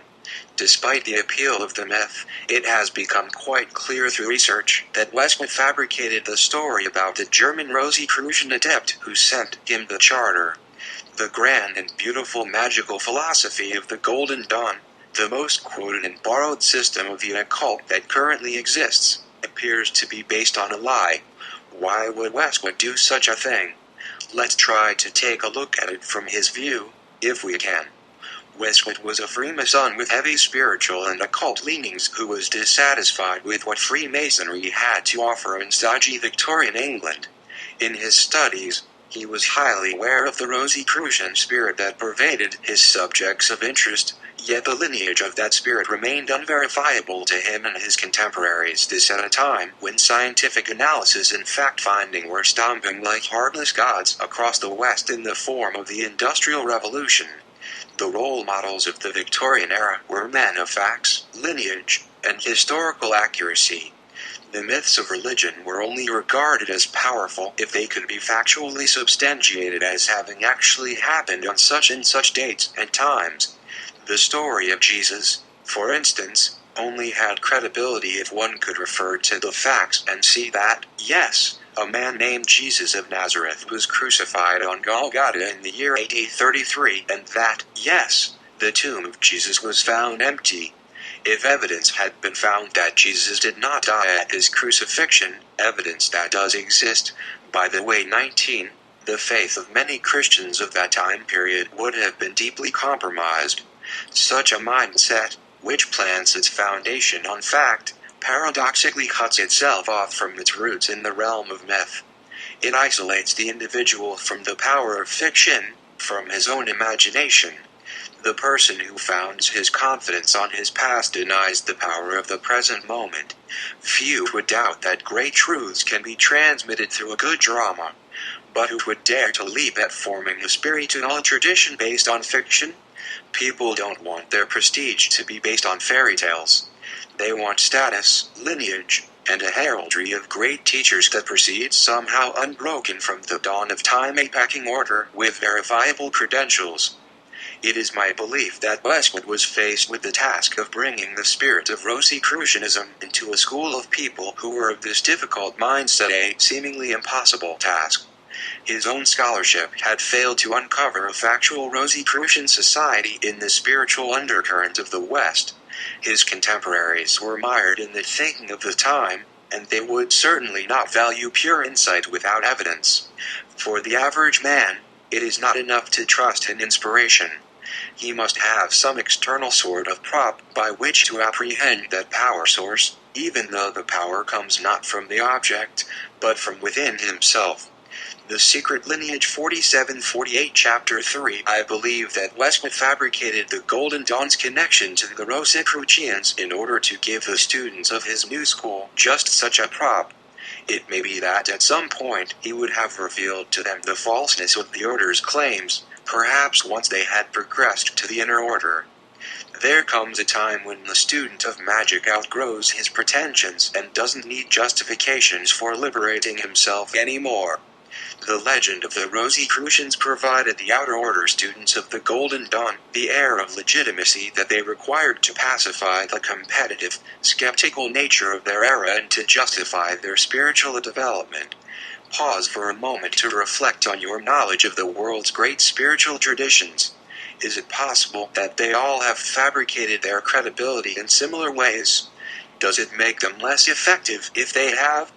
Despite the appeal of the myth, it has become quite clear through research that Westwood fabricated the story about the German Rosicrucian adept who sent him the charter. The grand and beautiful magical philosophy of the Golden Dawn, the most quoted and borrowed system of the occult that currently exists, appears to be based on a lie. Why would Westwood do such a thing? Let's try to take a look at it from his view, if we can. Westwood was a Freemason with heavy spiritual and occult leanings who was dissatisfied with what Freemasonry had to offer in stodgy Victorian England. In his studies, he was highly aware of the Rosicrucian spirit that pervaded his subjects of interest, yet the lineage of that spirit remained unverifiable to him and his contemporaries. This at a time when scientific analysis and fact-finding were stomping like heartless gods across the West in the form of the Industrial Revolution. The role models of the Victorian era were men of facts, lineage, and historical accuracy. The myths of religion were only regarded as powerful if they could be factually substantiated as having actually happened on such and such dates and times. The story of Jesus, for instance, only had credibility if one could refer to the facts and see that, yes, a man named Jesus of Nazareth was crucified on Golgotha in the year AD 33, and that, yes, the tomb of Jesus was found empty. If evidence had been found that Jesus did not die at his crucifixion, evidence that does exist, by the way 19, the faith of many Christians of that time period would have been deeply compromised. Such a mindset, which plants its foundation on fact, paradoxically cuts itself off from its roots in the realm of myth. It isolates the individual from the power of fiction, from his own imagination. The person who founds his confidence on his past denies the power of the present moment. Few would doubt that great truths can be transmitted through a good drama. But who would dare to leap at forming a spiritual tradition based on fiction? People don't want their prestige to be based on fairy tales. They want status, lineage, and a heraldry of great teachers that proceeds somehow unbroken from the dawn of time, a pecking order with verifiable credentials. It is my belief that Westwood was faced with the task of bringing the spirit of Rosicrucianism into a school of people who were of this difficult mindset, a seemingly impossible task. His own scholarship had failed to uncover a factual Rosicrucian society in the spiritual undercurrent of the West. His contemporaries were mired in the thinking of the time, and they would certainly not value pure insight without evidence. For the average man, it is not enough to trust in inspiration. He must have some external sort of prop by which to apprehend that power source, even though the power comes not from the object, but from within himself. The Secret Lineage 4748 Chapter 3. I believe that Westwood fabricated the Golden Dawn's connection to the Rosicrucians in order to give the students of his new school just such a prop. It may be that at some point he would have revealed to them the falseness of the order's claims, perhaps once they had progressed to the inner order. There comes a time when the student of magic outgrows his pretensions and doesn't need justifications for liberating himself anymore. The legend of the Rosicrucians provided the outer order students of the Golden Dawn the air of legitimacy that they required to pacify the competitive, skeptical nature of their era and to justify their spiritual development. Pause for a moment to reflect on your knowledge of the world's great spiritual traditions. Is it possible that they all have fabricated their credibility in similar ways? Does it make them less effective if they have?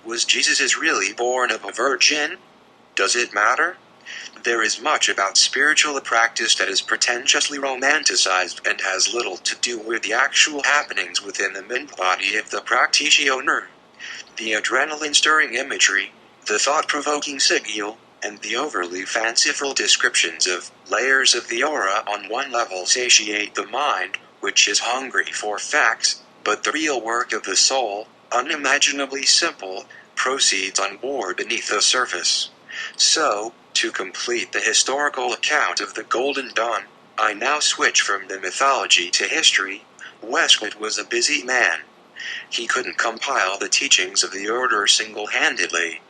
Was Jesus really born of a virgin? Does it matter? There is much about spiritual practice that is pretentiously romanticized and has little to do with the actual happenings within the mind body of the practitioner. The adrenaline-stirring imagery, the thought-provoking sigil, and the overly fanciful descriptions of layers of the aura on one level satiate the mind, which is hungry for facts, but the real work of the soul, unimaginably simple, proceeds on board beneath the surface. So, to complete the historical account of the Golden Dawn, I now switch from the mythology to history. Westcott was a busy man. He couldn't compile the teachings of the order single-handedly.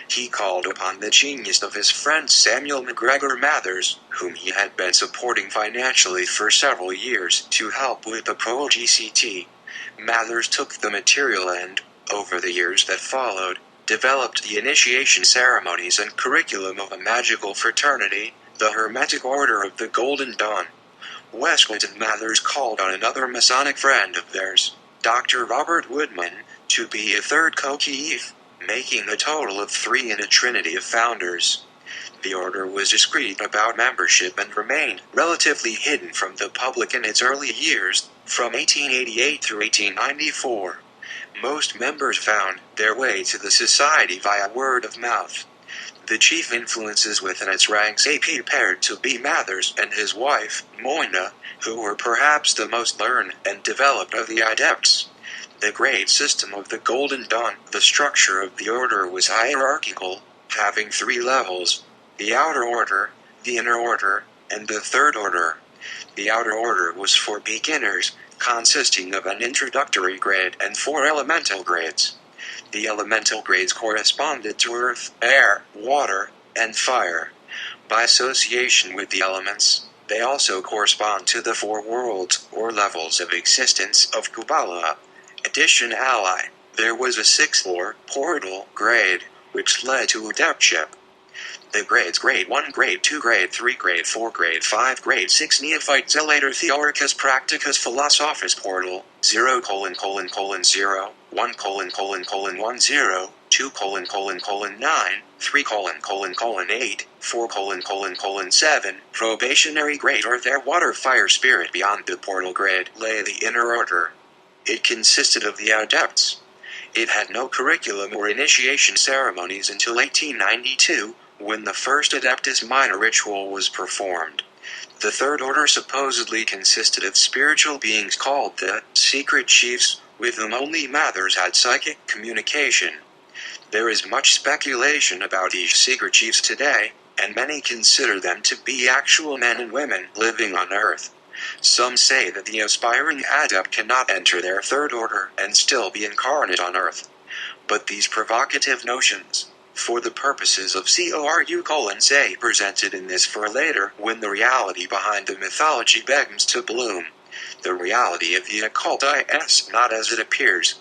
He called upon the genius of his friend Samuel MacGregor Mathers, whom he had been supporting financially for several years, to help with the Pro-GCT. Mathers took the material and, over the years that followed, developed the initiation ceremonies and curriculum of a magical fraternity, the Hermetic Order of the Golden Dawn. Westcott and Mathers called on another Masonic friend of theirs, Dr. Robert Woodman, to be a third co-chief, making a total of 3 in a trinity of founders. The order was discreet about membership and remained relatively hidden from the public in its early years, from 1888 through 1894. Most members found their way to the society via word of mouth. The chief influences within its ranks appeared to be Mathers and his wife, Moina, who were perhaps the most learned and developed of the adepts. The grade system of the Golden Dawn, the structure of the order was hierarchical, having 3 levels: the outer order, the inner order, and the third order. The outer order was for beginners, consisting of an introductory grade and 4 elemental grades. The elemental grades corresponded to earth, air, water, and fire. By association with the elements, they also correspond to the 4 worlds, or levels of existence of Kabbalah. Additionally, there was a 6th or portal grade, which led to adeptship. The grades Grade 1, Grade 2, Grade 3, Grade 4, Grade 5, Grade 6 Neophyte Zelator Theoricus Practicus Philosophus Portal 0:::0, 1::::10, 2::::9, 3::::8, 4::::7, Probationary Grade Earth Air Water Fire Spirit. Beyond the portal grade lay the inner order. It consisted of the adepts. It had no curriculum or initiation ceremonies until 1892, when the first Adeptus Minor ritual was performed. The third order supposedly consisted of spiritual beings called the Secret Chiefs, with whom only Mathers had psychic communication. There is much speculation about these Secret Chiefs today, and many consider them to be actual men and women living on Earth. Some say that the aspiring adept cannot enter their third order and still be incarnate on Earth. But these provocative notions, for the purposes of Curiculum, presented in this for later, when the reality behind the mythology begins to bloom. The reality of the occult is not as it appears.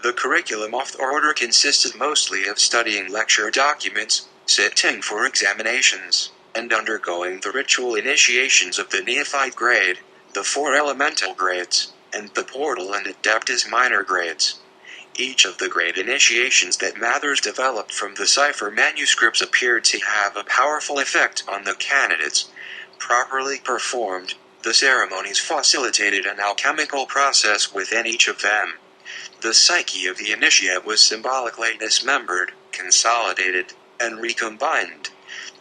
The curriculum of the order consisted mostly of studying lecture documents, sitting for examinations, and undergoing the ritual initiations of the Neophyte grade, the 4 elemental grades, and the portal and Adeptus Minor grades. Each of the grade initiations that Mathers developed from the cipher manuscripts appeared to have a powerful effect on the candidates. Properly performed, the ceremonies facilitated an alchemical process within each of them. The psyche of the initiate was symbolically dismembered, consolidated, and recombined.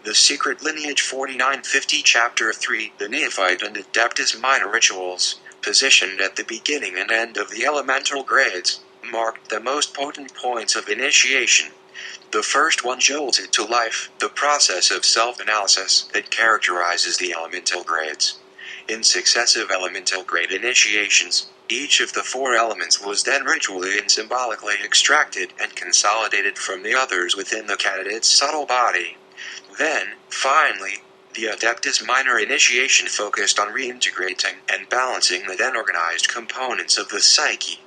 The Secret Lineage 4950 Chapter 3, the Neophyte and Adeptus Minor rituals, positioned at the beginning and end of the elemental grades, marked the most potent points of initiation. The first one jolted to life the process of self-analysis that characterizes the elemental grades. In successive elemental grade initiations, each of the 4 elements was then ritually and symbolically extracted and consolidated from the others within the candidate's subtle body. Then, finally, the Adeptus Minor initiation focused on reintegrating and balancing the then organized components of the psyche.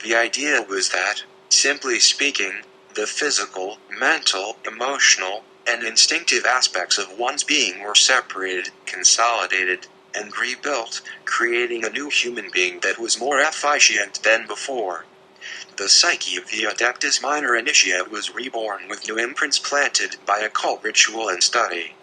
The idea was that, simply speaking, the physical, mental, emotional, and instinctive aspects of one's being were separated, consolidated, and rebuilt, creating a new human being that was more efficient than before. The psyche of the Adeptus Minor initiate was reborn with new imprints planted by occult ritual and study.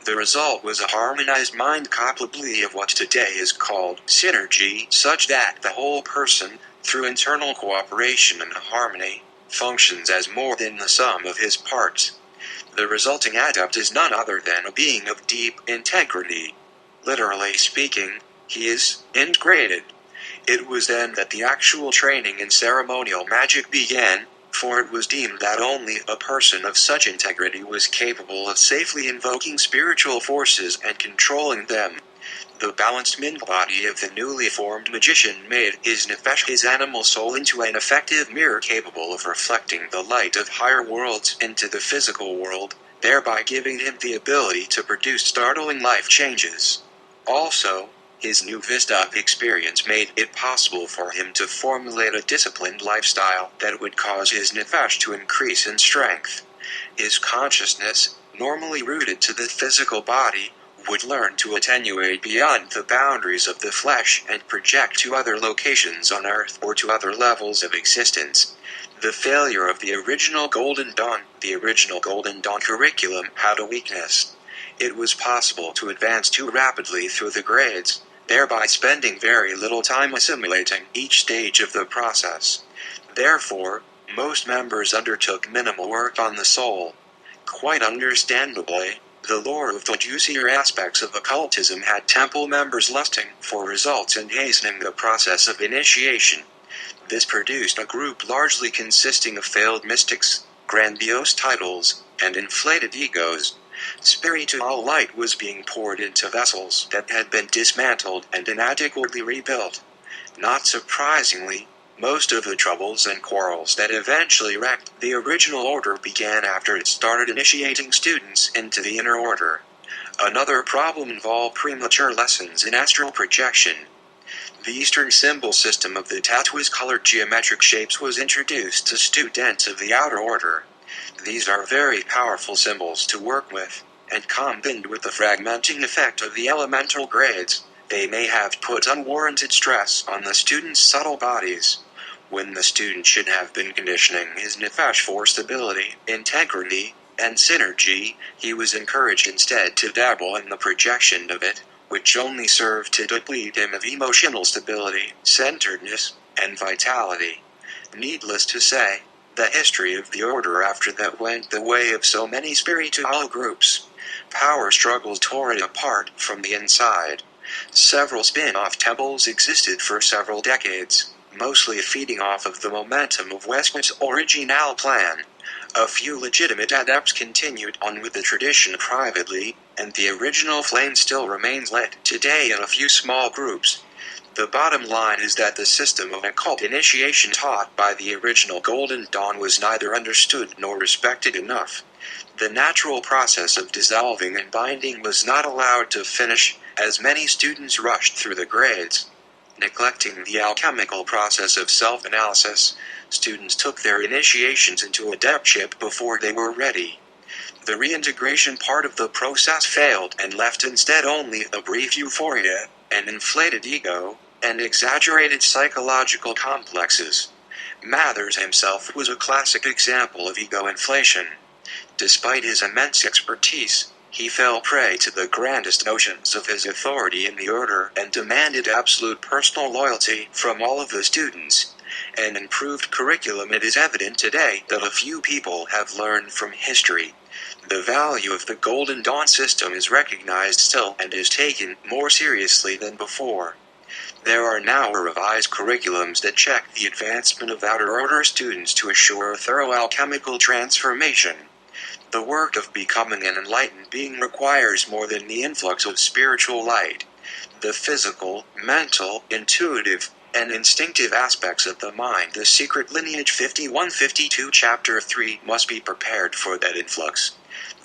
The result was a harmonized mind capably of what today is called synergy, such that the whole person, through internal cooperation and harmony, functions as more than the sum of his parts. The resulting adept is none other than a being of deep integrity. Literally speaking, he is integrated. It was then that the actual training in ceremonial magic began, for it was deemed that only a person of such integrity was capable of safely invoking spiritual forces and controlling them. The balanced mental body of the newly formed magician made his nefesh, his animal soul, into an effective mirror capable of reflecting the light of higher worlds into the physical world, thereby giving him the ability to produce startling life changes. Also, his new vista experience made it possible for him to formulate a disciplined lifestyle that would cause his nefesh to increase in strength. His consciousness, normally rooted to the physical body, would learn to attenuate beyond the boundaries of the flesh and project to other locations on Earth or to other levels of existence. The failure of the original Golden Dawn curriculum had a weakness. It was possible to advance too rapidly through the grades, thereby spending very little time assimilating each stage of the process. Therefore, most members undertook minimal work on the soul. Quite understandably, the lore of the juicier aspects of occultism had temple members lusting for results and hastening the process of initiation. This produced a group largely consisting of failed mystics, grandiose titles, and inflated egos. Spiritual light was being poured into vessels that had been dismantled and inadequately rebuilt. Not surprisingly, most of the troubles and quarrels that eventually wrecked the original order began after it started initiating students into the inner order. Another problem involved premature lessons in astral projection. The Eastern symbol system of the turquoise-colored geometric shapes was introduced to students of the outer order. These are very powerful symbols to work with, and combined with the fragmenting effect of the elemental grades, they may have put unwarranted stress on the student's subtle bodies. When the student should have been conditioning his nefesh for stability, integrity, and synergy, he was encouraged instead to dabble in the projection of it, which only served to deplete him of emotional stability, centeredness, and vitality. Needless to say, the history of the order after that went the way of so many spiritual groups. Power struggles tore it apart from the inside. Several spin-off temples existed for several decades, mostly feeding off of the momentum of Westwood's original plan. A few legitimate adepts continued on with the tradition privately, and the original flame still remains lit today in a few small groups. The bottom line is that the system of occult initiation taught by the original Golden Dawn was neither understood nor respected enough. The natural process of dissolving and binding was not allowed to finish, as many students rushed through the grades. Neglecting the alchemical process of self-analysis, students took their initiations into adeptship before they were ready. The reintegration part of the process failed and left instead only a brief euphoria, an inflated ego, and exaggerated psychological complexes. Mathers himself was a classic example of ego inflation. Despite his immense expertise, he fell prey to the grandest notions of his authority in the order and demanded absolute personal loyalty from all of the students. An improved curriculum. It is evident today that a few people have learned from history. The value of the Golden Dawn system is recognized still and is taken more seriously than before. There are now revised curriculums that check the advancement of outer order students to assure a thorough alchemical transformation. The work of becoming an enlightened being requires more than the influx of spiritual light. The physical, mental, intuitive, and instinctive aspects of the mind. The secret lineage 5152 Chapter 3 must be prepared for that influx.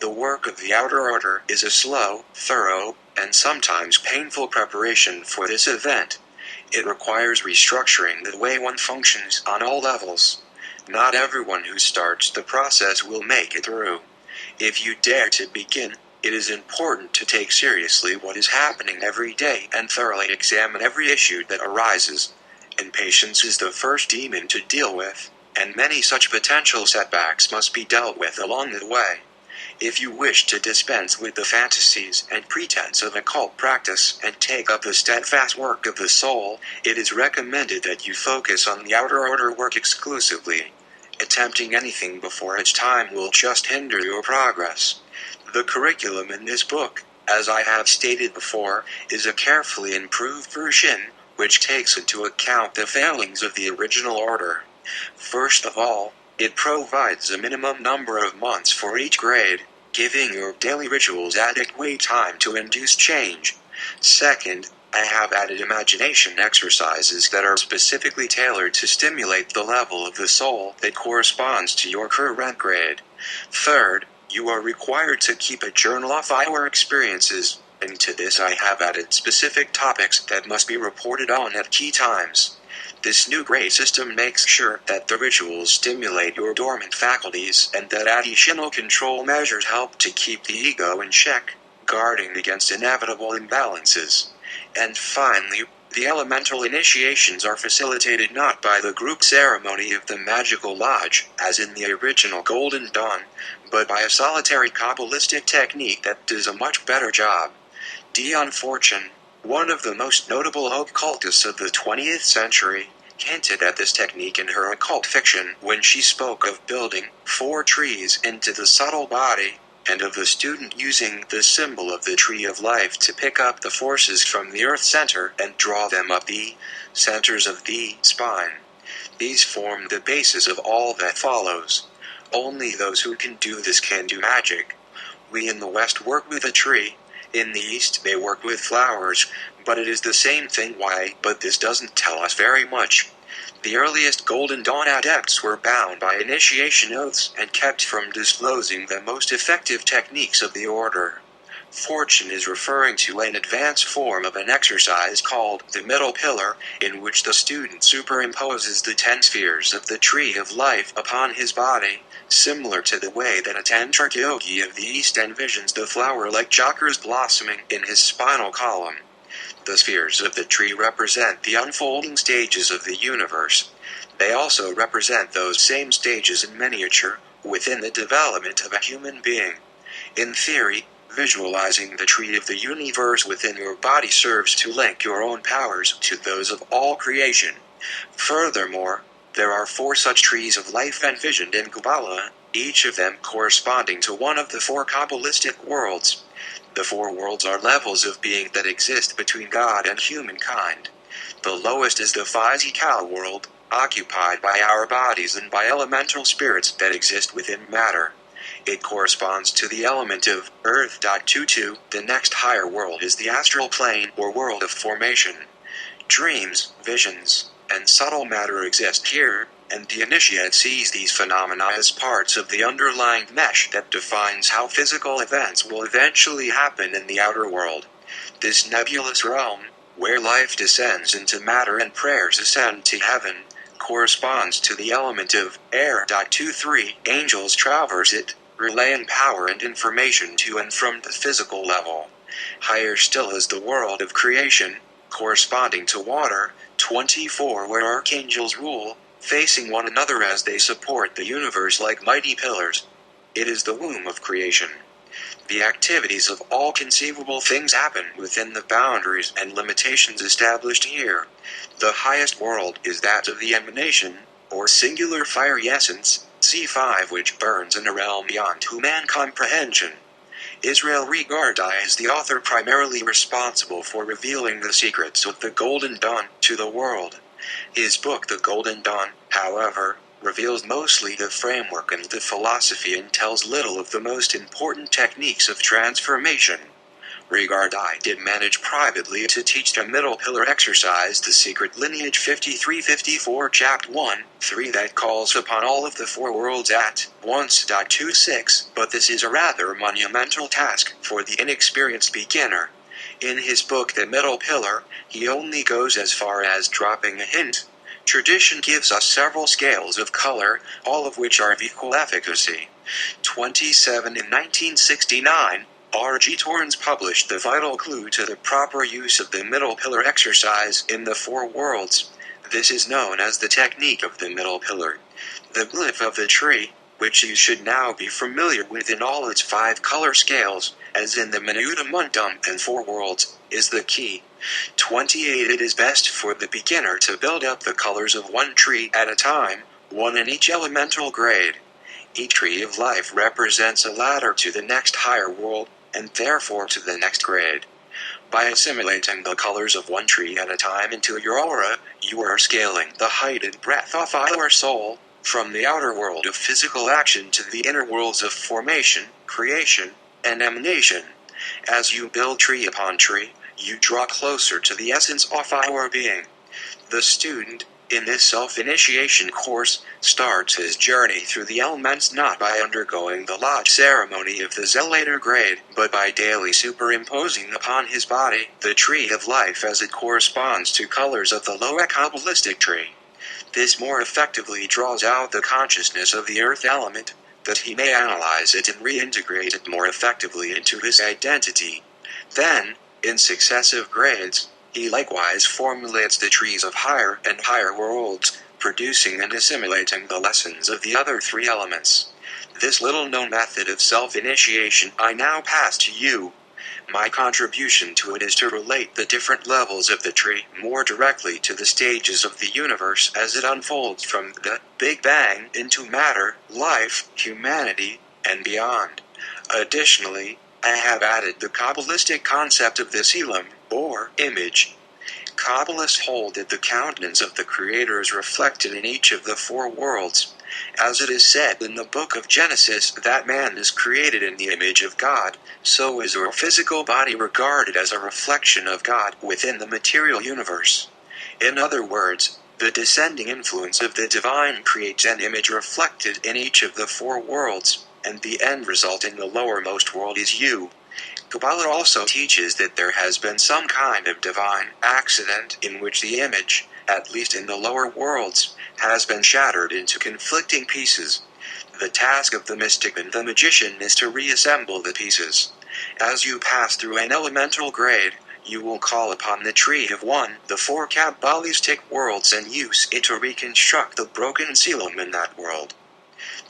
The work of the outer order is a slow, thorough, and sometimes painful preparation for this event. It requires restructuring the way one functions on all levels. Not everyone who starts the process will make it through. If you dare to begin, it is important to take seriously what is happening every day and thoroughly examine every issue that arises. Impatience is the first demon to deal with, and many such potential setbacks must be dealt with along the way. If you wish to dispense with the fantasies and pretense of occult practice and take up the steadfast work of the soul, it is recommended that you focus on the outer order work exclusively. Attempting anything before its time will just hinder your progress. The curriculum in this book, as I have stated before, is a carefully improved version, which takes into account the failings of the original order. First of all, it provides a minimum number of months for each grade, giving your daily rituals adequate time to induce change. Second, I have added imagination exercises that are specifically tailored to stimulate the level of the soul that corresponds to your current grade. Third, you are required to keep a journal of your experiences, and to this I have added specific topics that must be reported on at key times. This new grade system makes sure that the rituals stimulate your dormant faculties and that additional control measures help to keep the ego in check, guarding against inevitable imbalances. And finally, the elemental initiations are facilitated not by the group ceremony of the magical lodge, as in the original Golden Dawn, but by a solitary Kabbalistic technique that does a much better job. Dion Fortune, one of the most notable occultists of the 20th century, hinted at this technique in her occult fiction when she spoke of building 4 trees into the subtle body, and of the student using the symbol of the tree of life to pick up the forces from the earth center and draw them up the centers of the spine. These form the basis of all that follows. Only those who can do this can do magic. We in the West work with a tree. In the East they work with flowers, but it is the same thing. Why? But this doesn't tell us very much. The earliest Golden Dawn adepts were bound by initiation oaths and kept from disclosing the most effective techniques of the order. Fortune is referring to an advanced form of an exercise called the middle pillar, in which the student superimposes the 10 spheres of the tree of life upon his body, similar to the way that a tantric yogi of the East envisions the flower-like chakras blossoming in his spinal column. The spheres of the tree represent the unfolding stages of the universe. They also represent those same stages in miniature, within the development of a human being. In theory, visualizing the tree of the universe within your body serves to link your own powers to those of all creation. Furthermore, there are 4 such trees of life envisioned in Kabbalah, each of them corresponding to one of the 4 Kabbalistic worlds. The 4 worlds are levels of being that exist between God and humankind. The lowest is the physical world, occupied by our bodies and by elemental spirits that exist within matter. It corresponds to the element of Earth. 22. The next higher world is the astral plane or world of formation. Dreams, visions, and subtle matter exist here, and the initiate sees these phenomena as parts of the underlying mesh that defines how physical events will eventually happen in the outer world. This nebulous realm, where life descends into matter and prayers ascend to heaven, corresponds to the element of air. 23. Angels traverse it, relaying power and information to and from the physical level. Higher still is the world of creation, corresponding to water. 24. Where archangels rule, facing one another as they support the universe like mighty pillars. It is the womb of creation. The activities of all conceivable things happen within the boundaries and limitations established here. The highest world is that of the emanation, or singular fiery essence, C5, which burns in a realm beyond human comprehension. Israel Regardai is the author primarily responsible for revealing the secrets of the Golden Dawn to the world. His book The Golden Dawn, however, reveals mostly the framework and the philosophy and tells little of the most important techniques of transformation. regard I did manage privately to teach the middle pillar exercise the secret lineage 5354 chapter 1, 3 that calls upon all of the four worlds at once. 26, but this is a rather monumental task for the inexperienced beginner. In his book The Middle Pillar, he only goes as far as dropping a hint. Tradition gives us several scales of color, all of which are of equal efficacy. 27 in 1969, R.G. Torrens published the vital clue to the proper use of the middle pillar exercise in the four worlds. This is known as the technique of the middle pillar. The glyph of the tree, which you should now be familiar with in all its 5 color scales, as in the Minuta Mundum and four worlds, is the key. 28 It is best for the beginner to build up the colors of one tree at a time, one in each elemental grade. Each tree of life represents a ladder to the next higher world, and therefore to the next grade. By assimilating the colors of one tree at a time into your aura, you are scaling the height and breadth of our soul, from the outer world of physical action to the inner worlds of formation, creation, and emanation. As you build tree upon tree, you draw closer to the essence of our being. The student, in this self-initiation course, starts his journey through the elements not by undergoing the lodge ceremony of the Zelator grade, but by daily superimposing upon his body the tree of life as it corresponds to colors of the Loa Kabbalistic tree. This more effectively draws out the consciousness of the earth element, that he may analyze it and reintegrate it more effectively into his identity. Then, in successive grades, he likewise formulates the trees of higher and higher worlds, producing and assimilating the lessons of the other 3 elements. This little-known method of self-initiation I now pass to you. My contribution to it is to relate the different levels of the tree more directly to the stages of the universe as it unfolds from the Big Bang into matter, life, humanity, and beyond. Additionally, I have added the Kabbalistic concept of the Selim, or image. Kabbalists hold that the countenance of the Creator is reflected in each of the 4 worlds. As it is said in the book of Genesis that man is created in the image of God, so is our physical body regarded as a reflection of God within the material universe. In other words, the descending influence of the divine creates an image reflected in each of the 4 worlds, and the end result in the lowermost world is you. Kabbalah also teaches that there has been some kind of divine accident in which the image, at least in the lower worlds, has been shattered into conflicting pieces. The task of the mystic and the magician is to reassemble the pieces. As you pass through an elemental grade, you will call upon the tree of one, the 4 Kabbalistic worlds, and use it to reconstruct the broken Selim in that world.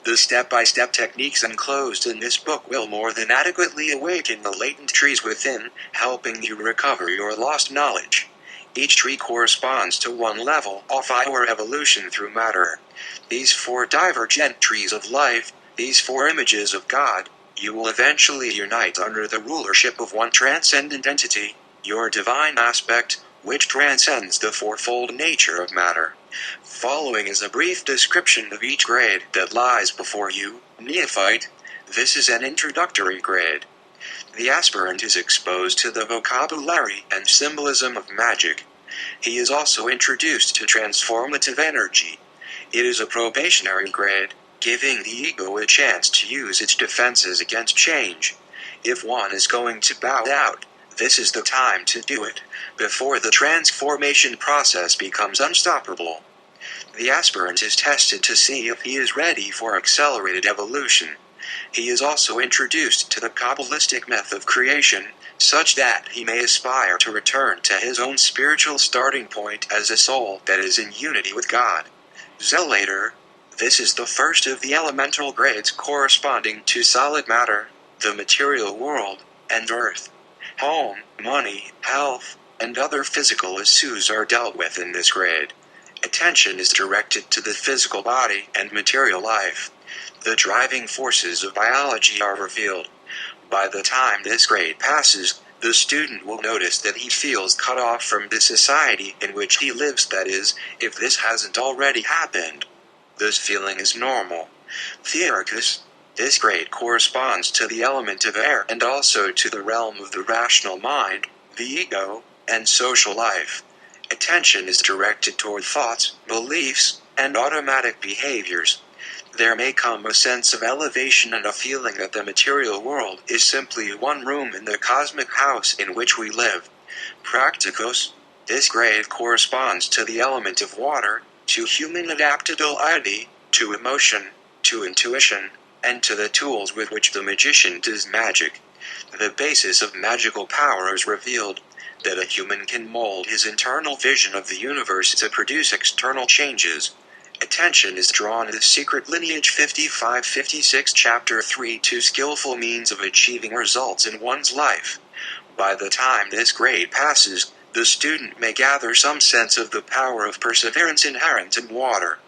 The step-by-step techniques enclosed in this book will more than adequately awaken the latent trees within, helping you recover your lost knowledge. Each tree corresponds to one level of our evolution through matter. These 4 divergent trees of life, these 4 images of God, you will eventually unite under the rulership of one transcendent entity, your divine aspect, which transcends the fourfold nature of matter. Following is a brief description of each grade that lies before you, Neophyte. This is an introductory grade. The aspirant is exposed to the vocabulary and symbolism of magic. He is also introduced to transformative energy. It is a probationary grade, giving the ego a chance to use its defenses against change. If one is going to bow out, this is the time to do it, before the transformation process becomes unstoppable. The aspirant is tested to see if he is ready for accelerated evolution. He is also introduced to the Kabbalistic myth of creation, such that he may aspire to return to his own spiritual starting point as a soul that is in unity with God. Zelator. This is the first of the elemental grades corresponding to solid matter, the material world, and earth. Home, money, health, and other physical issues are dealt with in this grade. Attention is directed to the physical body and material life. The driving forces of biology are revealed. By the time this grade passes, the student will notice that he feels cut off from the society in which he lives, that is, if this hasn't already happened. This feeling is normal. Theoricus. This grade corresponds to the element of air and also to the realm of the rational mind, the ego, and social life. Attention is directed toward thoughts, beliefs, and automatic behaviors. There may come a sense of elevation and a feeling that the material world is simply one room in the cosmic house in which we live. Practicos. This grade corresponds to the element of water, to human adaptability, to emotion, to intuition, and to the tools with which the magician does magic. The basis of magical power is revealed, that a human can mold his internal vision of the universe to produce external changes. Attention is drawn to the secret lineage 55-56 chapter 3 to skillful means of achieving results in one's life. By the time this grade passes, the student may gather some sense of the power of perseverance inherent in water.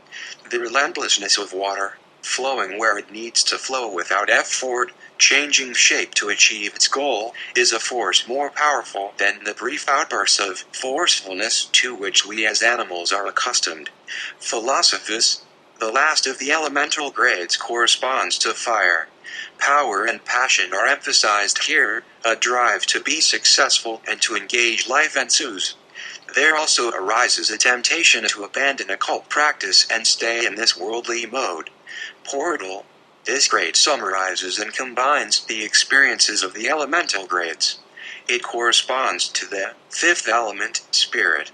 The relentlessness of water, flowing where it needs to flow without effort, changing shape to achieve its goal, is a force more powerful than the brief outbursts of forcefulness to which we as animals are accustomed. Philosophus. The last of the elemental grades corresponds to fire. Power and passion are emphasized here, a drive to be successful and to engage life ensues. There also arises a temptation to abandon occult practice and stay in this worldly mode. Portal. This grade summarizes and combines the experiences of the elemental grades. It corresponds to the fifth element, spirit.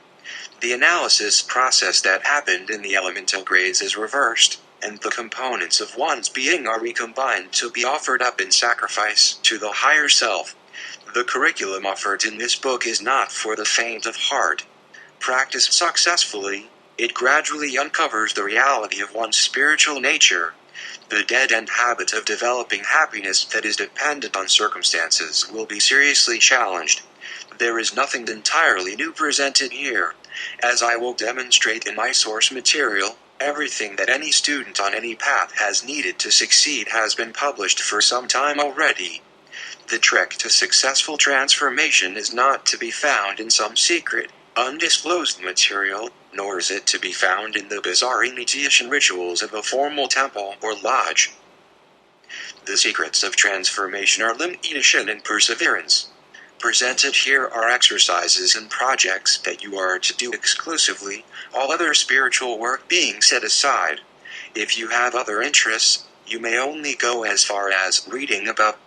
The analysis process that happened in the elemental grades is reversed, and the components of one's being are recombined to be offered up in sacrifice to the higher self. The curriculum offered in this book is not for the faint of heart. Practiced successfully, it gradually uncovers the reality of one's spiritual nature. The dead-end habit of developing happiness that is dependent on circumstances will be seriously challenged. There is nothing entirely new presented here. As I will demonstrate in my source material, everything that any student on any path has needed to succeed has been published for some time already. The trick to successful transformation is not to be found in some secret, undisclosed material, nor is it to be found in the bizarre initiation rituals of a formal temple or lodge. The secrets of transformation are limitation and perseverance. Presented here are exercises and projects that you are to do exclusively, all other spiritual work being set aside. If you have other interests, you may only go as far as reading about.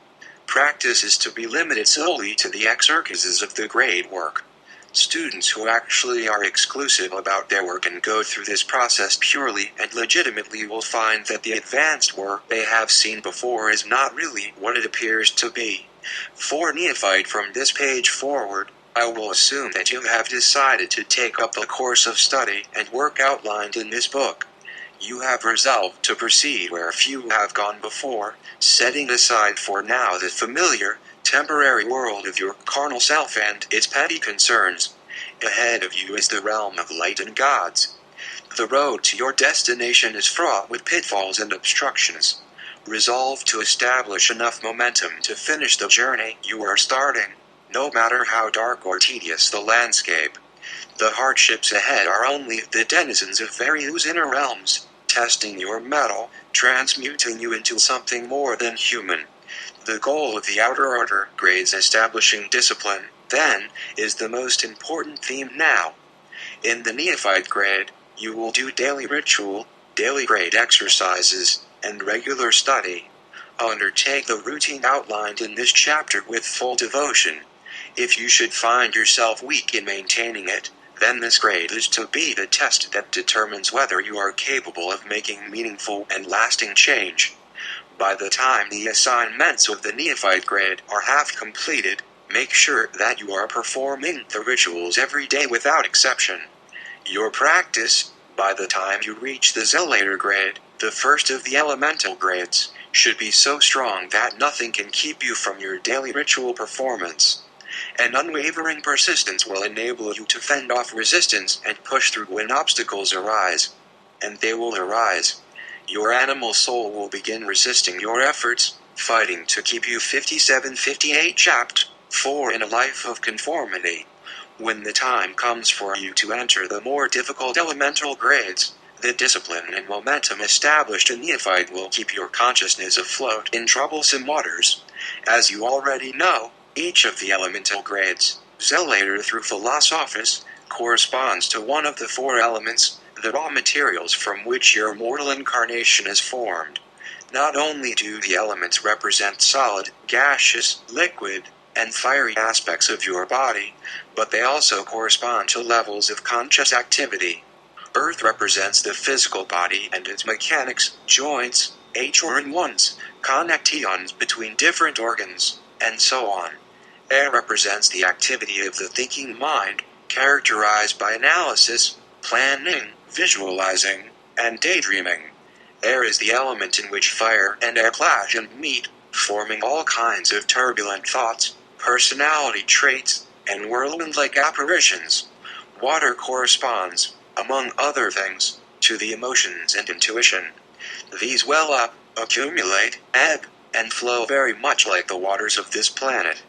Practice is to be limited solely to the exercises of the grade work. Students who actually are exclusive about their work and go through this process purely and legitimately will find that the advanced work they have seen before is not really what it appears to be. For neophyte from this page forward, I will assume that you have decided to take up the course of study and work outlined in this book. You have resolved to proceed where few have gone before, setting aside for now the familiar, temporary world of your carnal self and its petty concerns. Ahead of you is the realm of light and gods. The road to your destination is fraught with pitfalls and obstructions. Resolve to establish enough momentum to finish the journey you are starting, no matter how dark or tedious the landscape. The hardships ahead are only the denizens of various inner realms, testing your mettle, transmuting you into something more than human. The goal of the outer order grades establishing discipline, then, is the most important theme now. In the neophyte grade, you will do daily ritual, daily grade exercises, and regular study. Undertake the routine outlined in this chapter with full devotion. If you should find yourself weak in maintaining it, then this grade is to be the test that determines whether you are capable of making meaningful and lasting change. By the time the assignments of the neophyte grade are half completed, make sure that you are performing the rituals every day without exception. Your practice, by the time you reach the Zelator grade, the first of the elemental grades, should be so strong that nothing can keep you from your daily ritual performance. An unwavering persistence will enable you to fend off resistance and push through when obstacles arise. And they will arise. Your animal soul will begin resisting your efforts, fighting to keep you 57-58 chapter 4 in a life of conformity. When the time comes for you to enter the more difficult elemental grades, The discipline and momentum established in NEOPHYTE will keep your consciousness afloat in troublesome waters. As you already know, each of the elemental grades, Zelator through Philosophus, corresponds to one of the four elements, the raw materials from which your mortal incarnation is formed. Not only do the elements represent solid, gaseous, liquid, and fiery aspects of your body, but they also correspond to levels of conscious activity. Earth represents the physical body and its mechanics, joints, HORN1s, connections between different organs, and so on. Air represents the activity of the thinking mind, characterized by analysis, planning, visualizing, and daydreaming. Air is the element in which fire and air clash and meet, forming all kinds of turbulent thoughts, personality traits, and whirlwind-like apparitions. Water corresponds, among other things, to the emotions and intuition. These well up, accumulate, ebb, and flow very much like the waters of this planet.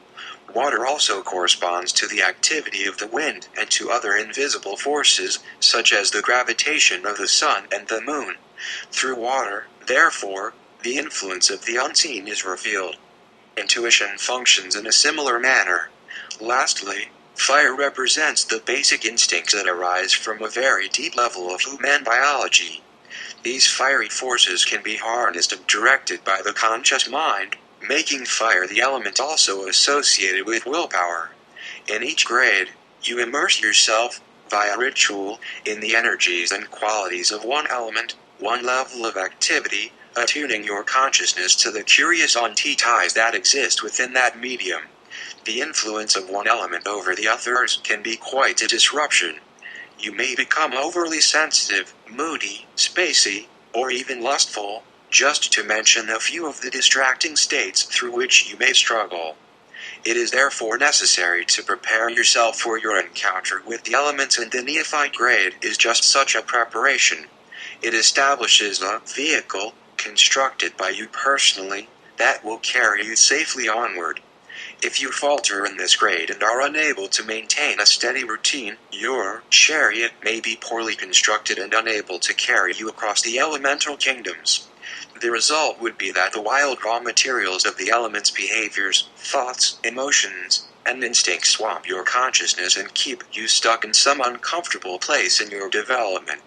Water also corresponds to the activity of the wind and to other invisible forces, such as the gravitation of the sun and the moon. Through water, therefore, the influence of the unseen is revealed. Intuition functions in a similar manner. Lastly, fire represents the basic instincts that arise from a very deep level of human biology. These fiery forces can be harnessed and directed by the conscious mind, making fire the element also associated with willpower. In each grade, you immerse yourself, via ritual, in the energies and qualities of one element, one level of activity, attuning your consciousness to the curious entities that exist within that medium. The influence of one element over the others can be quite a disruption. You may become overly sensitive, moody, spacey, or even lustful, just to mention a few of the distracting states through which you may struggle. It is therefore necessary to prepare yourself for your encounter with the elements, and the NEOPHYTE grade is just such a preparation. It establishes a vehicle, constructed by you personally, that will carry you safely onward. If you falter in this grade and are unable to maintain a steady routine, your chariot may be poorly constructed and unable to carry you across the elemental kingdoms. The result would be that the wild raw materials of the elements' behaviors, thoughts, emotions, and instincts swamp your consciousness and keep you stuck in some uncomfortable place in your development.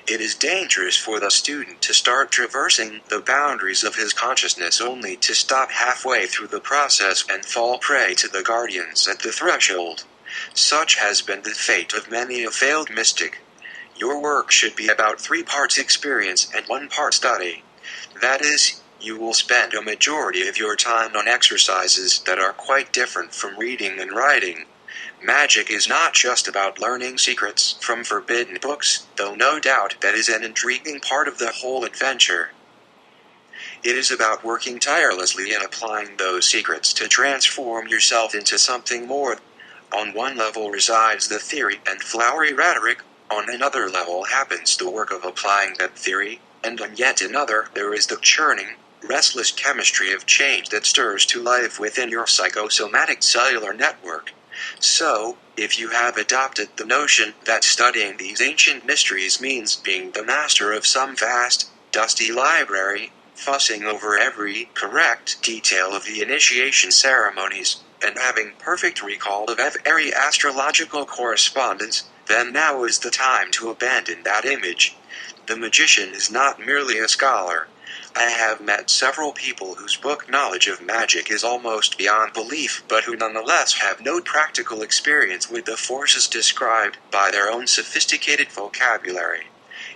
It is dangerous for the student to start traversing the boundaries of his consciousness only to stop halfway through the process and fall prey to the guardians at the threshold. Such has been the fate of many a failed mystic. Your work should be about 3 parts experience and 1 part study. That is, you will spend a majority of your time on exercises that are quite different from reading and writing. Magic is not just about learning secrets from forbidden books, though no doubt that is an intriguing part of the whole adventure. It is about working tirelessly and applying those secrets to transform yourself into something more. On one level resides the theory and flowery rhetoric, on another level happens the work of applying that theory, and on yet another there is the churning, restless chemistry of change that stirs to life within your psychosomatic cellular network. So, if you have adopted the notion that studying these ancient mysteries means being the master of some vast, dusty library, fussing over every correct detail of the initiation ceremonies, and having perfect recall of every astrological correspondence, then now is the time to abandon that image. The magician is not merely a scholar. I have met several people whose book knowledge of magic is almost beyond belief, but who nonetheless have no practical experience with the forces described by their own sophisticated vocabulary.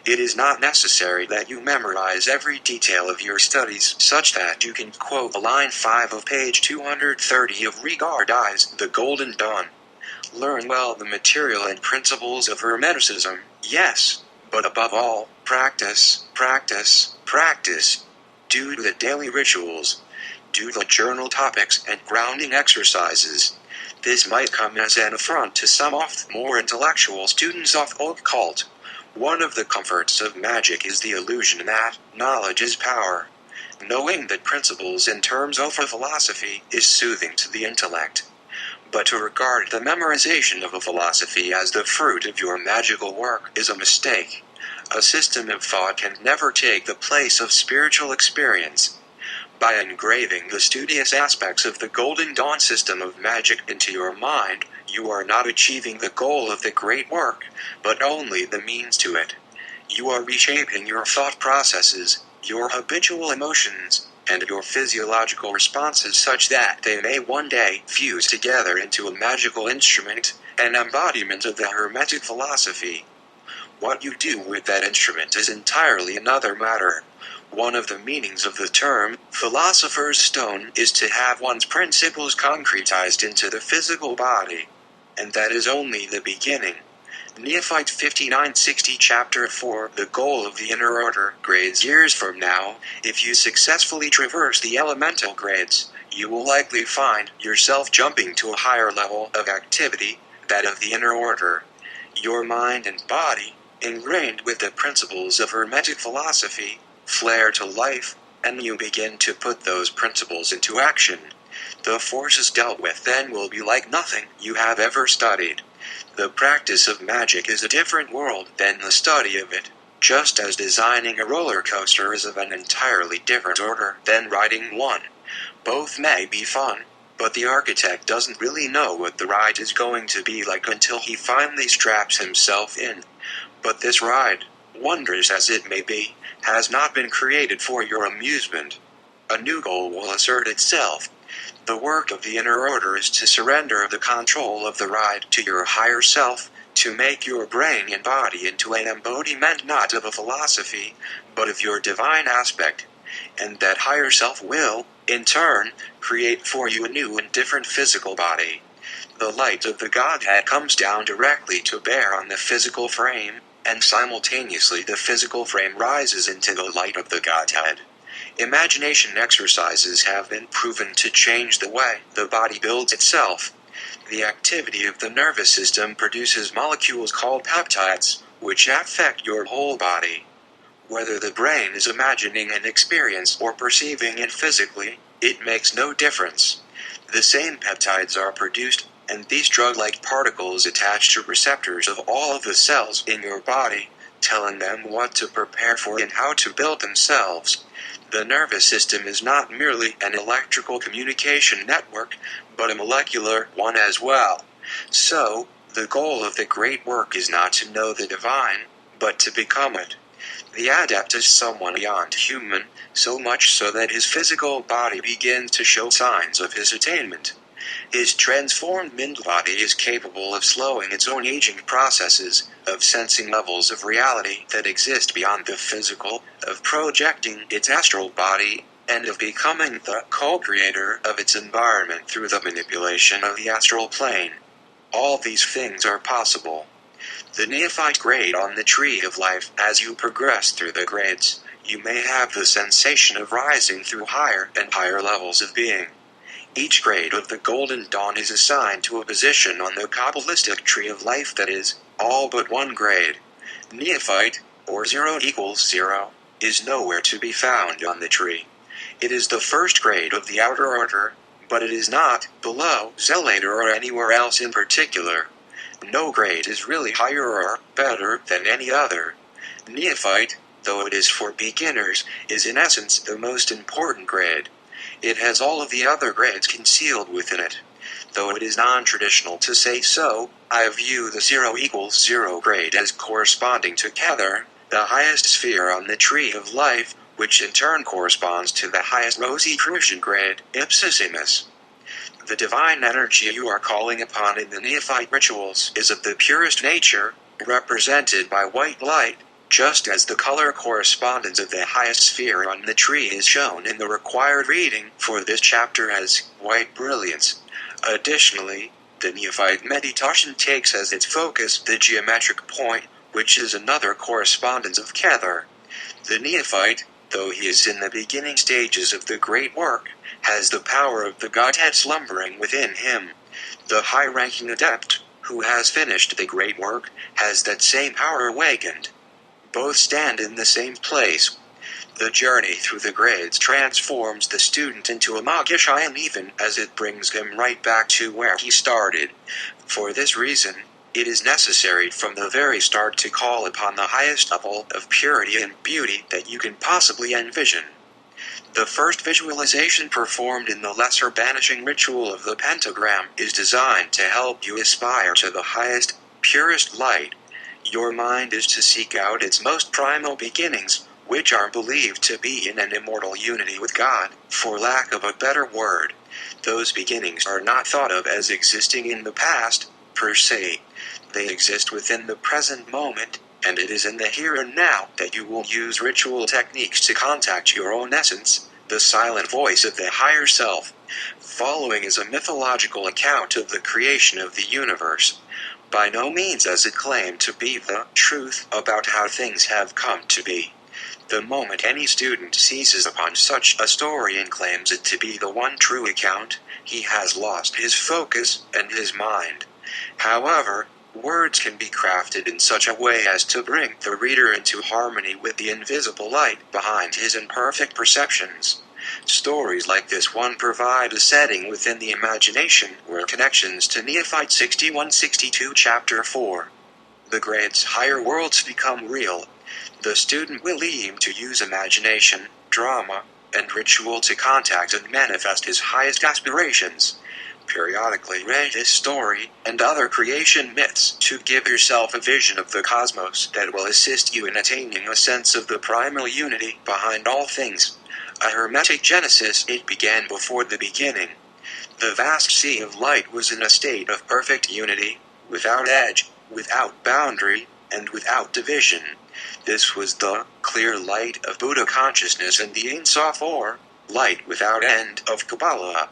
It is not necessary that you memorize every detail of your studies such that you can quote line 5 of page 230 of Regardi's The Golden Dawn. Learn well the material and principles of Hermeticism, yes, but above all, practice, practice, practice. Do the daily rituals. Do the journal topics and grounding exercises. This might come as an affront to some of the more intellectual students of occult. One of the comforts of magic is the illusion that knowledge is power. Knowing the principles in terms of a philosophy is soothing to the intellect. But to regard the memorization of a philosophy as the fruit of your magical work is a mistake. A system of thought can never take the place of spiritual experience. By engraving the studious aspects of the Golden Dawn system of magic into your mind, you are not achieving the goal of the great work, but only the means to it. You are reshaping your thought processes, your habitual emotions, and your physiological responses such that they may one day fuse together into a magical instrument, an embodiment of the Hermetic philosophy. What you do with that instrument is entirely another matter. One of the meanings of the term philosopher's stone is to have one's principles concretized into the physical body. And that is only the beginning. NEOPHYTE 5960 Chapter 4 The goal of the inner order grades. Years from now, if you successfully traverse the elemental grades, you will likely find yourself jumping to a higher level of activity, that of the inner order. Your mind and body, ingrained with the principles of Hermetic philosophy, flare to life, and you begin to put those principles into action. The forces dealt with then will be like nothing you have ever studied. The practice of magic is a different world than the study of it, just as designing a roller coaster is of an entirely different order than riding one. Both may be fun, but the architect doesn't really know what the ride is going to be like until he finally straps himself in. But this ride, wondrous as it may be, has not been created for your amusement. A new goal will assert itself. The work of the inner order is to surrender the control of the ride to your higher self, to make your brain and body into an embodiment not of a philosophy, but of your divine aspect. And that higher self will, in turn, create for you a new and different physical body. The light of the Godhead comes down directly to bear on the physical frame, and simultaneously the physical frame rises into the light of the Godhead. Imagination exercises have been proven to change the way the body builds itself. The activity of the nervous system produces molecules called peptides, which affect your whole body. Whether the brain is imagining an experience or perceiving it physically, it makes no difference. The same peptides are produced, and these drug-like particles attach to receptors of all of the cells in your body, telling them what to prepare for and how to build themselves. The nervous system is not merely an electrical communication network, but a molecular one as well. So, the goal of the great work is not to know the divine, but to become it. The adept is someone beyond human, so much so that his physical body begins to show signs of his attainment. His transformed mental body is capable of slowing its own aging processes, of sensing levels of reality that exist beyond the physical, of projecting its astral body, and of becoming the co-creator of its environment through the manipulation of the astral plane. All these things are possible. The neophyte grade on the tree of life. As you progress through the grades, you may have the sensation of rising through higher and higher levels of being. Each grade of the Golden Dawn is assigned to a position on the Kabbalistic tree of life that is, all but one grade. Neophyte, or 0 equals 0, is nowhere to be found on the tree. It is the first grade of the outer order, but it is not below Zelator or anywhere else in particular. No grade is really higher or better than any other. Neophyte, though it is for beginners, is in essence the most important grade. It has all of the other grades concealed within it. Though it is non-traditional to say so, I view the 0 equals 0 grade as corresponding to Kether, the highest sphere on the tree of life, which in turn corresponds to the highest Rosicrucian grade, Ipsissimus. The divine energy you are calling upon in the neophyte rituals is of the purest nature, represented by white light, just as the color correspondence of the highest sphere on the tree is shown in the required reading for this chapter as white brilliance. Additionally, the neophyte meditation takes as its focus the geometric point, which is another correspondence of Kether. The neophyte, though he is in the beginning stages of the great work, has the power of the Godhead slumbering within him. The high-ranking adept, who has finished the great work, has that same power awakened. Both stand in the same place. The journey through the grades transforms the student into a magician even as it brings him right back to where he started. For this reason, It is necessary from the very start to call upon the highest level of purity and beauty that you can possibly envision. The first visualization performed in the lesser banishing ritual of the pentagram is designed to help you aspire to the highest, purest light. Your mind is to seek out its most primal beginnings, which are believed to be in an immortal unity with God, for lack of a better word. Those beginnings are not thought of as existing in the past, per se. They exist within the present moment, and it is in the here and now that you will use ritual techniques to contact your own essence, the silent voice of the higher self. Following is a mythological account of the creation of the universe. By no means does it claim to be the truth about how things have come to be. The moment any student seizes upon such a story and claims it to be the one true account, he has lost his focus and his mind. However, words can be crafted in such a way as to bring the reader into harmony with the invisible light behind his imperfect perceptions. Stories like this one provide a setting within the imagination where connections to NEOPHYTE 6162 Chapter 4. The grades higher worlds become real. The student will aim to use imagination, drama, and ritual to contact and manifest his highest aspirations. Periodically read this story and other creation myths to give yourself a vision of the cosmos that will assist you in attaining a sense of the primal unity behind all things. A hermetic genesis, it began before the beginning. The vast sea of light was in a state of perfect unity, without edge, without boundary, and without division. This was the clear light of Buddha consciousness and the Ein Sof, or light without end, of Kabbalah.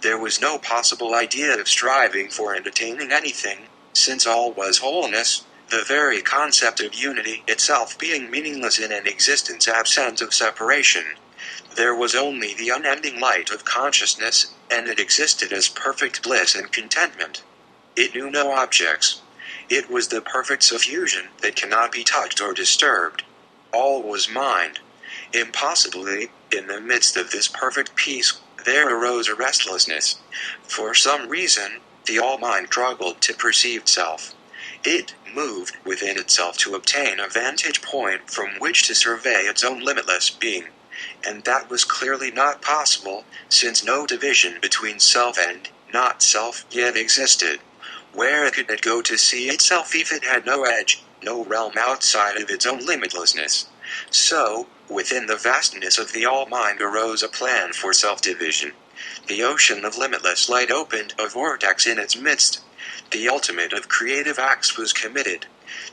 There was no possible idea of striving for and attaining anything, since all was wholeness, the very concept of unity itself being meaningless in an existence absent of separation. There was only the unending light of consciousness, and it existed as perfect bliss and contentment. It knew no objects. It was the perfect suffusion that cannot be touched or disturbed. All was mind. Impossibly, in the midst of this perfect peace, there arose a restlessness. For some reason, the all-mind struggled to perceive self. It moved within itself to obtain a vantage point from which to survey its own limitless being. And that was clearly not possible, since no division between self and not self yet existed. Where could it go to see itself if it had no edge, no realm outside of its own limitlessness? So, within the vastness of the all-mind arose a plan for self-division. The ocean of limitless light opened a vortex in its midst. The ultimate of creative acts was committed.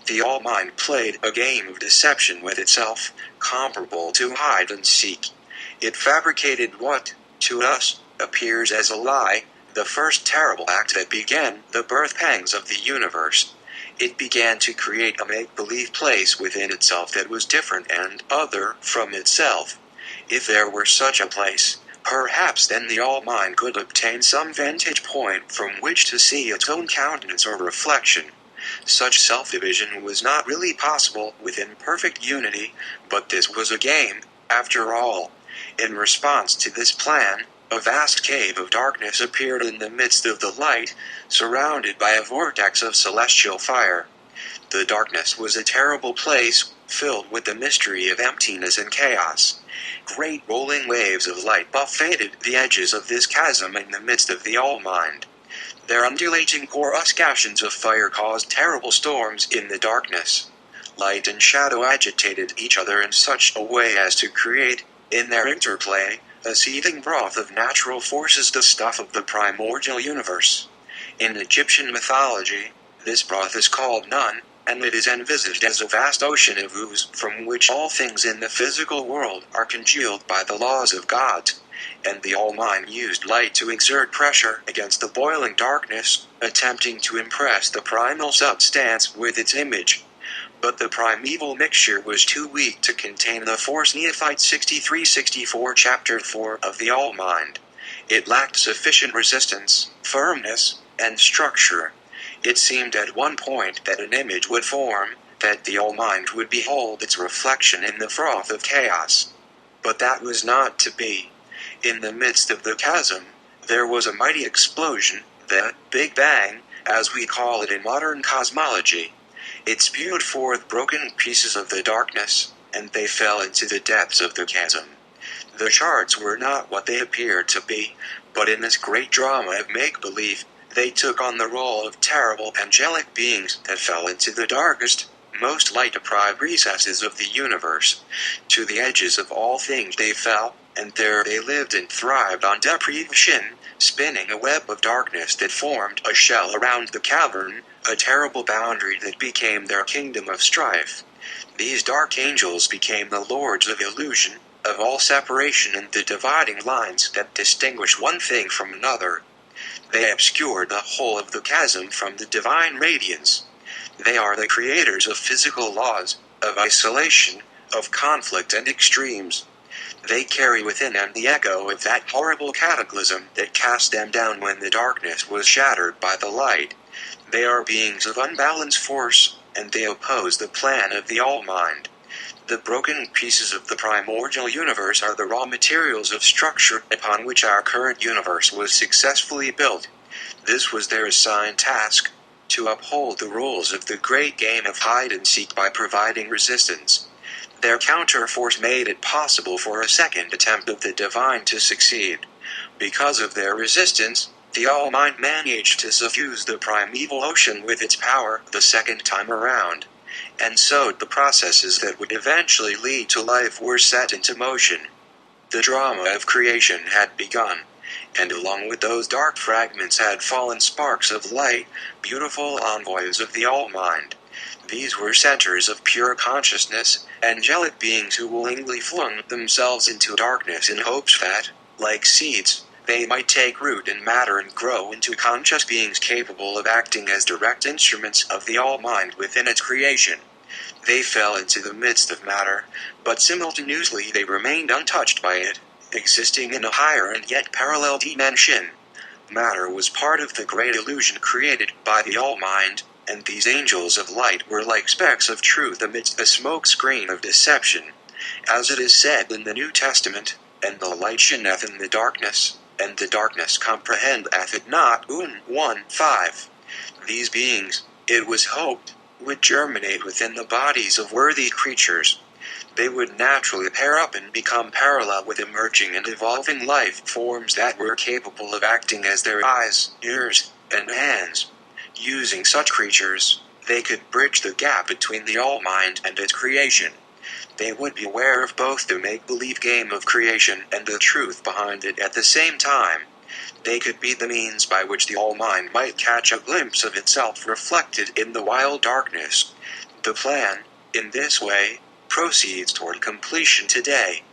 The all-mind played a game of deception with itself, comparable to hide and seek. It fabricated what, to us, appears as a lie, the first terrible act that began the birth pangs of the universe. It began to create a make-believe place within itself that was different and other from itself. If there were such a place, perhaps then the all-mind could obtain some vantage point from which to see its own countenance or reflection. Such self-division was not really possible within perfect unity, but this was a game, after all. In response to this plan, a vast cave of darkness appeared in the midst of the light, surrounded by a vortex of celestial fire. The darkness was a terrible place, filled with the mystery of emptiness and chaos. Great rolling waves of light buffeted the edges of this chasm in the midst of the all-mind. Their undulating coruscations of fire caused terrible storms in the darkness. Light and shadow agitated each other in such a way as to create, in their interplay, a seething broth of natural forces, the stuff of the primordial universe. In Egyptian mythology, this broth is called Nun, and it is envisaged as a vast ocean of ooze from which all things in the physical world are congealed by the laws of God. And the all-mind used light to exert pressure against the boiling darkness, attempting to impress the primal substance with its image. But the primeval mixture was too weak to contain the force. NEOPHYTE 6364 Chapter 4 of the all-mind. It lacked sufficient resistance, firmness, and structure. It seemed at one point that an image would form, that the all-mind would behold its reflection in the froth of chaos. But that was not to be. In the midst of the chasm, there was a mighty explosion, the Big Bang, as we call it in modern cosmology. It spewed forth broken pieces of the darkness, and they fell into the depths of the chasm. The shards were not what they appeared to be, but in this great drama of make-believe, they took on the role of terrible angelic beings that fell into the darkest, most light-deprived recesses of the universe. To the edges of all things they fell, and there they lived and thrived on deprivation, spinning a web of darkness that formed a shell around the cavern, a terrible boundary that became their kingdom of strife. These dark angels became the lords of illusion, of all separation and the dividing lines that distinguish one thing from another. They obscured the whole of the chasm from the divine radiance. They are the creators of physical laws, of isolation, of conflict and extremes. They carry within them the echo of that horrible cataclysm that cast them down when the darkness was shattered by the light. They are beings of unbalanced force, and they oppose the plan of the All-Mind. The broken pieces of the primordial universe are the raw materials of structure upon which our current universe was successfully built. This was their assigned task, to uphold the rules of the great game of hide-and-seek by providing resistance. Their counterforce made it possible for a second attempt of the divine to succeed. Because of their resistance, the All-Mind managed to suffuse the primeval ocean with its power the second time around. And so the processes that would eventually lead to life were set into motion. The drama of creation had begun, and along with those dark fragments had fallen sparks of light, beautiful envoys of the All-Mind. These were centers of pure consciousness, angelic beings who willingly flung themselves into darkness in hopes that, like seeds, they might take root in matter and grow into conscious beings capable of acting as direct instruments of the All-Mind within its creation. They fell into the midst of matter, but simultaneously they remained untouched by it, existing in a higher and yet parallel dimension. Matter was part of the great illusion created by the All-Mind, and these angels of light were like specks of truth amidst a smoke screen of deception. As it is said in the New Testament, "And the light shineth in the darkness, and the darkness comprehendeth it not." 1:5. These beings, it was hoped, would germinate within the bodies of worthy creatures. They would naturally pair up and become parallel with emerging and evolving life forms that were capable of acting as their eyes, ears, and hands. Using such creatures, they could bridge the gap between the All-Mind and its creation. They would be aware of both the make-believe game of creation and the truth behind it at the same time. They could be the means by which the All-Mind might catch a glimpse of itself reflected in the wild darkness. The plan, in this way, proceeds toward completion today.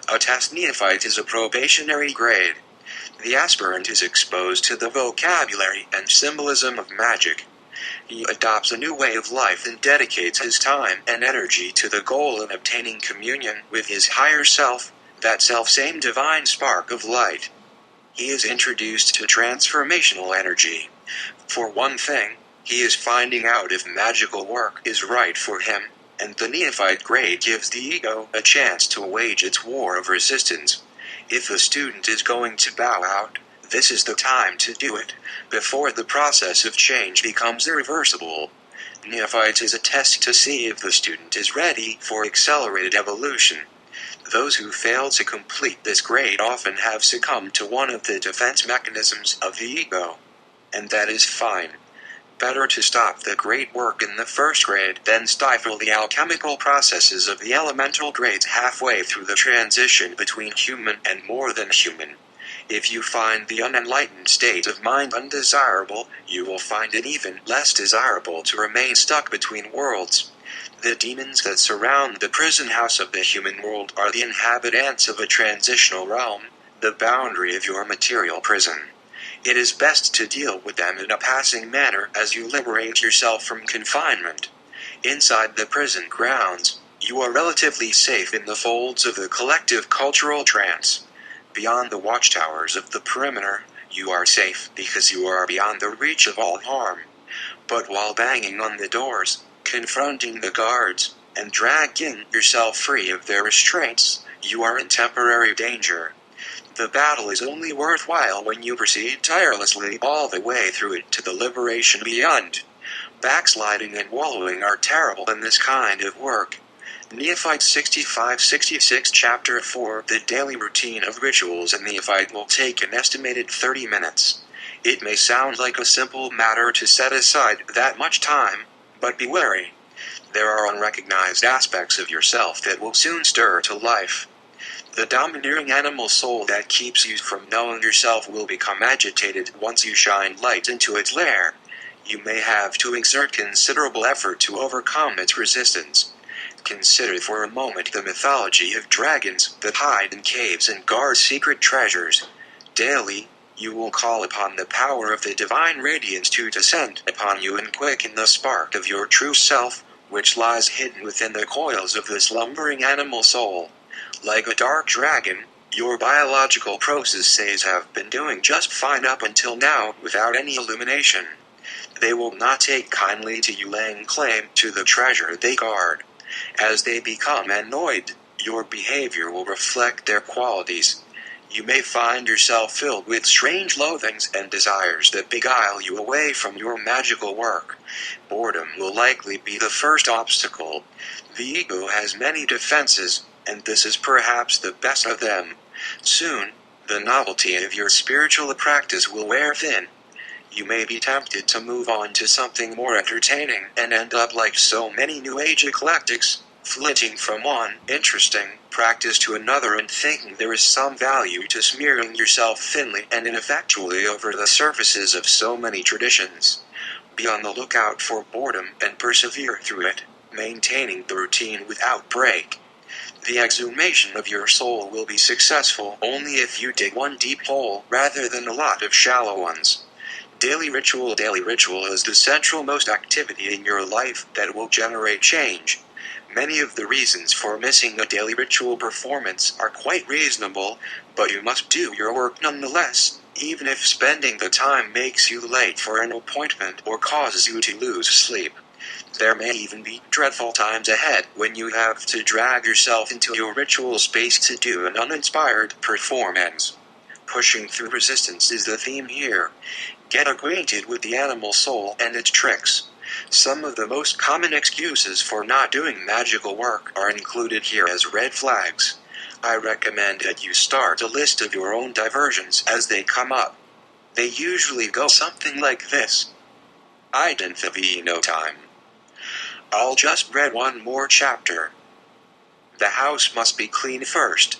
A test neophyte is a probationary grade. The aspirant is exposed to the vocabulary and symbolism of magic. He adopts a new way of life and dedicates his time and energy to the goal of obtaining communion with his higher self, that self-same divine spark of light. He is introduced to transformational energy. For one thing, he is finding out if magical work is right for him, and the neophyte grade gives the ego a chance to wage its war of resistance. If the student is going to bow out, this is the time to do it, before the process of change becomes irreversible. Neophyte is a test to see if the student is ready for accelerated evolution. Those who fail to complete this grade often have succumbed to one of the defense mechanisms of the ego. And that is fine. Better to stop the great work in the first grade than stifle the alchemical processes of the elemental grades halfway through the transition between human and more than human. If you find the unenlightened state of mind undesirable, you will find it even less desirable to remain stuck between worlds. The demons that surround the prison house of the human world are the inhabitants of a transitional realm, the boundary of your material prison. It is best to deal with them in a passing manner as you liberate yourself from confinement. Inside the prison grounds, you are relatively safe in the folds of the collective cultural trance. Beyond the watchtowers of the perimeter, you are safe because you are beyond the reach of all harm. But while banging on the doors, confronting the guards, and dragging yourself free of their restraints, you are in temporary danger. The battle is only worthwhile when you proceed tirelessly all the way through it to the liberation beyond. Backsliding and wallowing are terrible in this kind of work. Neophyte 65-66 Chapter 4 The daily routine of rituals in Neophyte will take an estimated 30 minutes. It may sound like a simple matter to set aside that much time, but be wary. There are unrecognized aspects of yourself that will soon stir to life. The domineering animal soul that keeps you from knowing yourself will become agitated once you shine light into its lair. You may have to exert considerable effort to overcome its resistance. Consider for a moment the mythology of dragons that hide in caves and guard secret treasures. Daily, you will call upon the power of the divine radiance to descend upon you and quicken the spark of your true self, which lies hidden within the coils of the slumbering animal soul. Like a dark dragon, your biological processes have been doing just fine up until now without any illumination. They will not take kindly to you laying claim to the treasure they guard. As they become annoyed, your behavior will reflect their qualities. You may find yourself filled with strange loathings and desires that beguile you away from your magical work. Boredom will likely be the first obstacle. The ego has many defenses, and this is perhaps the best of them. Soon, the novelty of your spiritual practice will wear thin. You may be tempted to move on to something more entertaining and end up like so many New Age eclectics, flitting from one interesting practice to another and thinking there is some value to smearing yourself thinly and ineffectually over the surfaces of so many traditions. Be on the lookout for boredom and persevere through it, maintaining the routine without break. The exhumation of your soul will be successful only if you dig one deep hole rather than a lot of shallow ones. Daily ritual is the centralmost activity in your life that will generate change. Many of the reasons for missing a daily ritual performance are quite reasonable, but you must do your work nonetheless, even if spending the time makes you late for an appointment or causes you to lose sleep. There may even be dreadful times ahead when you have to drag yourself into your ritual space to do an uninspired performance. Pushing through resistance is the theme here. Get acquainted with the animal soul and its tricks. Some of the most common excuses for not doing magical work are included here as red flags. I recommend that you start a list of your own diversions as they come up. They usually go something like this. I didn't have no time. I'll just read one more chapter. The house must be clean first.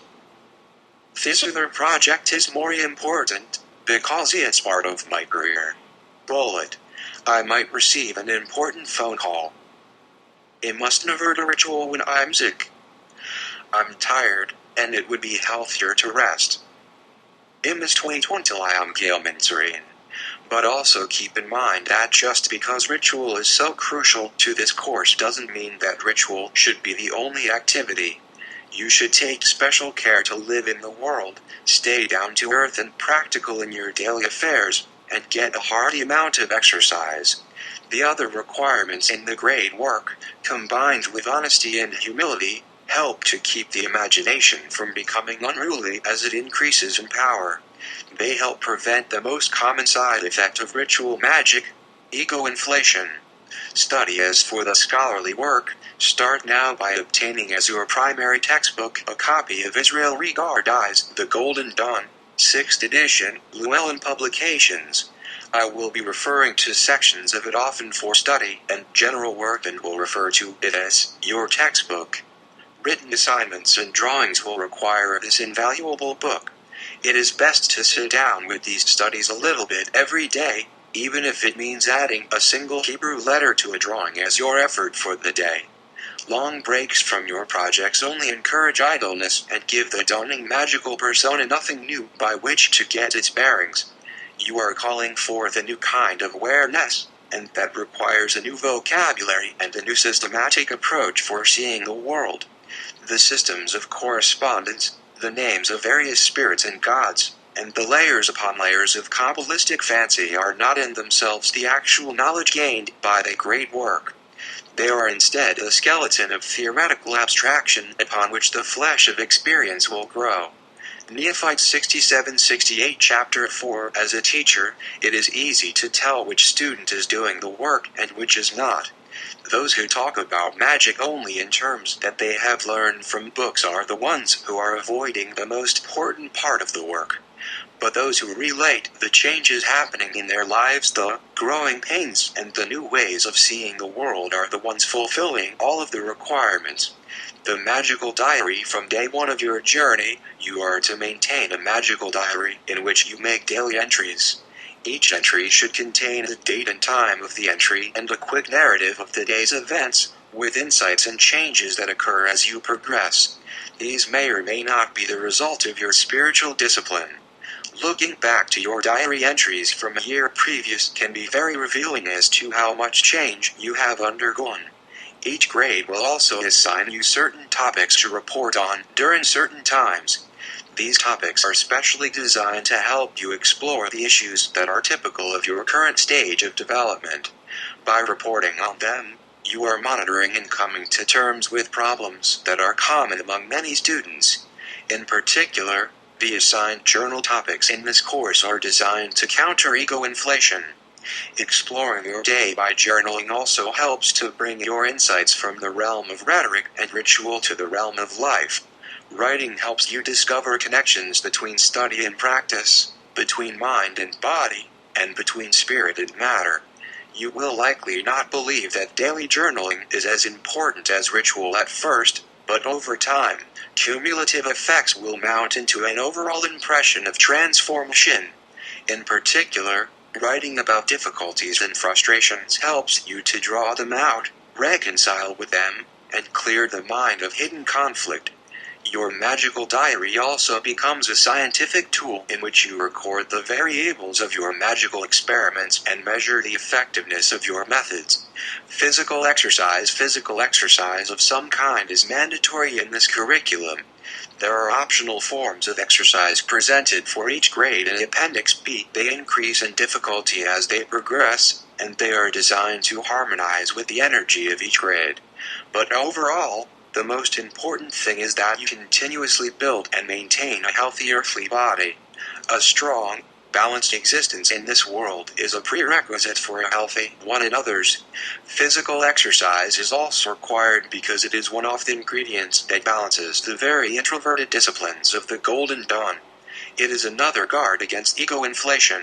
This other project is more important, because it's part of my career. Bullet. I might receive an important phone call. It must avert a ritual when I'm sick. I'm tired, and it would be healthier to rest. It must wait until I am ailment-free. But also keep in mind that just because ritual is so crucial to this course doesn't mean that ritual should be the only activity. You should take special care to live in the world, stay down to earth and practical in your daily affairs, and get a hearty amount of exercise. The other requirements in the great work, combined with honesty and humility, help to keep the imagination from becoming unruly as it increases in power. They help prevent the most common side effect of ritual magic, ego inflation. Study as for the scholarly work. Start now by obtaining as your primary textbook a copy of Israel Regardi's The Golden Dawn, 6th edition, Llewellyn Publications. I will be referring to sections of it often for study and general work and will refer to it as your textbook. Written assignments and drawings will require this invaluable book. It is best to sit down with these studies a little bit every day, even if it means adding a single Hebrew letter to a drawing as your effort for the day. Long breaks from your projects only encourage idleness and give the dawning magical persona nothing new by which to get its bearings. You are calling forth a new kind of awareness, and that requires a new vocabulary and a new systematic approach for seeing the world. The systems of correspondence, the names of various spirits and gods, and the layers upon layers of Kabbalistic fancy are not in themselves the actual knowledge gained by the great work. They are instead a skeleton of theoretical abstraction upon which the flesh of experience will grow. NEOPHYTE 67-68 Chapter 4 As a teacher, it is easy to tell which student is doing the work and which is not. Those who talk about magic only in terms that they have learned from books are the ones who are avoiding the most important part of the work. But those who relate the changes happening in their lives, the growing pains, and the new ways of seeing the world are the ones fulfilling all of the requirements. The magical diary. From day one of your journey, you are to maintain a magical diary in which you make daily entries. Each entry should contain the date and time of the entry and a quick narrative of the day's events, with insights and changes that occur as you progress. These may or may not be the result of your spiritual discipline. Looking back to your diary entries from a year previous can be very revealing as to how much change you have undergone. Each grade will also assign you certain topics to report on during certain times. These topics are specially designed to help you explore the issues that are typical of your current stage of development. By reporting on them, you are monitoring and coming to terms with problems that are common among many students. In particular, the assigned journal topics in this course are designed to counter ego inflation. Exploring your day by journaling also helps to bring your insights from the realm of rhetoric and ritual to the realm of life. Writing helps you discover connections between study and practice, between mind and body, and between spirit and matter. You will likely not believe that daily journaling is as important as ritual at first, but over time, cumulative effects will mount into an overall impression of transformation. In particular, writing about difficulties and frustrations helps you to draw them out, reconcile with them, and clear the mind of hidden conflict. Your magical diary also becomes a scientific tool in which you record the variables of your magical experiments and measure the effectiveness of your methods. Physical exercise of some kind is mandatory in this curriculum. There are optional forms of exercise presented for each grade in Appendix B. They increase in difficulty as they progress, and they are designed to harmonize with the energy of each grade. But overall, the most important thing is that you continuously build and maintain a healthy earthly body. A strong, balanced existence in this world is a prerequisite for a healthy one in others. Physical exercise is also required because it is one of the ingredients that balances the very introverted disciplines of the Golden Dawn. It is another guard against ego inflation.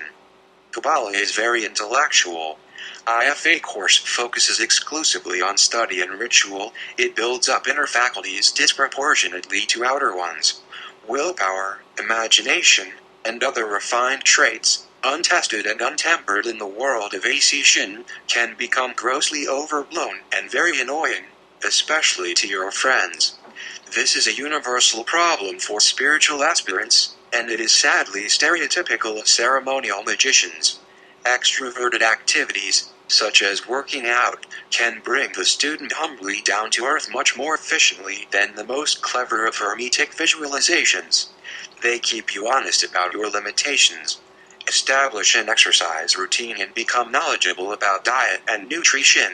Kabbalah is very intellectual. IFA course focuses exclusively on study and ritual. It builds up inner faculties disproportionately to outer ones. Willpower, imagination, and other refined traits, untested and untempered in the world of AC Shin, can become grossly overblown and very annoying, especially to your friends. This is a universal problem for spiritual aspirants, and it is sadly stereotypical of ceremonial magicians. Extroverted activities, such as working out, can bring the student humbly down to earth much more efficiently than the most clever of hermetic visualizations. They keep you honest about your limitations. Establish an exercise routine and become knowledgeable about diet and nutrition.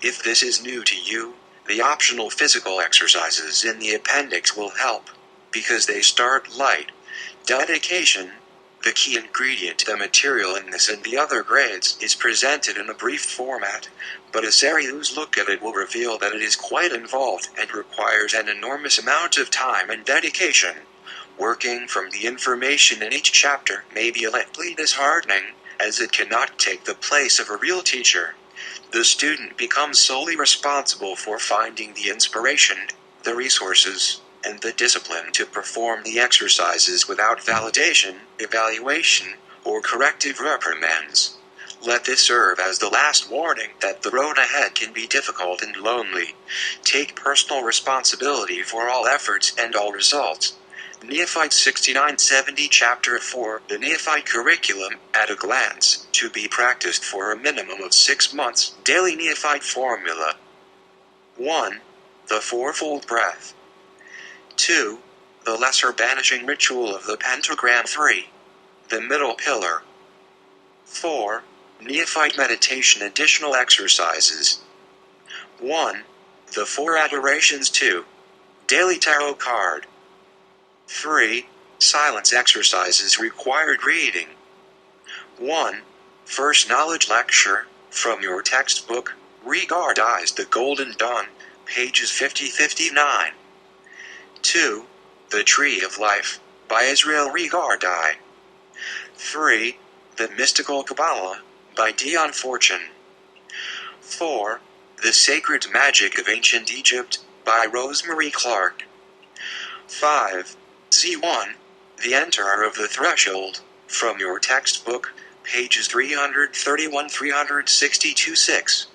If this is new to you, the optional physical exercises in the appendix will help, because they start light. Dedication, the key ingredient. The material in this and the other grades is presented in a brief format, but a serious look at it will reveal that it is quite involved and requires an enormous amount of time and dedication. Working from the information in each chapter may be a little disheartening, as it cannot take the place of a real teacher. The student becomes solely responsible for finding the inspiration, the resources, and the discipline to perform the exercises without validation, evaluation, or corrective reprimands. Let this serve as the last warning that the road ahead can be difficult and lonely. Take personal responsibility for all efforts and all results. NEOPHYTE 69-70 Chapter 4 The NEOPHYTE Curriculum, at a glance, to be practiced for a minimum of 6 months. Daily NEOPHYTE Formula. 1. The Fourfold Breath. 2. The Lesser Banishing Ritual of the Pentagram. 3. The Middle Pillar. 4. NEOPHYTE Meditation Additional Exercises. 1. The Four Adorations. 2. Daily Tarot Card. 3. Silence exercises required reading. 1. First Knowledge Lecture, from your textbook, Regardize the Golden Dawn, pages 50-59. 2. The Tree of Life, by Israel Regardie. 3. The Mystical Kabbalah, by Dion Fortune. 4. The Sacred Magic of Ancient Egypt, by Rosemary Clark. 5. Z1. The Enterer of the Threshold, from your textbook, pages 331-362-6.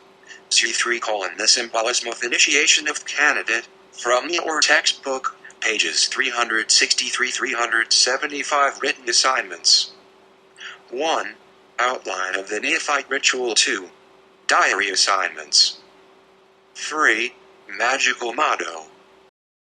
Z3: The Symbolism of Initiation of Candidate, from your textbook, pages 363-375. Written assignments. 1. Outline of the Neophyte Ritual. 2. Diary assignments. 3. Magical Motto.